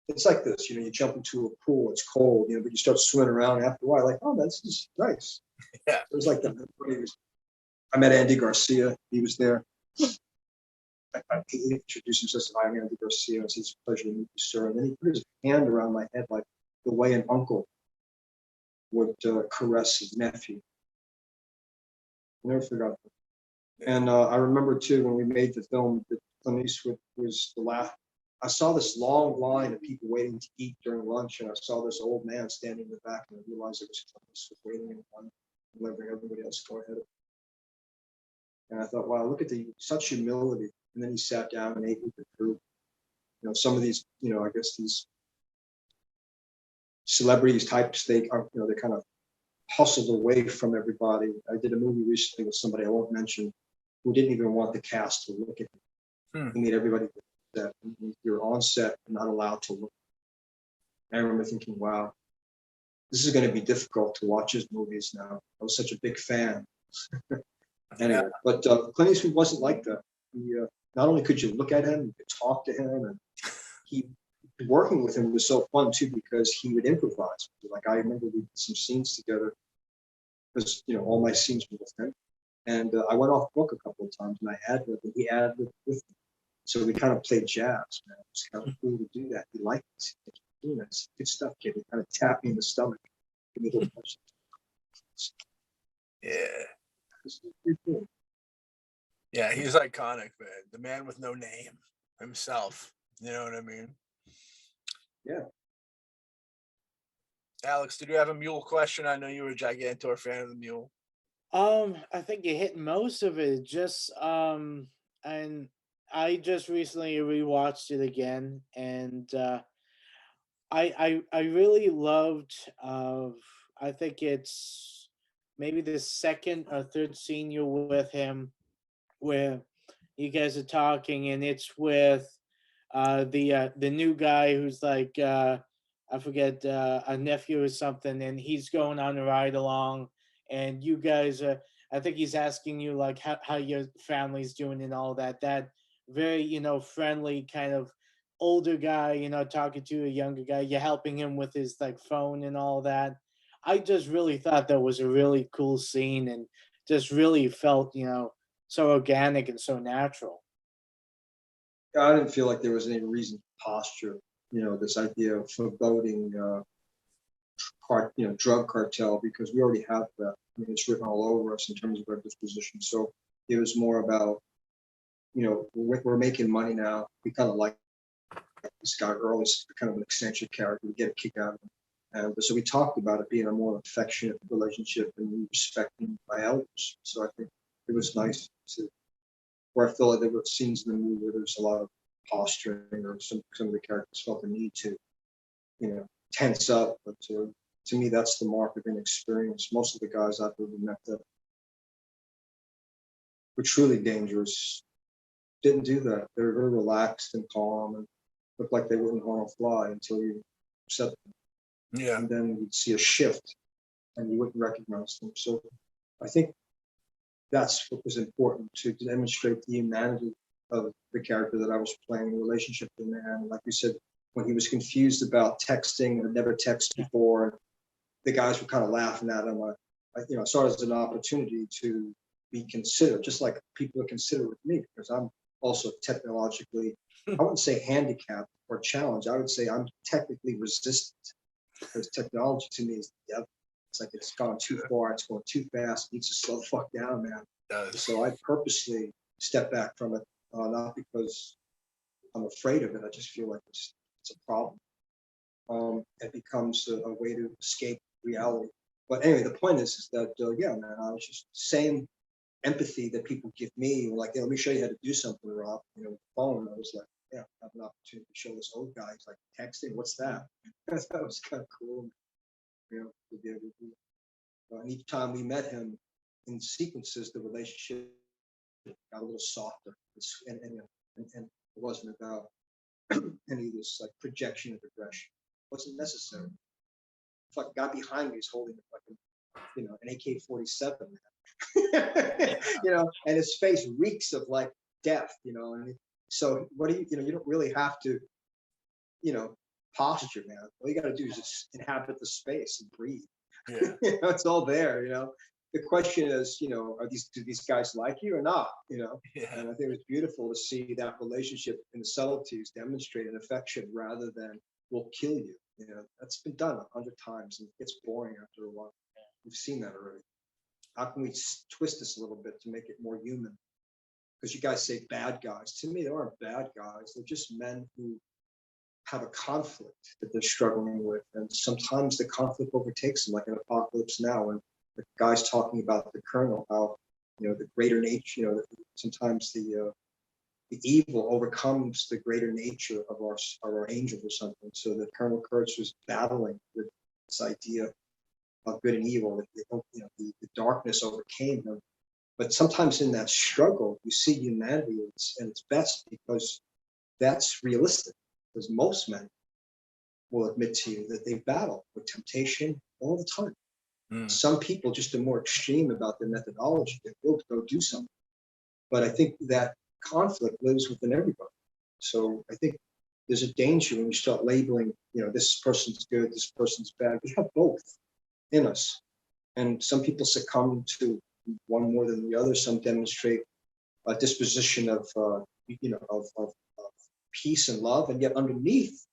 it's like this, you jump into a pool, it's cold, but you start swimming around after a while, like, oh, this is nice.
Yeah.
It was like that. I met Andy Garcia. He was there. He introduced himself as I'm Andy Garcia. It's his pleasure to meet you, sir. And then he put his hand around my head like the way an uncle would caress his nephew. I never forgot that. And I remember too when we made the film that Clint Eastwood was the last. I saw this long line of people waiting to eat during lunch, and I saw this old man standing in the back, and I realized it was Clint Eastwood waiting in line, letting everybody else go ahead. And I thought, wow, look at such humility. And then he sat down and ate with the crew. Some of these, I guess these celebrities types, they kind of hustled away from everybody. I did a movie recently with somebody I won't mention who didn't even want the cast to look at him. He made everybody that you're on set, you're not allowed to look. And I remember thinking, wow, this is going to be difficult to watch his movies now. I was such a big fan. Anyway, but Clint Eastwood wasn't like that. He, not only could you look at him, you could talk to him, and working with him was so fun too because he would improvise. Like I remember we did some scenes together because all my scenes were with him, and I went off book a couple of times and I ad-libbed and he ad-libbed with me. So we kind of played jazz, man. It was kind of cool to do that. He liked it. That's good stuff, kid. He kind of tapped me in the stomach. Give me a little push.
Yeah.
This is pretty cool.
Yeah, he's iconic, man. The man with no name himself. You know what I mean?
Yeah.
Alex, did you have a mule question? I know you were a Gigantor fan of the mule.
I think you hit most of it. Just and I just recently rewatched it again, and I really loved. I think it's maybe the second or third scene you're with him, where you guys are talking, and it's with the new guy who's like I forget a nephew or something, and he's going on a ride along, and you guys are. I think he's asking you like how your family's doing and all that. That very friendly kind of older guy, talking to a younger guy. You're helping him with his like phone and all that. I just really thought that was a really cool scene, and just really felt so organic and so natural.
I didn't feel like there was any reason to posture, this idea of foreboding, drug cartel, because we already have that. I mean, it's written all over us in terms of our disposition. So it was more about, we're making money now. We kind of like this guy Earl is kind of an eccentric character. We get a kick out of him. And so we talked about it being a more affectionate relationship and respecting my elders. So I think it was nice to, where I feel like there were scenes in the movie where there's a lot of posturing, or some of the characters felt the need to, tense up. But to me, that's the mark of inexperience. Most of the guys I've ever met that were truly dangerous didn't do that. They were very relaxed and calm and looked like they wouldn't harm a fly until you upset them.
Yeah.
And then you'd see a shift and you wouldn't recognize them. So I think that's what was important, to demonstrate the humanity of the character that I was playing, the relationship with the man. Like you said, when he was confused about texting and had never texted before, the guys were kind of laughing at him. I saw it as an opportunity to be considered, just like people are considered with me, because I'm also technologically, I wouldn't say handicapped or challenged. I would say I'm technically resistant, because technology to me is the devil. It's like it's gone too far. It's going too fast. It needs to slow the fuck down, man.
does.
So I purposely step back from it, not because I'm afraid of it. I just feel like it's a problem. It becomes a way to escape reality. But anyway, the point is that, yeah, man, I was just same empathy that people give me, like, hey, let me show you how to do something, Rob, you know, with the phone. I was like, yeah, I have an opportunity to show this old guy. He's like, texting, what's that? That was kind of cool, you know, to be able to do it. And each time we met him in sequences, the relationship got a little softer. And it wasn't about any of this like projection of aggression. It wasn't necessary. It's like a guy behind me is holding a fucking, you know, an AK-47, you know, and his face reeks of like death, you know. And so what do you know, you don't really have to, you know, posture, man. All you got to do is just inhabit the space and breathe.
Yeah.
You know, it's all there, you know. The question is, you know, do these guys like you or not, you know?
Yeah.
And I think it was beautiful to see that relationship in the subtleties demonstrate an affection rather than we'll kill you. You know, that's been done 100 times and it gets boring after a while. We've seen that already. How can we twist this a little bit to make it more human? Because you guys say bad guys. To me, they aren't bad guys. They're just men who have a conflict that they're struggling with. And sometimes the conflict overtakes them, like in Apocalypse Now, and the guy's talking about the Colonel, how, you know, the greater nature, you know, sometimes the evil overcomes the greater nature of our angel or something. So that Colonel Kurtz was battling with this idea of good and evil, that you know, the darkness overcame him. But sometimes in that struggle, you see humanity at its best, because that's realistic. Because most men will admit to you that they battle with temptation all the time. Some people just are more extreme about their methodology. They will go do something. But I think that conflict lives within everybody. So I think there's a danger when you start labeling, you know, this person's good, this person's bad. We have both in us. And some people succumb to one more than the other. Some demonstrate a disposition of, you know, of peace and love. And yet underneath,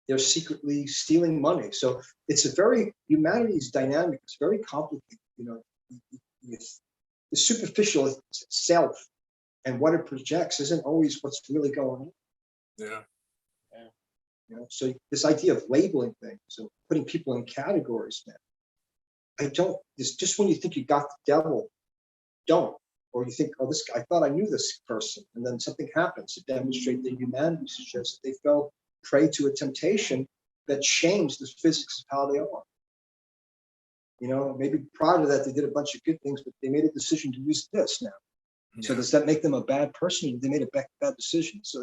they're secretly stealing money. So it's a very, humanity's dynamic. It's very complicated. You know, the superficial self and what it projects isn't always what's really going on.
Yeah.
You know, so this idea of labeling things and putting people in categories, man, it's just when you think you got the devil, don't. Or you think, oh, this guy, I thought I knew this person. And then something happens to demonstrate that humanity suggests that they fell prey to a temptation that changed the physics of how they are. You know, maybe prior to that, they did a bunch of good things, but they made a decision to use this now. Yeah. So does that make them a bad person? They made a bad decision. So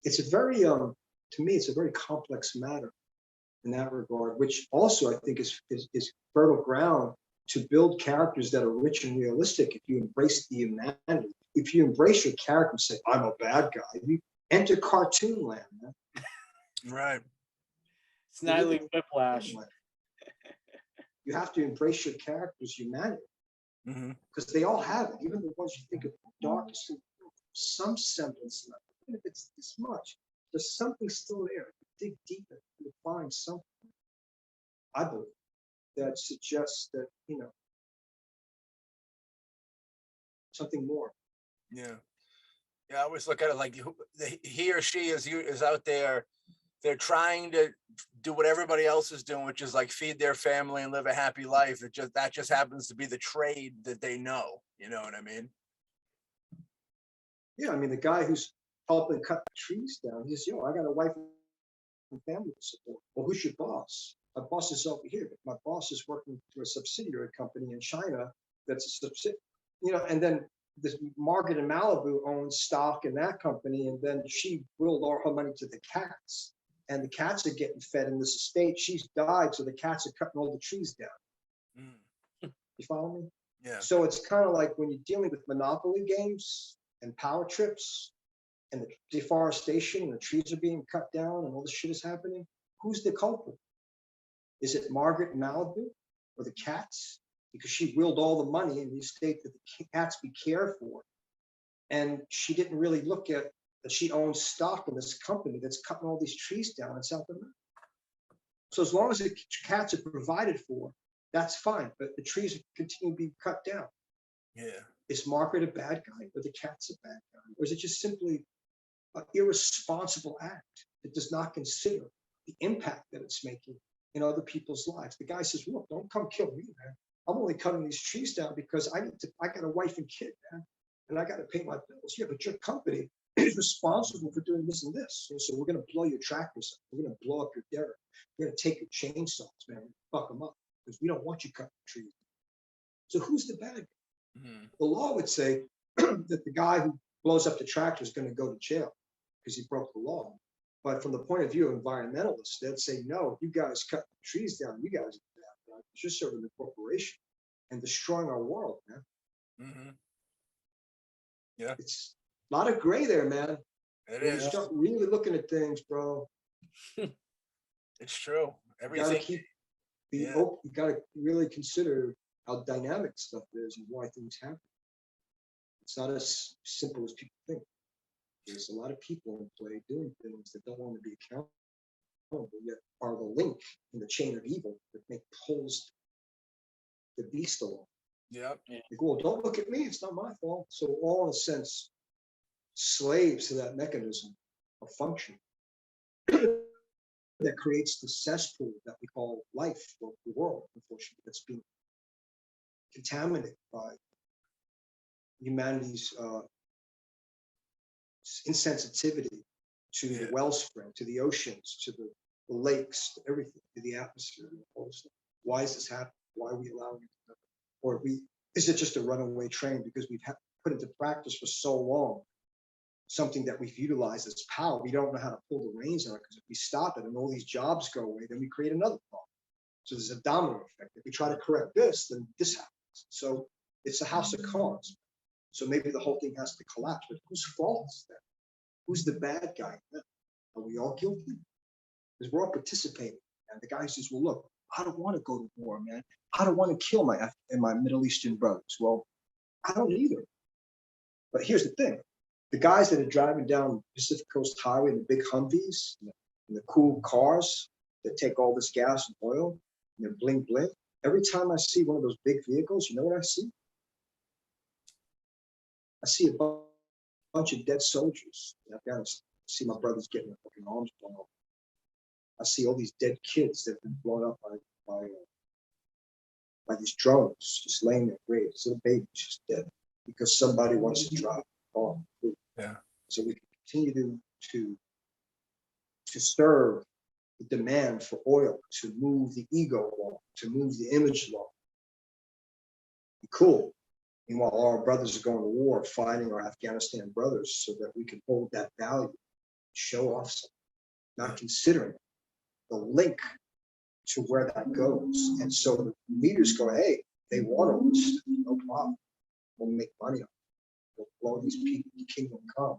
it's a very, to me, it's a very complex matter in that regard, which also I think is fertile ground to build characters that are rich and realistic. If you embrace the humanity, if you embrace your character and say, I'm a bad guy, you enter cartoon land, man.
Right.
Snidely Whiplash.
You have to embrace your character's humanity, because they all have it. Even the ones you think of the darkest, some semblance of it. Even if it's this much, there's something still there. Dig deeper, you'll find something, I believe, that suggests that, you know, something more.
Yeah. Yeah, I always look at it like he or she is out there. They're trying to do what everybody else is doing, which is like feed their family and live a happy life. That just happens to be the trade that they know. You know what I mean?
Yeah, I mean, the guy who's helping cut the trees down, he says, yo, I got a wife and family to support. Well, who's your boss? My boss is over here, but my boss is working for a subsidiary company in China that's a subsidiary, you know, and then this Margaret in Malibu owns stock in that company, and then she willed all her money to the cats. And the cats are getting fed in this estate. She's died, so the cats are cutting all the trees down. You follow me?
Yeah.
So it's kind of like when you're dealing with Monopoly games and power trips and the deforestation and the trees are being cut down and all this shit is happening. Who's the culprit? Is it Margaret in Malibu or the cats? Because she willed all the money in the estate that the cats be cared for. And she didn't really look at that she owns stock in this company that's cutting all these trees down in South America. So as long as the cats are provided for, that's fine, but the trees continue to be cut down.
Yeah.
Is Margaret a bad guy, or the cat's a bad guy? Or is it just simply an irresponsible act that does not consider the impact that it's making in other people's lives? The guy says, look, don't come kill me, man. I'm only cutting these trees down because I got a wife and kid, man, and I got to pay my bills. Yeah, but your company is responsible for doing this and this. And so we're going to blow your tractors up. We're going to blow up your derrick. We're going to take your chainsaws, man, and fuck them up because we don't want you cutting trees. So who's the bad guy?
Mhm.
The law would say that the guy who blows up the tractor is going to go to jail because he broke the law. But from the point of view of environmentalists, they'd say, no, you guys cut the trees down. You guys are bad. You're serving the corporation and destroying our world, man.
Mm-hmm. Yeah,
It's a lot of gray there, man.
it
When you
is.
start really looking at things, bro,
It's true.
you gotta
Everything.
keep
Yeah.
you gotta really consider how dynamic stuff is and why things happen. It's not as simple as people think. There's a lot of people in play doing things that don't want to be accountable, yet are the link in the chain of evil that pulls the beast along.
Yep.
Like, well, don't look at me, it's not my fault. So we're all, in a sense, slaves to that mechanism of function that creates the cesspool that we call life, or the world, unfortunately, that's being contaminated by humanity's insensitivity to the wellspring, to the oceans, to the lakes, to everything, to the atmosphere, and all this stuff. Why is this happening? Why are we allowing it to happen? Or is it just a runaway train because we've put into practice for so long something that we've utilized as power? We don't know how to pull the reins on it, because if we stop it and all these jobs go away, then we create another problem. So there's a domino effect. If we try to correct this, then this happens. So it's a house of cards. So maybe the whole thing has to collapse. But whose fault is that? Who's the bad guy? Are we all guilty? Because we're all participating. And the guy says, well, look, I don't want to go to war, man. I don't want to kill my Middle Eastern brothers. Well, I don't either. But here's the thing. The guys that are driving down Pacific Coast Highway in the big Humvees, and the cool cars that take all this gas and oil, and they're bling bling. Every time I see one of those big vehicles, you know what I see? I see a bunch of dead soldiers in Afghanistan. I see my brothers getting their fucking arms blown off. I see all these dead kids that have been blown up by these drones, just laying there graves. Little babies just dead because somebody wants to drive a car.
Yeah.
So we can continue to serve the demand for oil, to move the ego along, to move the image along. Cool. Meanwhile, our brothers are going to war, fighting our Afghanistan brothers, so that we can hold that value, show off something, not considering the link to where that goes. And so the leaders go, hey, they want all this stuff, no problem. We'll make money on it. We'll blow these people, the kingdom come.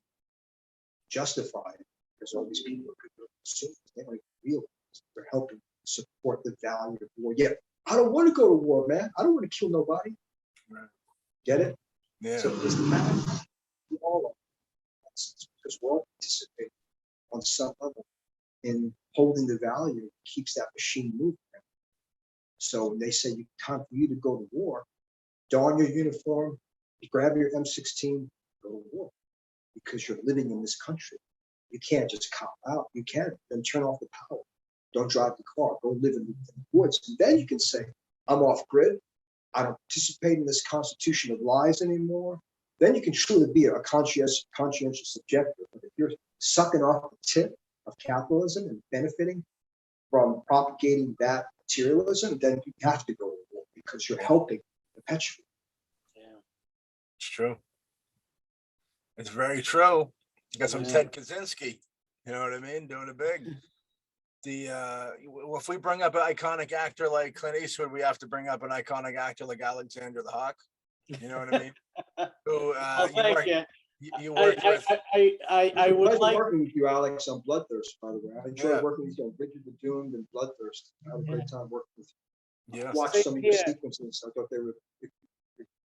Justify it, because all these people are good consumers. They don't even realize they're helping support the value of war. Yeah, I don't want to go to war, man. I don't want to kill nobody.
Right.
Get it?
Yeah.
So it's the matter. We all are. Because we're all participating on some level in holding the value that keeps that machine moving. So when they say time for you to go to war, don your uniform, grab your M16, go to war, because you're living in this country. You can't just cop out. You can, then turn off the power. Don't drive the car. Go live in the woods. And then you can say, I'm off grid. I don't participate in this constitution of lies anymore. Then you can truly be a conscientious objector. But if you're sucking off the tip of capitalism and benefiting from propagating that materialism, then you have to go to war, because you're helping perpetuate.
Yeah.
It's true. It's very true. You got some Ted Kaczynski, you know what I mean? Doing it big. If we bring up an iconic actor like Clint Eastwood, we have to bring up an iconic actor like Alexander the Hawk. You know what I mean? Who
Thank you.
you worked with.
I would like
working with you, Alex, on Bloodthirst, by the way. I enjoyed working with you on Bridget the Doomed and Bloodthirst. I had a great time working with you.
Yeah.
I watched some of your sequences. I thought they were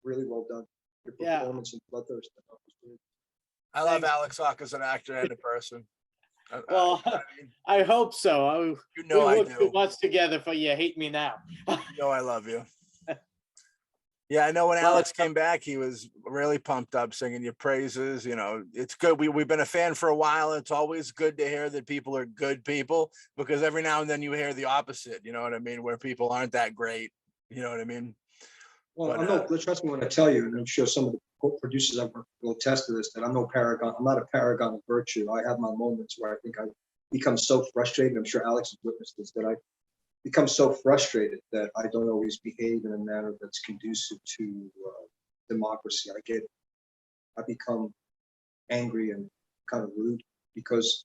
really well done. Your performance in Bloodthirst.
I love Alex Hawk as an actor and a person.
Well, I hope so.
You know
we
I
work
do.
too much together for you hate me now.
You know I love you. Yeah, I know when
Well,
Alex came back, he was really pumped up singing your praises. You know, it's good. We've been a fan for a while. And it's always good to hear that people are good people, because every now and then you hear the opposite, you know what I mean, where people aren't that great. You know what I mean?
Well,
But,
I'm no, trust me when I tell you, and I'm sure some of the producers I've worked will attest to this, that I'm no paragon. I'm not a paragon of virtue. I have my moments where I think I become so frustrated. I'm sure Alex has witnessed this, that I become so frustrated that I don't always behave in a manner that's conducive to democracy. I become angry and kind of rude because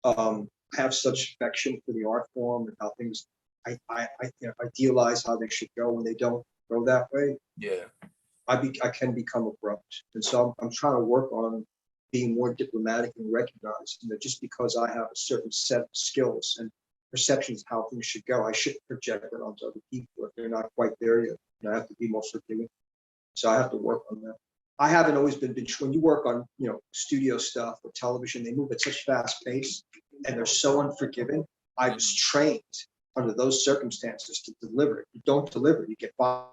I have such affection for the art form and how things, I idealize how they should go when they don't go that way.
yeah.
I can become abrupt. And so I'm trying to work on being more diplomatic and recognizing that just because I have a certain set of skills and perceptions of how things should go, I shouldn't project that onto other people if they're not quite there yet. And I have to be more forgiving. So I have to work on that. I haven't always been, when you work on, studio stuff or television, they move at such fast pace and they're so unforgiving. I was trained under those circumstances to deliver it. You don't deliver, you get fired.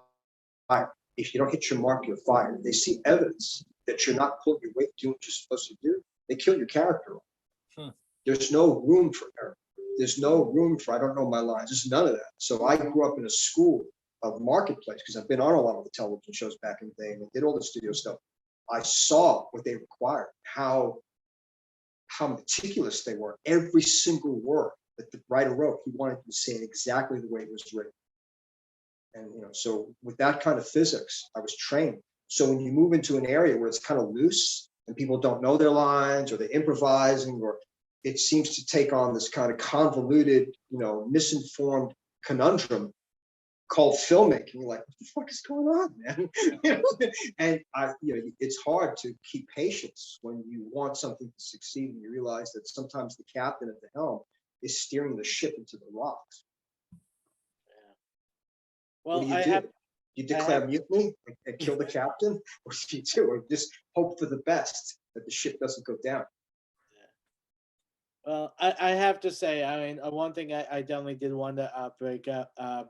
If you don't hit your mark, you're fired. If they see evidence that you're not pulling your weight, doing what you're supposed to do, they kill your character. There's no room for error. There's no room for, I don't know my lines. There's none of that. So I grew up in a school of marketplace because I've been on a lot of the television shows back in the day and did all the studio stuff. I saw what they required, how meticulous they were. Every single word that the writer wrote, he wanted to say it exactly the way it was written. And so with that kind of physics, I was trained. So when you move into an area where it's kind of loose and people don't know their lines or they're improvising, or it seems to take on this kind of convoluted, misinformed conundrum called filmmaking. You're like, what the fuck is going on, man? And it's hard to keep patience when you want something to succeed and you realize that sometimes the captain at the helm is steering the ship into the rocks.
well,
What do you do? You declare mutiny and kill the captain, or do you do, or just hope for the best that the ship doesn't go down?
Well, I have to say, I mean, one thing I definitely did want to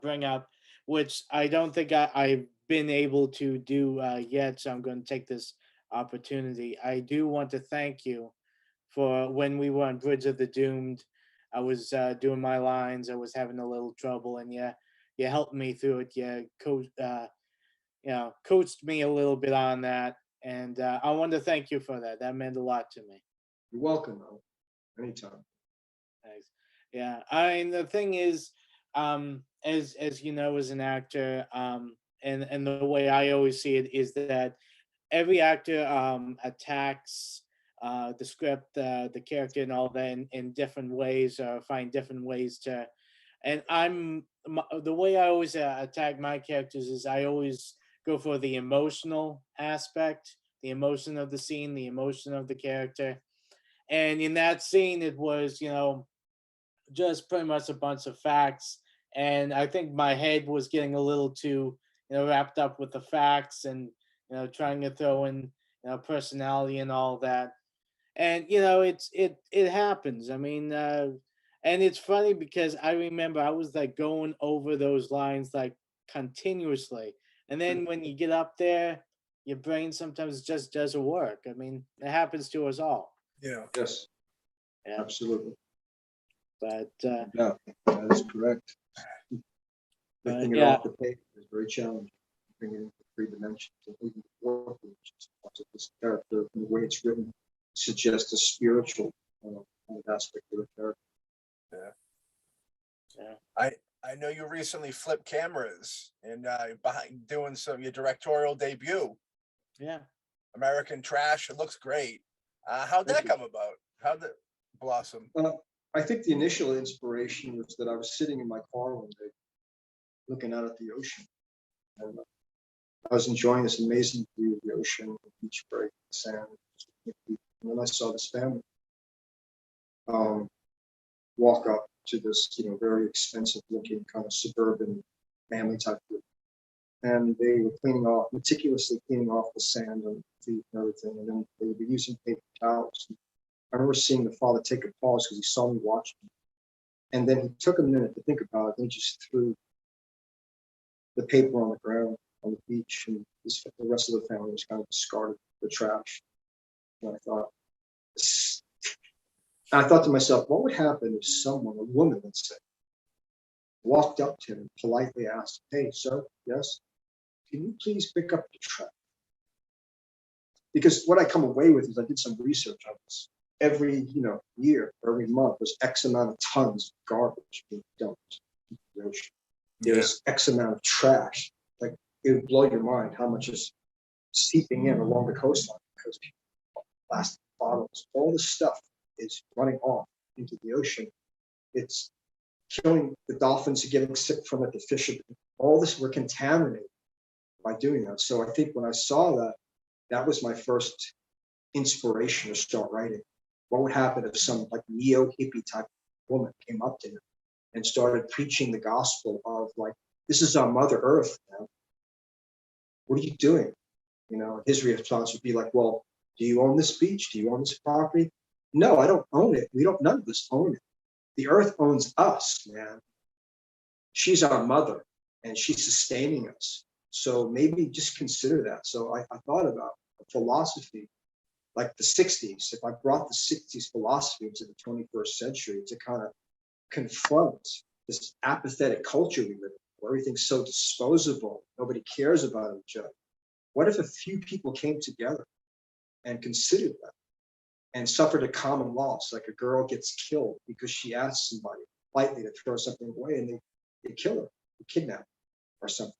bring up, which I don't think I've been able to do yet. So I'm going to take this opportunity. I do want to thank you for when we were on Bridge of the Doomed. I was doing my lines. I was having a little trouble, and you helped me through it. Coached me a little bit on that, and I want to thank you for that. That meant a lot to me.
You're welcome, man. Anytime.
Thanks. Yeah, I mean the thing is, as you know, as an actor, and the way I always see it is that every actor attacks the script, the character, and all that in different ways, or find different ways to. And the way I always attack my characters is I always go for the emotional aspect, the emotion of the scene, the emotion of the character. And in that scene, it was, just pretty much a bunch of facts. And I think my head was getting a little too, wrapped up with the facts and, trying to throw in, personality and all that. And, it happens. I mean, and it's funny because I remember I was like going over those lines like continuously. And then when you get up there, your brain sometimes just doesn't work. I mean, it happens to us all.
Yeah.
Yes,
Yeah.
absolutely.
But
Yeah, that is correct. Lifting it
yeah.
off the paper is very challenging. Bringing it into three dimensions, and even four dimensions. This character, and the way it's written, suggests a spiritual kind of aspect of the character.
Yeah. I know you recently flipped cameras and behind doing your directorial debut.
Yeah.
American Trash. It looks great. How'd that come about? How'd it blossom?
I think the initial inspiration was that I was sitting in my car one day, looking out at the ocean, and I was enjoying this amazing view of the ocean, the beach break, the sand, and then I saw this family walk up to this, very expensive looking kind of suburban family type group. And they were meticulously cleaning off the sand and feet and everything. And then they were using paper towels. I remember seeing the father take a pause because he saw me watching. And then he took a minute to think about it. And he just threw the paper on the ground on the beach, and the rest of the family was kind of discarded the trash. And I thought to myself, what would happen if someone, a woman, let's say, walked up to him and politely asked, "Hey, sir, yes, can you please pick up the trash?" Because what I come away with is I did some research on this. Every year or every month, there's X amount of tons of garbage being dumped into the ocean. There's X amount of trash. Like, it would blow your mind how much is seeping in along the coastline because people, plastic bottles, all this stuff is running off into the ocean. It's killing the dolphins, are getting sick from it, the fish, all this, we're contaminated by doing that. So I think when I saw that, that was my first inspiration to start writing. What would happen if some like neo-hippie type woman came up to him and started preaching the gospel of like, this is our Mother Earth, man. What are you doing? His response would be like, well, do you own this beach? Do you own this property? No, I don't own it. None of us own it. The earth owns us, man. She's our mother and she's sustaining us. So maybe just consider that. So I thought about philosophy like the 60s. If I brought the 60s philosophy into the 21st century to kind of confront this apathetic culture we live in, where everything's so disposable, nobody cares about each other. What if a few people came together and considered that and suffered a common loss, like a girl gets killed because she asked somebody politely to throw something away and they kill her, they kidnap her or something?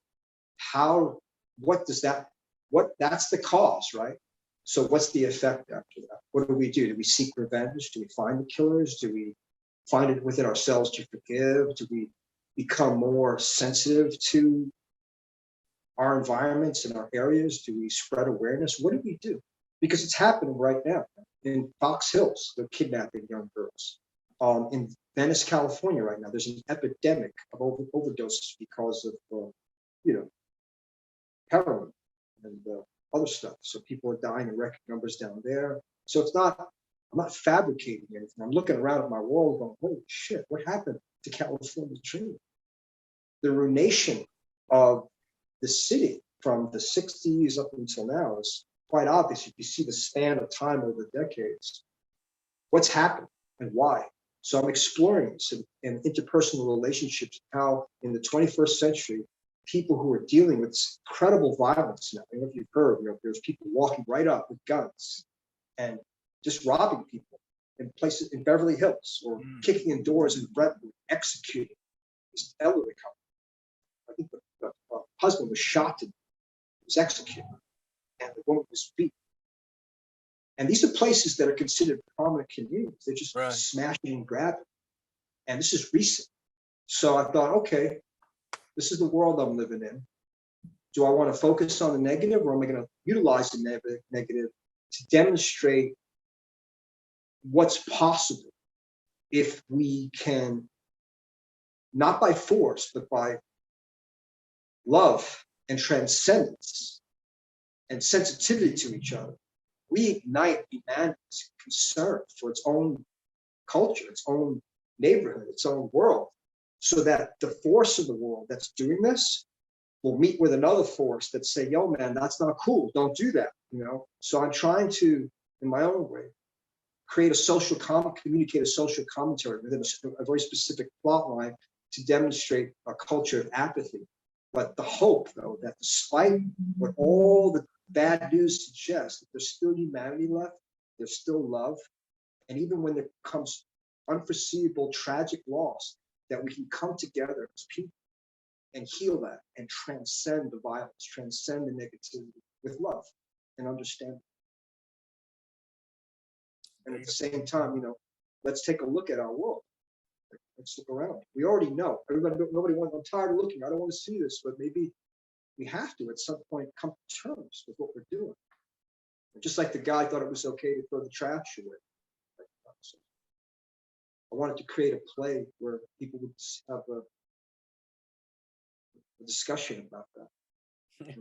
That's the cause, right? So what's the effect after that? What do? Do we seek revenge? Do we find the killers? Do we find it within ourselves to forgive? Do we become more sensitive to our environments and our areas? Do we spread awareness? What do we do? Because it's happening right now. In Fox Hills, they're kidnapping young girls. In Venice, California right now, there's an epidemic of overdoses because of, heroin and other stuff. So people are dying in record numbers down there. So I'm not fabricating anything. I'm looking around at my world going, holy shit, what happened to California's dream? The ruination of the city from the 60s up until now is quite obvious. If you see the span of time over the decades, what's happened and why. So I'm exploring this in interpersonal relationships, how in the 21st century, people who are dealing with incredible violence now. I don't know if you've heard, there's people walking right up with guns and just robbing people in places in Beverly Hills or kicking in doors in Brentwood, executing this elderly couple. I think the husband was shot and was executed, and the woman was beat. And these are places that are considered prominent communities. They're just smashing and grabbing. And this is recent. So I thought, okay, this is the world I'm living in. Do I want to focus on the negative, or am I going to utilize the negative to demonstrate what's possible if we can, not by force, but by love and transcendence and sensitivity to each other, reignite humanity's concern for its own culture, its own neighborhood, its own world, so that the force of the world that's doing this will meet with another force that say, yo, man, that's not cool. Don't do that, So I'm trying to, in my own way, communicate a social commentary within a very specific plot line to demonstrate a culture of apathy. But the hope, though, that despite what all the bad news suggests, that there's still humanity left, there's still love. And even when there comes unforeseeable, tragic loss, that we can come together as people and heal that and transcend the violence, transcend the negativity with love and understanding. And at the same time, let's take a look at our world. Let's look around. We already know. Nobody wants. I'm tired of looking. I don't want to see this, but maybe we have to at some point come to terms with what we're doing. Just like the guy thought it was okay to throw the trash away. I wanted to create a play where people would have a discussion about that.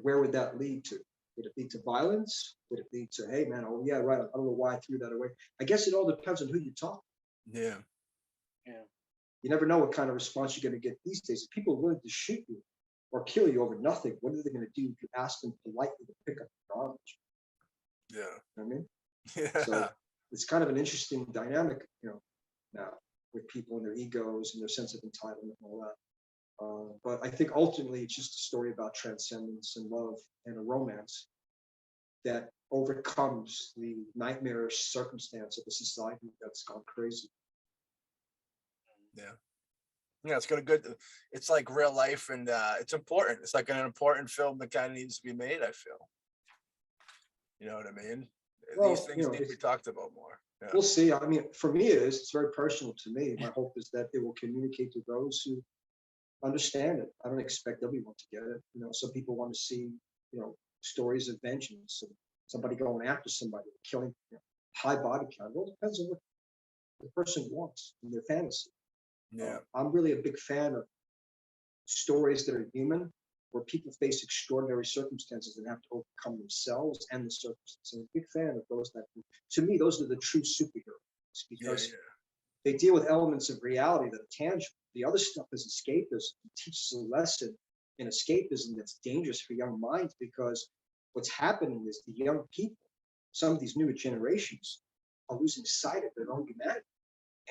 Where would that lead to? Would it lead to violence? Would it lead to, hey, man, oh, yeah, right, I don't know why I threw that away. I guess it all depends on who you talk to.
Yeah.
You never know what kind of response you're going to get these days. If people are willing to shoot you or kill you over nothing, what are they going to do if you ask them politely to pick up the garbage?
Yeah.
You know what I mean?
Yeah.
So it's kind of an interesting dynamic, now with people and their egos and their sense of entitlement and all that. But I think ultimately it's just a story about transcendence and love and a romance that overcomes the nightmarish circumstance of a society that's gone crazy.
Yeah. Yeah, it's got a good, it's like real life, and it's important. It's like an important film that kind of needs to be made, I feel. You know what I mean?
Well,
These things need to be talked about more. Yeah.
We'll see. I mean, for me, it is. It's very personal to me. My hope is that it will communicate to those who understand it. I don't expect everyone to get it. Some people want to see, stories of vengeance and somebody going after somebody, killing, high body count. Well, it depends on what the person wants in their fantasy.
Yeah.
I'm really a big fan of stories that are human, where people face extraordinary circumstances and have to overcome themselves and the circumstances. I'm a big fan of those that, to me, those are the true superheroes, because they deal with elements of reality that are tangible. The other stuff is escapism. It teaches a lesson in escapism that's dangerous for young minds, because what's happening is the young people, some of these newer generations, are losing sight of their own humanity,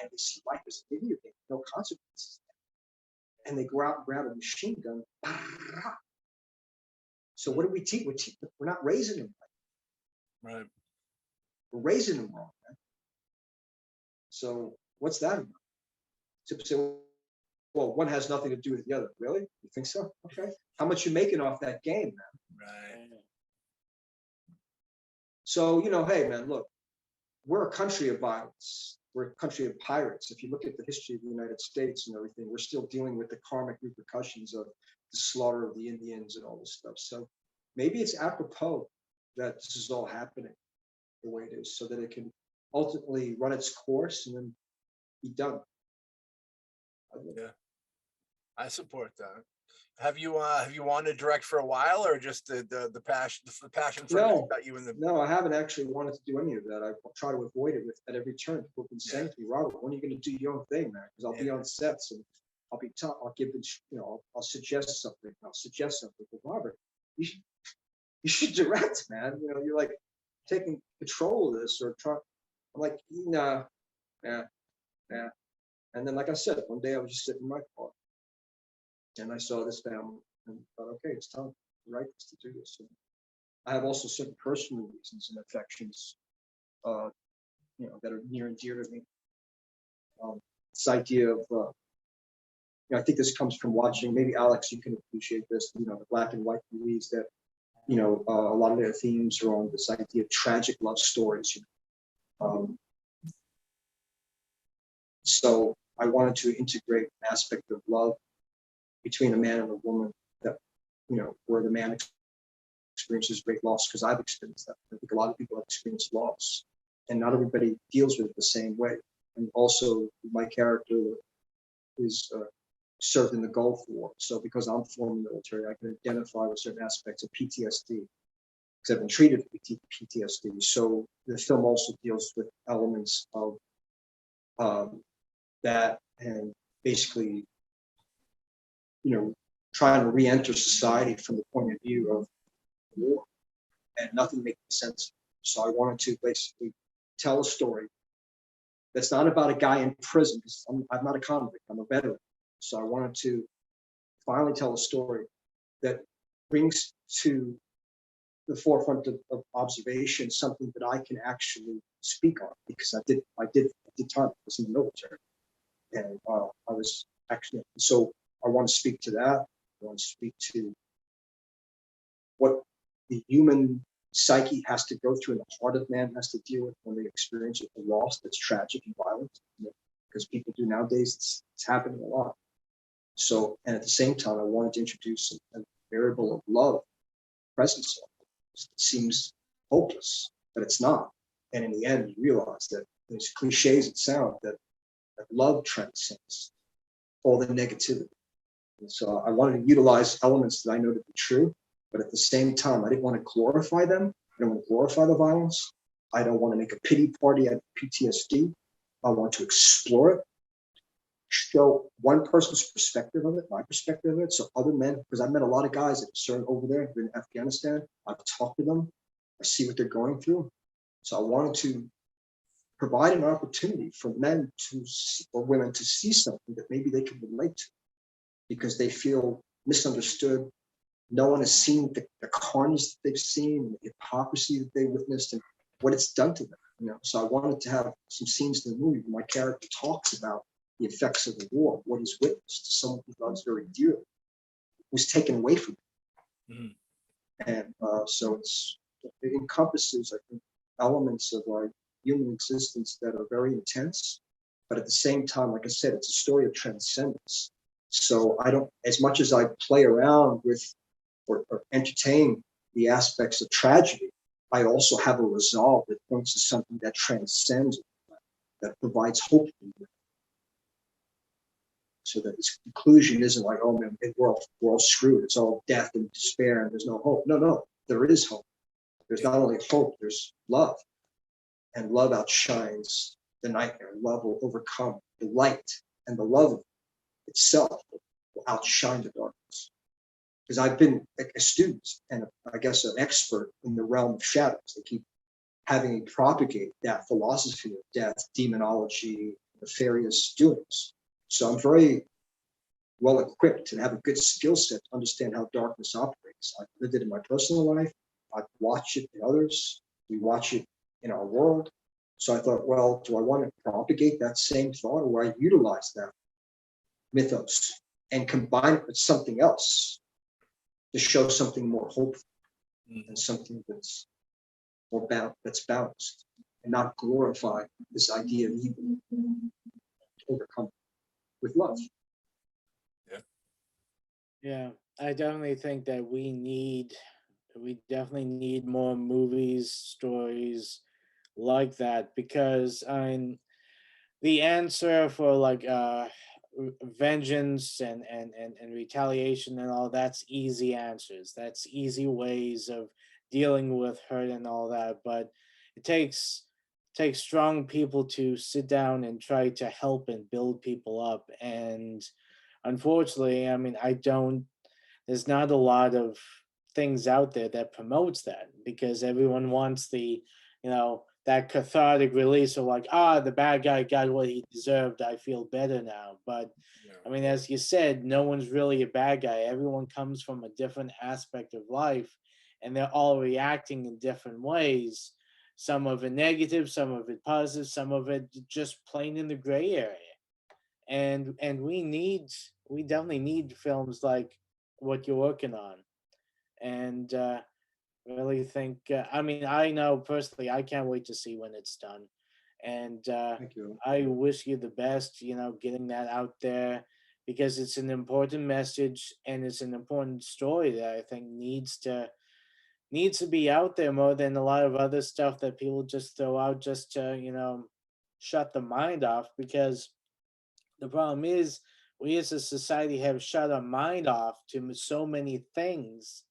and they see life as a video game, no consequences. And they go out and grab a machine gun. So what do we teach? We're not raising them
right.
We're raising them wrong, man. So what's that about? To say, well, one has nothing to do with the other. Really? You think so? Okay. How much you making off that game, man?
Right.
So, hey, man, look, we're a country of violence. We're a country of pirates. If you look at the history of the United States and everything, we're still dealing with the karmic repercussions of the slaughter of the Indians and all this stuff. So maybe it's apropos that this is all happening the way it is, so that it can ultimately run its course and then be done.
Yeah, I support that. Have you wanted to direct for a while, or just the passion for it got you in the?
No, I haven't actually wanted to do any of that. I try to avoid it at every turn. People have been saying to me, Robert, when are you going to do your own thing, man? Because I'll be on sets and I'll give it, I'll suggest something. But Robert, you should direct, man. You're like taking control of this or try. I'm like, nah, yeah. And then, like I said, one day I was just sitting in my car and I saw this family and thought, okay, it's time to write this, to do this. And I have also certain personal reasons and affections, that are near and dear to me. This idea of, I think this comes from watching, maybe Alex, you can appreciate this, the black and white movies that, a lot of their themes are on this idea of tragic love stories. So I wanted to integrate an aspect of love between a man and a woman that, where the man experiences great loss, because I've experienced that. I think a lot of people have experienced loss, and not everybody deals with it the same way. And also, my character is served in the Gulf War. So because I'm former military, I can identify with certain aspects of PTSD, because I've been treated for PTSD. So the film also deals with elements of that, and basically, trying to re-enter society from the point of view of war, and nothing makes sense. So I wanted to basically tell a story that's not about a guy in prison, because I'm not a convict, I'm a veteran. So I wanted to finally tell a story that brings to the forefront of observation something that I can actually speak on, because I did time. I was in the military, and I was actually, so I want to speak to that. I want to speak to what the human psyche has to go through and the heart of man has to deal with when they experience a loss that's tragic and violent, because people do nowadays. It's happening a lot. So, and at the same time, I wanted to introduce a variable of love, presence. It seems hopeless, but it's not. And in the end, you realize that, as cliches it sound, that love transcends all the negativity. And so I wanted to utilize elements that I know to be true, but at the same time, I didn't want to glorify them. I don't want to glorify the violence. I don't want to make a pity party out of PTSD. I want to explore it show one person's perspective of it, my perspective of it, so other men, because I've met a lot of guys that have served over there in Afghanistan. I've talked to them, I see what they're going through. So I wanted to provide an opportunity for men to see, or women to see something that maybe they can relate to, because they feel misunderstood. No one has seen the carnage that they've seen, the hypocrisy that they witnessed, and what it's done to them. You know, so I wanted to have some scenes in the movie where my character talks about the effects of the war, what he's witnessed to someone who loves very dearly, was taken away from him. Mm-hmm. And so it encompasses, I think, elements of our human existence that are very intense, but at the same time, like I said, it's a story of transcendence. So I don't, as much as I play around with or entertain the aspects of tragedy, I also have a resolve that points to something that transcends, that provides hope. So that its conclusion isn't like, oh man, we're all screwed. It's all death and despair and there's no hope. No, there is hope. There's not only hope, there's love. And love outshines the nightmare. Love will overcome the light, and the love itself will outshine the darkness. Because I've been a student and I guess an expert in the realm of shadows. They keep having me propagate that philosophy of death, demonology, nefarious doings. So I'm very well equipped and have a good skill set to understand how darkness operates. I've lived it in my personal life. I've watched it in others. We watch it in our world. So I thought, well, do I want to propagate that same thought, or will I utilize that mythos and combine it with something else to show something more hopeful and something that's more balanced, and not glorify this idea of evil, overcome with love.
Yeah, I definitely think that we definitely need more movies, stories like that, because the answer for like vengeance and retaliation and all, that's easy answers. That's easy ways of dealing with hurt and all that, but it takes strong people to sit down and try to help and build people up. And unfortunately, I mean, there's not a lot of things out there that promotes that, because everyone wants that cathartic release of like, the bad guy got what he deserved, I feel better now. But I mean, as you said, no one's really a bad guy. Everyone comes from a different aspect of life, and they're all reacting in different ways. Some of it negative, some of it positive, some of it just plain in the gray area. And we definitely need films like what you're working on. And really think, I mean, I know personally, I can't wait to see when it's done. And
Thank you.
I wish you the best, getting that out there, because it's an important message and it's an important story that I think needs to be out there more than a lot of other stuff that people just throw out just to, shut the mind off. Because the problem is, we as a society have shut our mind off to so many things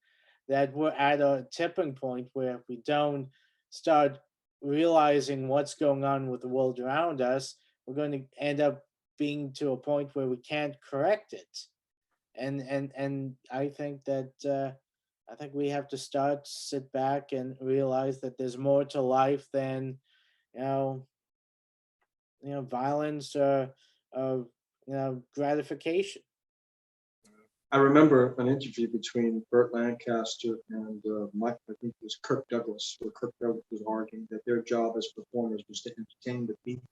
that we're at a tipping point where if we don't start realizing what's going on with the world around us, we're going to end up being to a point where we can't correct it. And I think that we have to sit back and realize that there's more to life than you know violence or gratification.
I remember an interview between Burt Lancaster and I think it was Kirk Douglas, where Kirk Douglas was arguing that their job as performers was to entertain the people.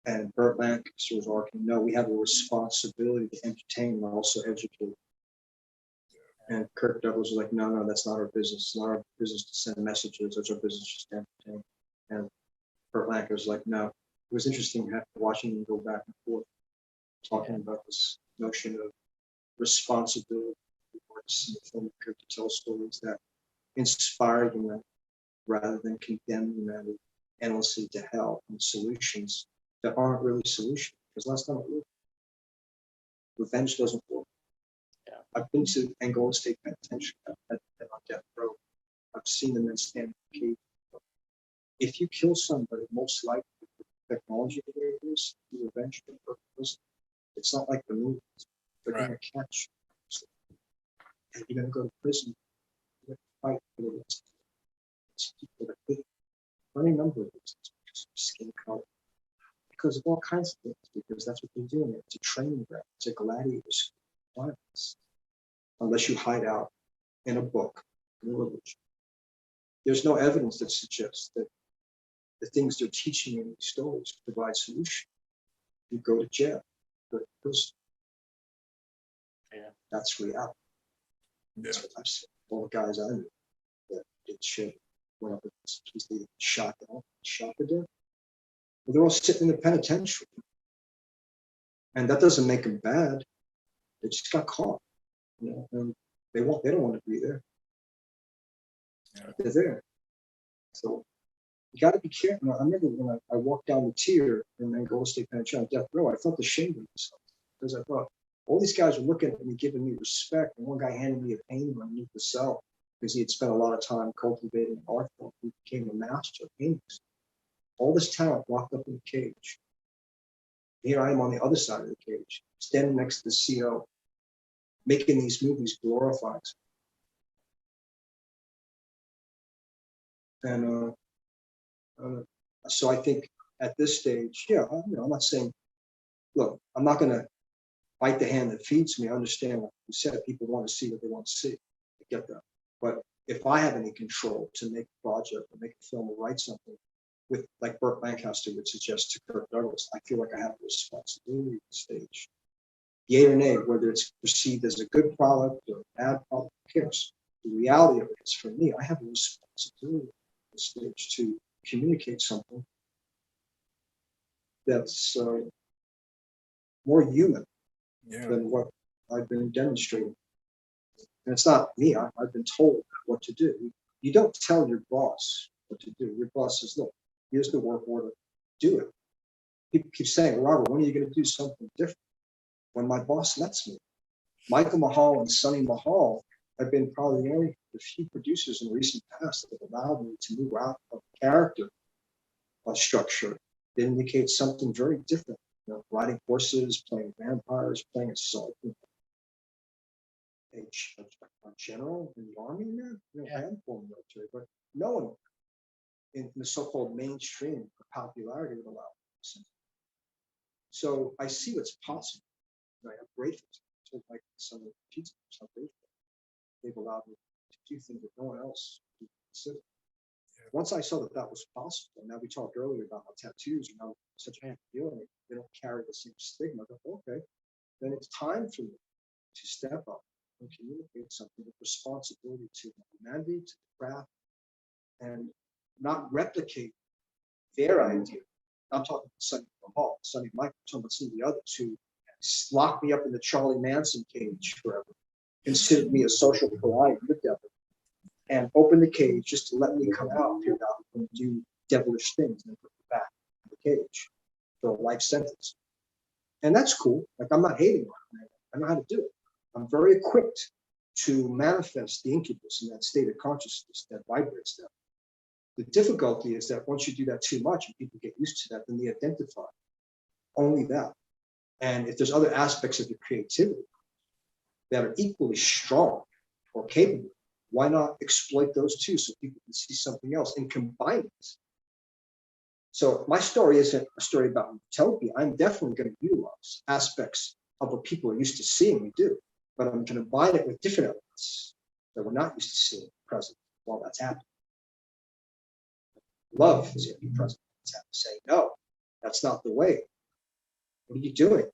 And Burt Lancaster was arguing, no, we have a responsibility to entertain and also educate. And Kirk Douglas was like, no, that's not our business. It's not our business to send messages. It's our business just to entertain. And Burt Lancaster was like, no. It was interesting watching them go back and forth, talking about this notion of responsibility towards the filmmaker to tell stories that inspire humanity rather than condemn humanity endlessly to hell, and solutions that aren't really solutions. Because last time it worked. Revenge doesn't work.
Yeah.
I've been to Angola State Penitentiary on death row. I've seen the men stand in the cage. If you kill somebody, most likely the technology that there is, the revenge purpose, It's not like the movies. They're
Right.
going to catch you. And you're going to go to prison. You're going to fight for the rest of these people that live. Any number of reasons, because of skin color, because of all kinds of things, because that's what they're doing. It's a training ground. It's a gladiator school. Unless you hide out in a book, in a religion. There's no evidence that suggests that the things they're teaching in these stories provide solution. You go to jail, go to prison.
Yeah.
That's reality.
Yeah.
That's what I've seen. All the guys I knew that did shit went up against the police, they shot them, shot to death. But they're all sitting in the penitentiary. And that doesn't make them bad. They just got caught. You know, and they don't want to be there.
Yeah.
They're there. So you got to be careful. I remember when I walked down the tier and then Golden State Penitentiary on death row, I felt ashamed of myself because I thought all these guys were looking at me, giving me respect. And one guy handed me a painting underneath the cell because he had spent a lot of time cultivating art form. He became a master of paintings. All this talent locked up in a cage. Here I am on the other side of the cage, standing next to the CO, making these movies glorified. And so I think at this stage, yeah, I'm not saying, look, I'm not going to bite the hand that feeds me. I understand what you said. People want to see what they want to see. I get that. But if I have any control to make a project or make a film or write something with, like Burt Lancaster would suggest to Kirk Douglas, I feel like I have a responsibility at this stage. Yea or nay, whether it's perceived as a good product or a bad product, who cares? The reality of it is, for me, I have a responsibility at this stage to communicate something that's more human than what I've been demonstrating. And it's not me. I've been told what to do. You don't tell your boss what to do. Your boss says, look, here's the work order, do it. People keep saying, Robert, when are you going to do something different? When my boss lets me. Michael Mahal and Sonny Mahal have been probably the few producers in the recent past that have allowed me to move out of character structure that indicates something very different. You know, riding horses, playing vampires, playing assault. A general in the army, man. You know, I am former military, but no one in the so-called mainstream of popularity would allow this. So I see what's possible. And I'm grateful to like some of the pizza. I'm grateful. They've allowed me to do things that no one else would consider. Once I saw that that was possible, and now we talked earlier about how tattoos are now such a feeling, they don't carry the same stigma. I thought, okay, then it's time for me to step up and communicate something with responsibility to humanity, to the craft, and not replicate their idea. I'm talking about Sonny Mahal, Sonny Michael, I'm talking about some of the others who locked me up in the Charlie Manson cage forever, considered me a social pariah, the devil, and opened the cage just to let me come out here now and do devilish things and put me back in the cage for a life sentence. And that's cool. Like, I'm not hating on it. I know how to do it. I'm very equipped to manifest the incubus in that state of consciousness that vibrates them. The difficulty is that once you do that too much and people get used to that, then they identify only that. And if there's other aspects of your creativity that are equally strong or capable, why not exploit those two so people can see something else and combine it? So my story isn't a story about utopia. I'm definitely going to utilize aspects of what people are used to seeing me do, but I'm going to combine it with different elements that we're not used to seeing present while that's happening. Love is going to be present. It's happening. Say, no, that's not the way. What are you doing?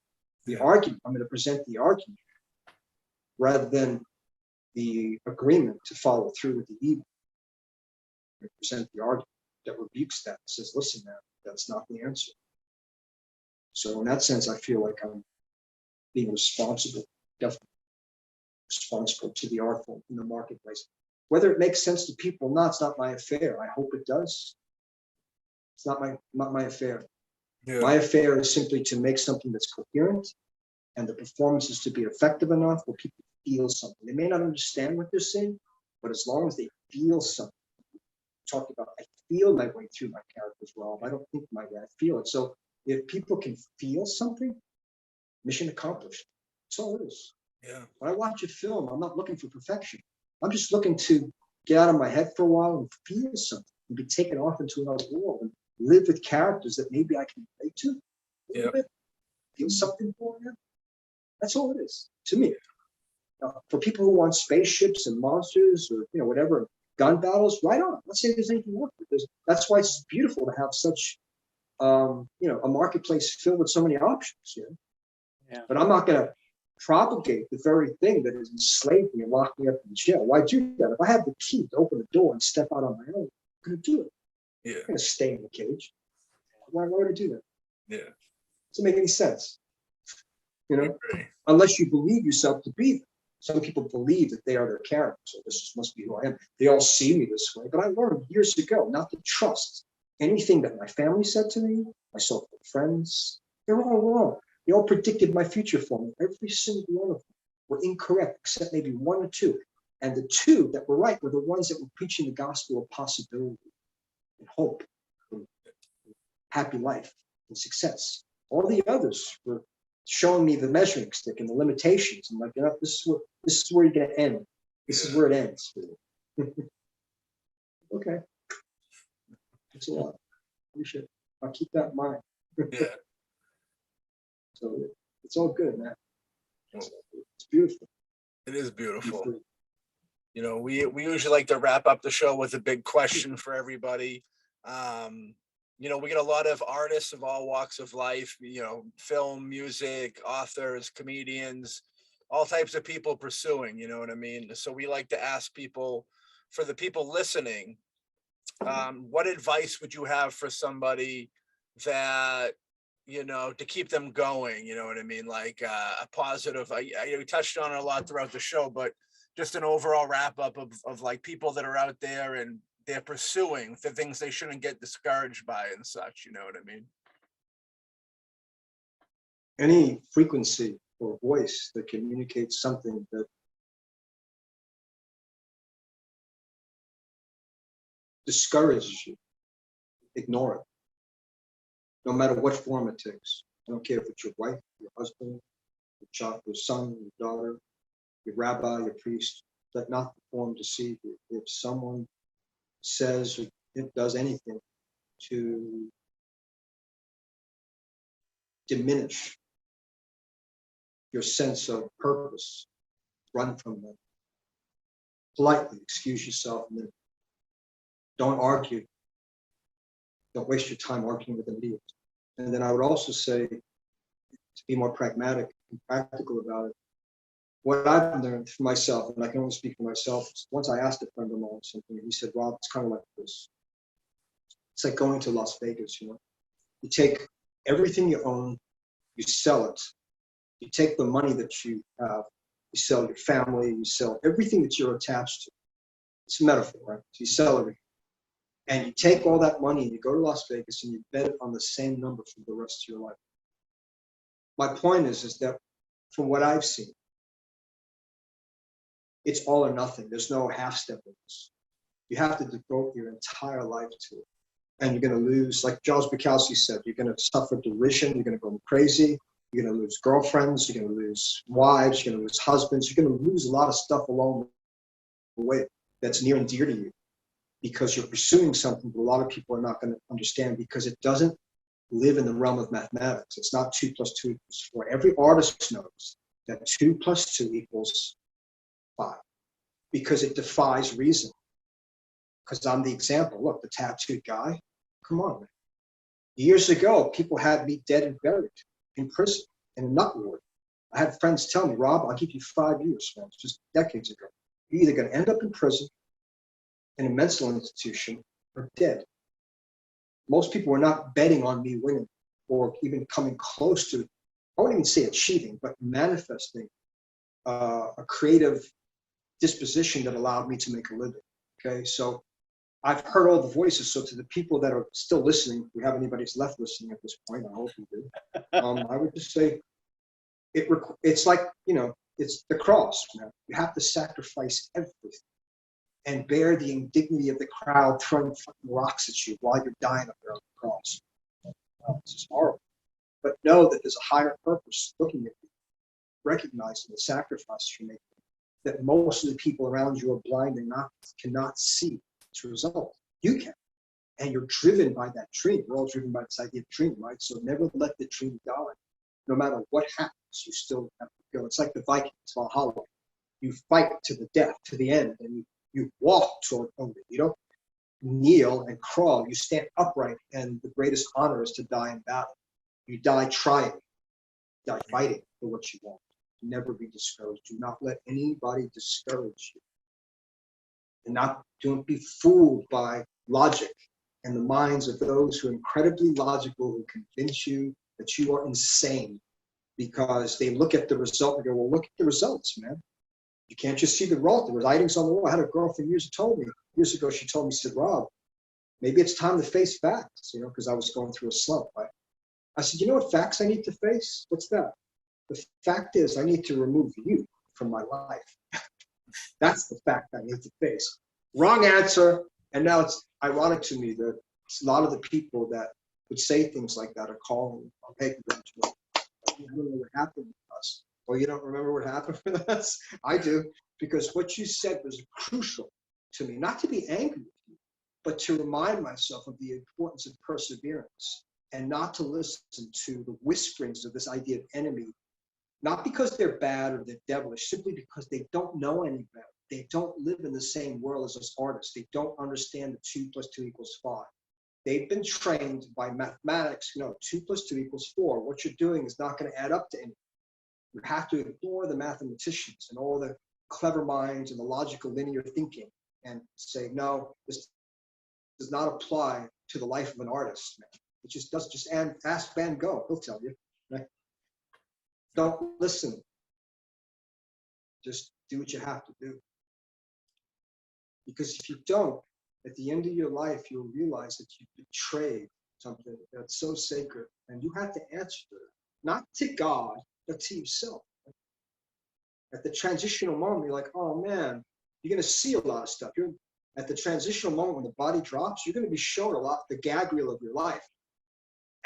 The argument, I'm going to present the argument rather than the agreement to follow through with the evil. I'm going to present the argument that rebukes that, says, listen, man, that's not the answer. So in that sense, I feel like I'm being responsible, definitely responsible to the art form in the marketplace. Whether it makes sense to people or not, it's not my affair. I hope it does. It's not my affair. Yeah. My affair is simply to make something that's coherent and the performance is to be effective enough where people feel something. They may not understand what they're saying, but as long as they feel something, talked about, I feel my way through my characters well. I don't think my way, I feel it. So if people can feel something, mission accomplished. That's all it is.
Yeah.
When I watch a film, I'm not looking for perfection. I'm just looking to get out of my head for a while and feel something and be taken off into another world and live with characters that maybe I can relate to a little bit, feel something for them. That's all it is to me. For people who want spaceships and monsters or whatever, gun battles, right on. Let's say there's anything wrong with this. That's why it's beautiful to have such a marketplace filled with so many options.
Yeah.
But I'm not going to propagate the very thing that has enslaved me and locked me up in jail. Why do that? If I have the key to open the door and step out on my own, I'm going to do it.
Yeah.
I'm going to stay in the cage. Why would I do that?
Yeah.
Doesn't make any sense.
Agree.
Unless you believe yourself to be them. Some people believe that they are their characters. So this just must be who I am. They all see me this way. But I learned years ago not to trust anything that my family said to me, my so-called friends. They're all wrong. They all predicted my future for me. Every single one of them were incorrect, except maybe one or two. And the two that were right were the ones that were preaching the gospel of possibility and hope and happy life and success. All the others were showing me the measuring stick and the limitations. And like, this is where you're gonna end. This is where it ends. Okay. That's a lot. Appreciate it. I'll keep that in mind.
Yeah.
So it's all good, man. It's beautiful.
It is beautiful. We usually like to wrap up the show with a big question for everybody. We get a lot of artists of all walks of life, film, music, authors, comedians, all types of people pursuing, you know what I mean? So we like to ask people, for the people listening, what advice would you have for somebody that, to keep them going, you know what I mean? Like a positive, we touched on it a lot throughout the show, but just an overall wrap up of like people that are out there and they're pursuing the things they shouldn't get discouraged by and such, you know what I mean?
Any frequency or voice that communicates something that discourages you, ignore it. No matter what form it takes. I don't care if it's your wife, your husband, your son, your daughter, your rabbi, your priest. Let not the form deceive you. If someone says or it does anything to diminish your sense of purpose, run from them. Politely excuse yourself and then don't argue. Don't waste your time arguing with an idiot. And then I would also say, to be more pragmatic and practical about it, what I've learned for myself, and I can only speak for myself, once I asked a friend of mine something, he said, Rob, it's kind of like this. It's like going to Las Vegas, You take everything you own, you sell it. You take the money that you have, you sell your family, you sell everything that you're attached to. It's a metaphor, right? So you sell everything. And you take all that money and you go to Las Vegas and you bet it on the same number for the rest of your life. My point is that from what I've seen, it's all or nothing. There's no half step in this. You have to devote your entire life to it. And you're going to lose, like Charles Bukowski said, you're going to suffer derision, you're going to go crazy, you're going to lose girlfriends, you're going to lose wives, you're going to lose husbands, you're going to lose a lot of stuff along the way that's near and dear to you because you're pursuing something that a lot of people are not going to understand because it doesn't live in the realm of mathematics. It's not 2 + 2 = 4. Every artist knows that 2 + 2 = 5 because it defies reason. Because I'm the example. Look, the tattooed guy, come on, man. Years ago, people had me dead and buried in prison in a nut ward. I had friends tell me, Rob, I'll give you 5 years, man. It's just decades ago. You're either going to end up in prison, in a mental institution, or dead. Most people were not betting on me winning or even coming close to, I wouldn't even say achieving, but manifesting a creative disposition that allowed me to make a living. Okay, so I've heard all the voices. So to the people that are still listening, if we have anybody left listening at this point, I hope you do. I would just say it's like, it's the cross, man. You have to sacrifice everything and bear the indignity of the crowd throwing fucking rocks at you while you're dying up there on the cross. This is horrible. but know that there's a higher purpose looking at you, recognizing the sacrifice you're making, that most of the people around you are blind and cannot see its result. You can. And you're driven by that dream. We're all driven by this idea of dream, right? So never let the dream die. No matter what happens, you still have to go. It's like the Vikings, Valhalla. You fight to the death, to the end, and you walk toward Odin. You don't kneel and crawl. You stand upright, and the greatest honor is to die in battle. You die trying, die fighting for what you want. Never be discouraged. Do not let anybody discourage you. And don't be fooled by logic and the minds of those who are incredibly logical, who convince you that you are insane because they look at the result and go, well, look at the results, man. You can't just see the result. There were writings on the wall. I had a girlfriend years ago, she told me, she said, Rob, maybe it's time to face facts, because I was going through a slump. Right? I said, you know what facts I need to face? What's that? The fact is I need to remove you from my life. That's the fact I need to face. Wrong answer. And now it's ironic to me that a lot of the people that would say things like that are calling on paper. I don't know what happened with us. Well, you don't remember what happened with us? I do, because what you said was crucial to me, not to be angry with you, but to remind myself of the importance of perseverance and not to listen to the whisperings of this idea of enemy, not because they're bad or they're devilish, simply because they don't know any better. They don't live in the same world as us artists. They don't understand that 2 + 2 = 5. They've been trained by mathematics. 2 + 2 = 4. What you're doing is not going to add up to anything. You have to ignore the mathematicians and all the clever minds and the logical linear thinking and say, no, this does not apply to the life of an artist. Man. It just does. Just ask Van Gogh. He'll tell you. Right? Don't listen. Just do what you have to do. Because if you don't, at the end of your life, you'll realize that you betrayed something that's so sacred, and you have to answer to it, not to God, but to yourself. At the transitional moment, you're like, oh man, you're going to see a lot of stuff. You're at the transitional moment when the body drops, you're going to be shown a lot, the gag reel of your life.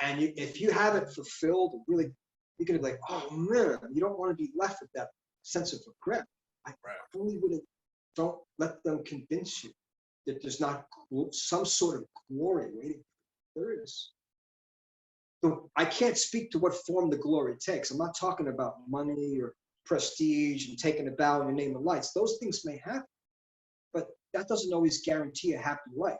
And if you haven't fulfilled, really, you're going to be like, oh man, you don't want to be left with that sense of regret. I really would have. Don't let them convince you that there's not some sort of glory waiting. There is. So I can't speak to what form the glory takes. I'm not talking about money or prestige and taking a bow in the name of lights. Those things may happen, but that doesn't always guarantee a happy life.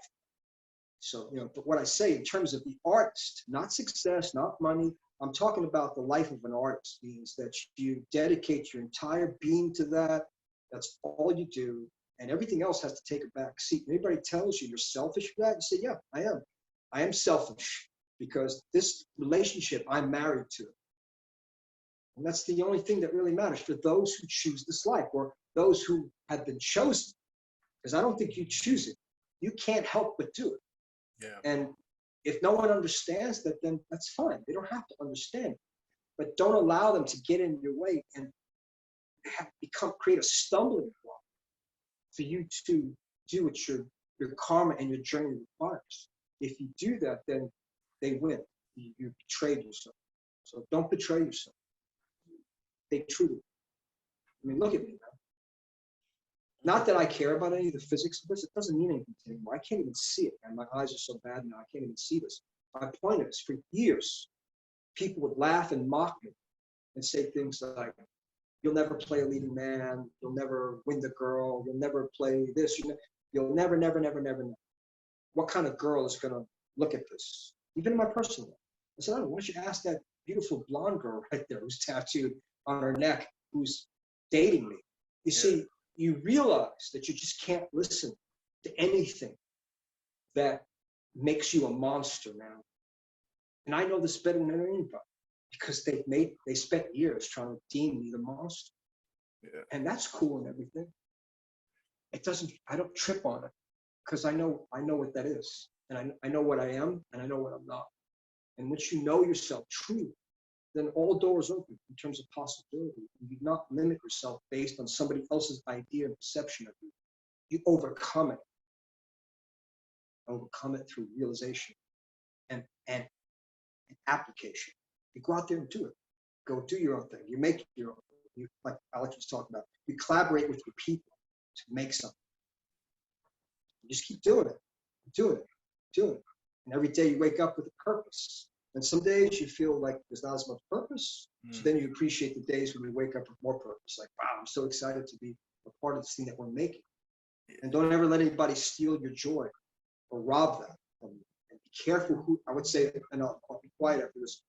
So, but what I say in terms of the artist, not success, not money, I'm talking about the life of an artist means that you dedicate your entire being to that. That's all you do, and everything else has to take a back seat. Anybody tells you you're selfish for that, you say, yeah, I am. I am selfish because this relationship I'm married to. And that's the only thing that really matters for those who choose this life or those who have been chosen. Because I don't think you choose it. You can't help but do it. Yeah. And if no one understands that, then that's fine. They don't have to understand it. But don't allow them to get in your way and create a stumbling block for you to do what your karma and your journey requires. If you do that, then they win. You betrayed yourself. So don't betray yourself. Stay true to it. I mean, look at me now. Not that I care about any of the physics of this. It doesn't mean anything anymore. I can't even see it. And my eyes are so bad now, I can't even see this. My point is, for years, people would laugh and mock me and say things like, you'll never play a leading man. You'll never win the girl. You'll never play this. You'll never. What kind of girl is going to look at this? Even in my personal life. I said, why don't you ask that beautiful blonde girl right there who's tattooed on her neck, who's dating me? You see, you realize that you just can't listen to anything that makes you a monster now. And I know this better than anybody because they spent years trying to deem me the monster. Yeah. And that's cool and everything. I don't trip on it because I know what that is. And I know what I am and I know what I'm not. And once you know yourself truly, then all doors open in terms of possibility. You do not limit yourself based on somebody else's idea and perception of you. You overcome it. Overcome it through realization and application. You go out there and do it. Go do your own thing. You make your own. You, like Alex was talking about, you collaborate with your people to make something. You just keep doing it, doing it, doing it. And every day you wake up with a purpose. And some days you feel like there's not as much purpose. So then you appreciate the days when you wake up with more purpose. Like, wow, I'm so excited to be a part of this thing that we're making. And don't ever let anybody steal your joy or rob that from you. And be careful who, I would say, and I'll be quiet after this,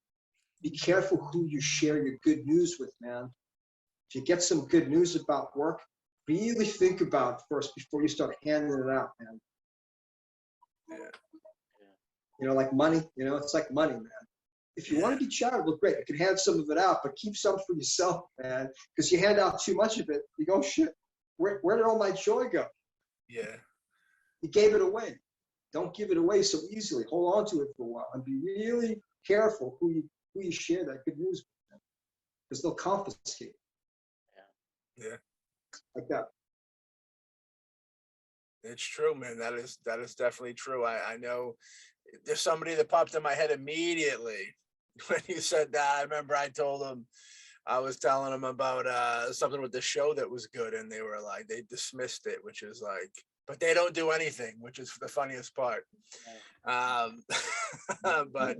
be careful who you share your good news with, man. If you get some good news about work, really think about it first before you start handing it out, man. You know, like money, you know, it's like money, man. If you want to be charitable, great. You can hand some of it out, but keep some for yourself, man. Because you hand out too much of it, you go, shit, where did all my joy go?
Yeah.
You gave it away. Don't give it away so easily. Hold on to it for a while and be really careful who you share that good news with, because they'll confiscate.
Yeah.
Like that.
It's true, man. That is definitely true. I know there's somebody that popped in my head immediately when you said that. I remember I was telling them about something with the show that was good, and they were like, they dismissed it, which is like, but they don't do anything, which is the funniest part. But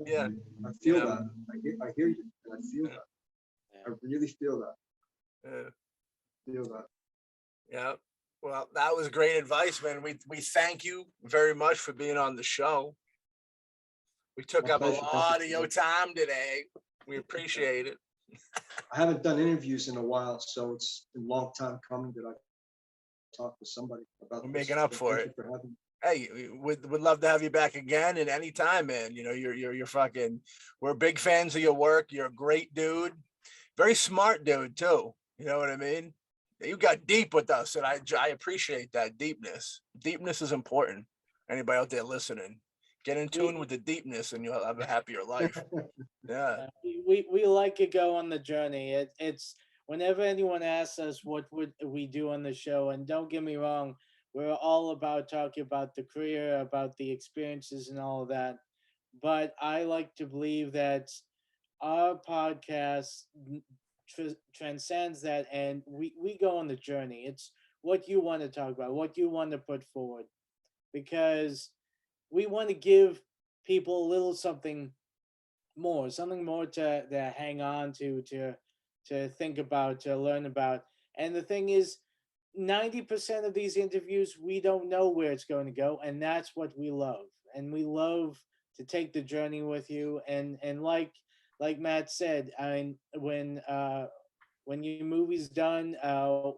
yeah,
I feel that. I hear you, and I feel that. I really feel that. Feel that.
Yeah. Well, that was great advice, man. We thank you very much for being on the show. We took
My
up
pleasure.
a lot of your time today. We appreciate it.
I haven't done interviews in a while, so it's been a long time coming that I talked to somebody about
We're
this.
making up
So
for
thank
it.
you for having me.
Hey, we'd love to have you back again and anytime, man. You know, you're fucking, we're big fans of your work. You're a great dude. Very smart dude too. You know what I mean? You got deep with us, and I appreciate that deepness. Deepness is important. Anybody out there listening, get in tune with the deepness, and you'll have a happier life. Yeah.
We like to go on the journey. It's whenever anyone asks us what would we do on the show, and don't get me wrong, we're all about talking about the career, about the experiences, and all of that. But I like to believe that our podcast transcends that, and we go on the journey. It's what you want to talk about, what you want to put forward, because we want to give people a little something more to hang on to think about, to learn about. And the thing is, 90% of these interviews, we don't know where it's going to go, and that's what we love. And we love to take the journey with you. And like Matt said, I mean, when your movie's done,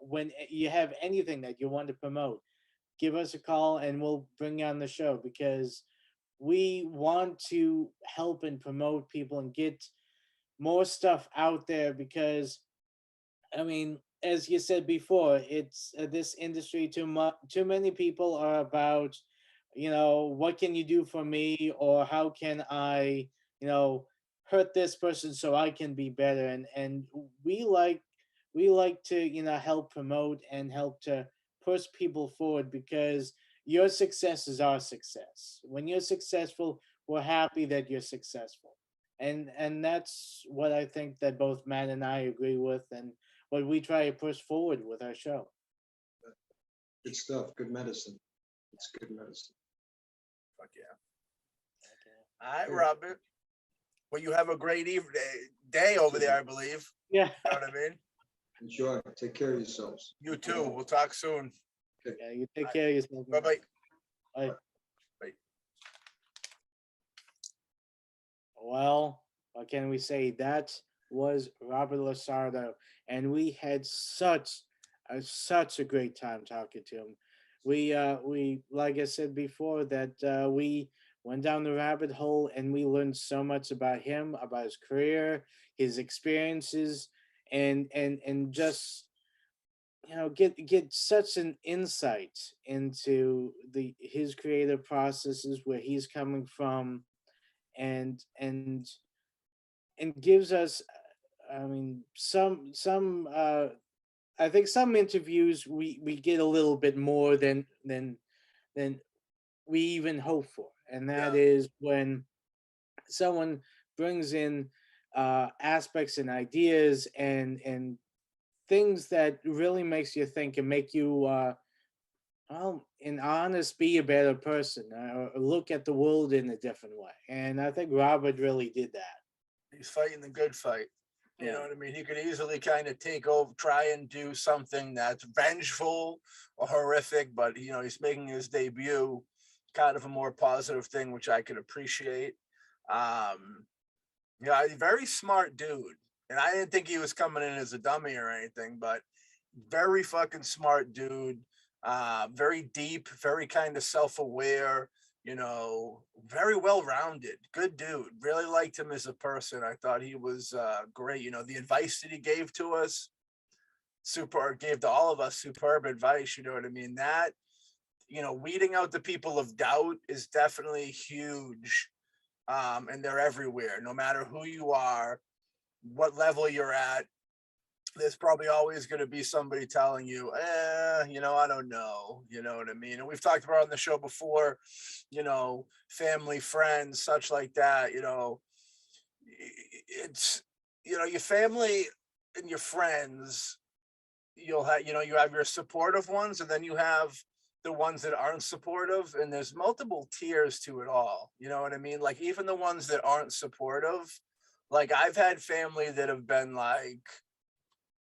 when you have anything that you want to promote, give us a call and we'll bring you on the show, because we want to help and promote people and get more stuff out there. Because I mean, as you said before, it's this industry, too many people are about, what can you do for me, or how can I, hurt this person so I can be better. And we like to, help promote and help to push people forward, because your success is our success. When you're successful, we're happy that you're successful. And that's what I think that both Matt and I agree with, and what we try to push forward with our show.
Good stuff. Good medicine. It's good medicine.
Fuck yeah. All right, Robert. Well, you have a great day over there, I believe.
Yeah.
You know what I mean?
Enjoy. Take care of yourselves.
You too. We'll talk soon.
Yeah, you take care of yourself.
Bye-bye.
Bye.
Bye.
Well, what can we say? That was Robert LaSardo, and we had such a great time talking to him. We like I said before, that we went down the rabbit hole and we learned so much about him, about his career, his experiences, and just get such an insight into his creative processes, where he's coming from, and gives us, I mean, some I think some interviews we get a little bit more than we even hope for, and that is when someone brings in aspects and ideas and things that really makes you think and make you well, in honest, be a better person, or look at the world in a different way. And I think Robert really did that.
He's fighting the good fight. You know
Yeah.
what I mean? He could easily kind of take over, try and do something that's vengeful or horrific, but he's making his debut, kind of a more positive thing, which I could appreciate. Um, yeah, a very smart dude. And I didn't think he was coming in as a dummy or anything, but very fucking smart dude. Very deep, very kind of self-aware, very well-rounded. Good dude. Really liked him as a person. I thought he was great. The advice that he gave to us, gave to all of us superb advice. You know what I mean? That, weeding out the people of doubt is definitely huge. And they're everywhere, no matter who you are, what level you're at. There's probably always going to be somebody telling you, I don't know, you know what I mean? And we've talked about on the show before, family, friends, such like that, it's, your family and your friends, you have your supportive ones, and then you have the ones that aren't supportive, and there's multiple tiers to it all. You know what I mean? Like, even the ones that aren't supportive, like, I've had family that have been like,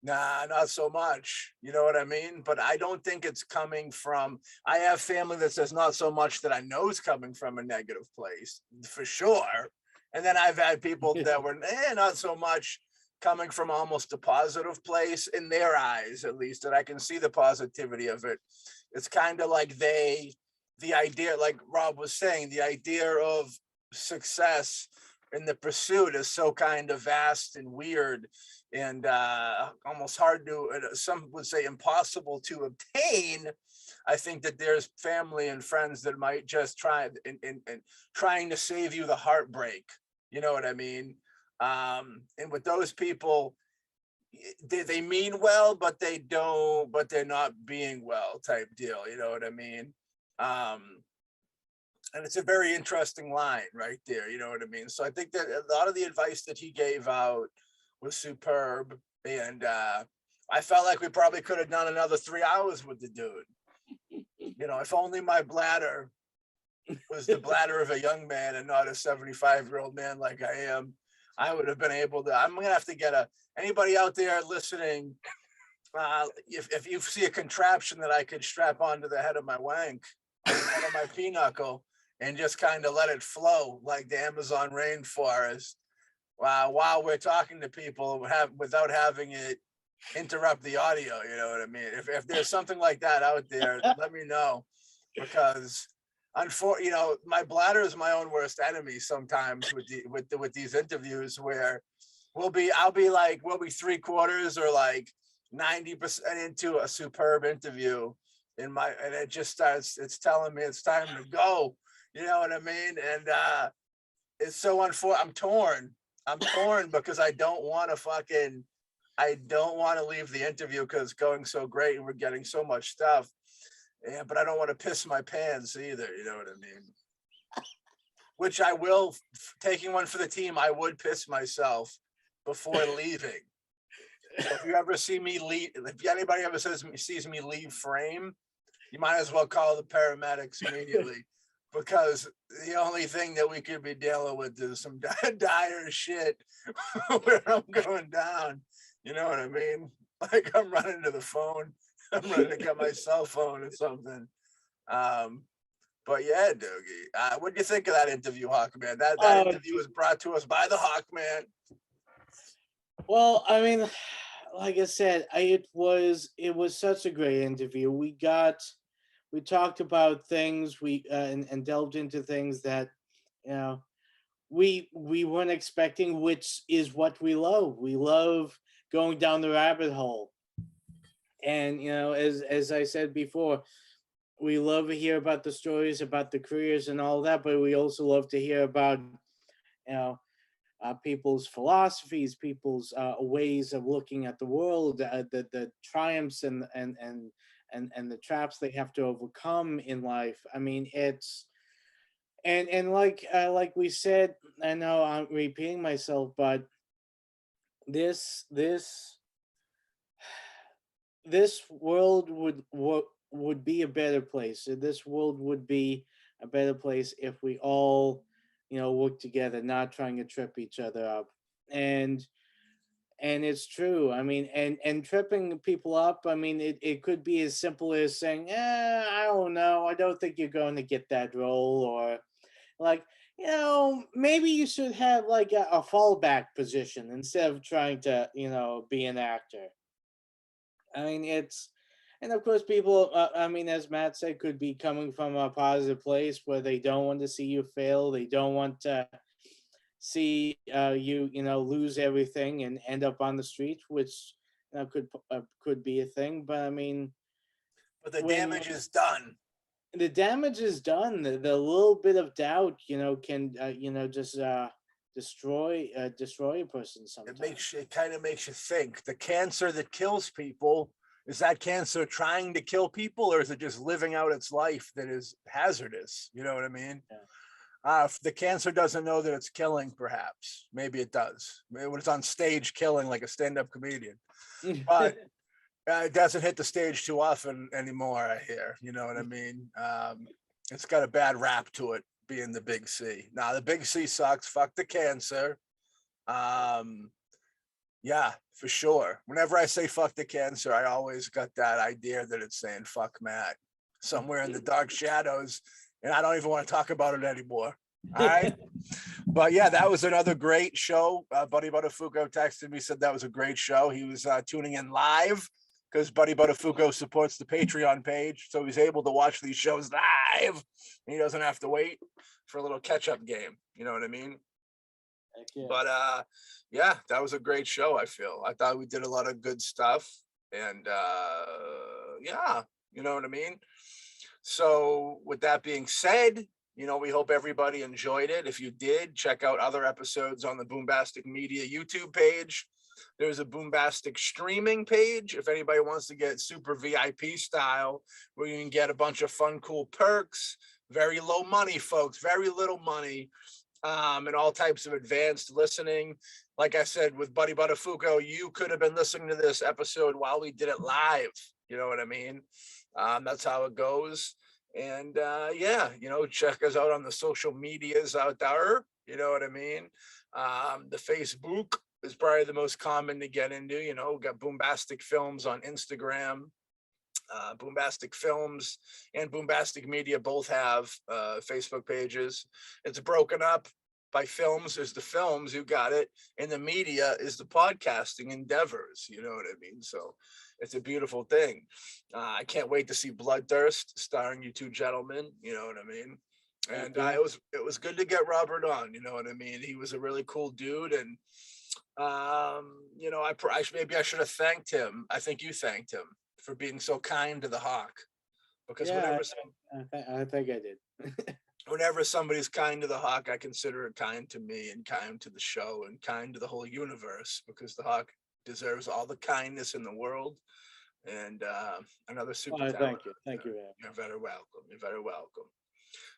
nah, not so much. You know what I mean? But I don't think it's coming from, I have family that says not so much that I know is coming from a negative place, for sure. And then I've had people that were, not so much, coming from almost a positive place in their eyes, at least, and I can see the positivity of it. It's kind of like the idea, like Rob was saying, the idea of success in the pursuit is so kind of vast and weird and almost hard to, some would say impossible to obtain. I think that there's family and friends that might just try and trying to save you the heartbreak. You know what I mean? And with those people, they mean well, but they don't, but they're not being well type deal. You know what I mean? And it's a very interesting line right there. You know what I mean? So I think that a lot of the advice that he gave out was superb. And I felt like we probably could have done another 3 hours with the dude. If only my bladder was the bladder of a young man and not a 75-year-old man like I am, I would have been able to. I'm gonna have to get anybody out there listening. If you see a contraption that I could strap onto the head of my wank, on the head of my pinochle, and just kind of let it flow like the Amazon rainforest, while we're talking to people, without having it interrupt the audio. You know what I mean? If there's something like that out there, let me know, because my bladder is my own worst enemy sometimes with these interviews, where we'll be 3/4 or like 90% into a superb interview, and it just starts, it's telling me it's time to go. You know what I mean? And it's so I'm torn because I don't want to leave the interview because it's going so great and we're getting so much stuff. Yeah, but I don't want to piss my pants either. You know what I mean? Which I will, taking one for the team, I would piss myself before leaving. So if you ever see me leave, if anybody ever sees me leave frame, you might as well call the paramedics immediately, because the only thing that we could be dealing with is some dire shit where I'm going down. You know what I mean? Like, I'm running to the phone. I'm running to get my cell phone or something. But yeah, Doogie, what do you think of that interview, Hawkman? That interview was brought to us by the Hawkman.
Well, I mean, like I said, it was such a great interview. We talked about things, and delved into things that, you know, we weren't expecting, which is what we love. We love going down the rabbit hole. And as I said before, we love to hear about the stories about the careers and all that, but we also love to hear about people's philosophies, people's ways of looking at the world, the triumphs and the traps they have to overcome in life. I mean, it's and like we said, I know I'm repeating myself, but this this world would be a better place. This world would be a better place if we all, work together, not trying to trip each other up. And it's true. I mean, and tripping people up. I mean, it could be as simple as saying, I don't know. I don't think you're going to get that role, or like, maybe you should have like a fallback position instead of trying to, be an actor. I mean, and of course, people, I mean, as Matt said, could be coming from a positive place where they don't want to see you fail. They don't want to see you, lose everything and end up on the street, which could be a thing. But I mean,
But the
when
damage is done.
the damage is done, the little bit of doubt, can, just destroy a person sometimes.
It kind of makes you think. The cancer that kills people, is that cancer trying to kill people, or is it just living out its life that is hazardous? You know what I mean?
Yeah.
If the cancer doesn't know that it's killing, perhaps maybe it does. Maybe when it's on stage killing like a stand-up comedian, but it doesn't hit the stage too often anymore, I hear. You know what I mean? It's got a bad rap to it, being the big C. Now the big C sucks. Fuck the cancer. Yeah, for sure. Whenever I say fuck the cancer, I always got that idea that it's saying fuck Matt somewhere in the dark shadows, and I don't even want to talk about it anymore. All right. But yeah, that was another great show. Buddy Buttafuoco texted me, said that was a great show. He was tuning in live because Buddy Buttafuoco supports the Patreon page, so he's able to watch these shows live, and he doesn't have to wait for a little catch-up game. You know what I mean?
Yeah.
But yeah, that was a great show. I thought we did a lot of good stuff, and yeah, you know what I mean? So with that being said, we hope everybody enjoyed it. If you did, check out other episodes on the Boombastic Media YouTube page. There's a Boombastic streaming page if anybody wants to get super VIP style, where you can get a bunch of fun, cool perks. Very low money, folks, very little money, and all types of advanced listening. Like I said, with Buddy Buttafuoco, you could have been listening to this episode while we did it live. You know what I mean? That's how it goes. And yeah, check us out on the social medias out there. You know what I mean? The Facebook is probably the most common to get into. We got Boombastic Films on Instagram. Boombastic Films and Boombastic Media both have Facebook pages. It's broken up by films. There's the films, you got it, and the media is the podcasting endeavors. You know what I mean? So it's a beautiful thing. I can't wait to see Bloodthirst starring you two gentlemen. You know what I mean? And it was good to get Robert on. You know what I mean? He was a really cool dude, and maybe I should have thanked him. I think you thanked him for being so kind to the Hawk, because
I think I did.
whenever somebody's kind to the Hawk, I consider it kind to me and kind to the show and kind to the whole universe, because the Hawk deserves all the kindness in the world. And another super talent.
Thank you.
You're very welcome. You're very welcome.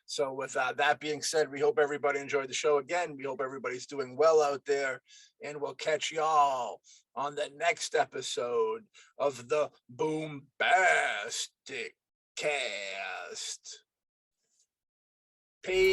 So with that being said, we hope everybody enjoyed the show. Again, we hope everybody's doing well out there, and we'll catch y'all on the next episode of the BoomBastiCAST. Peace.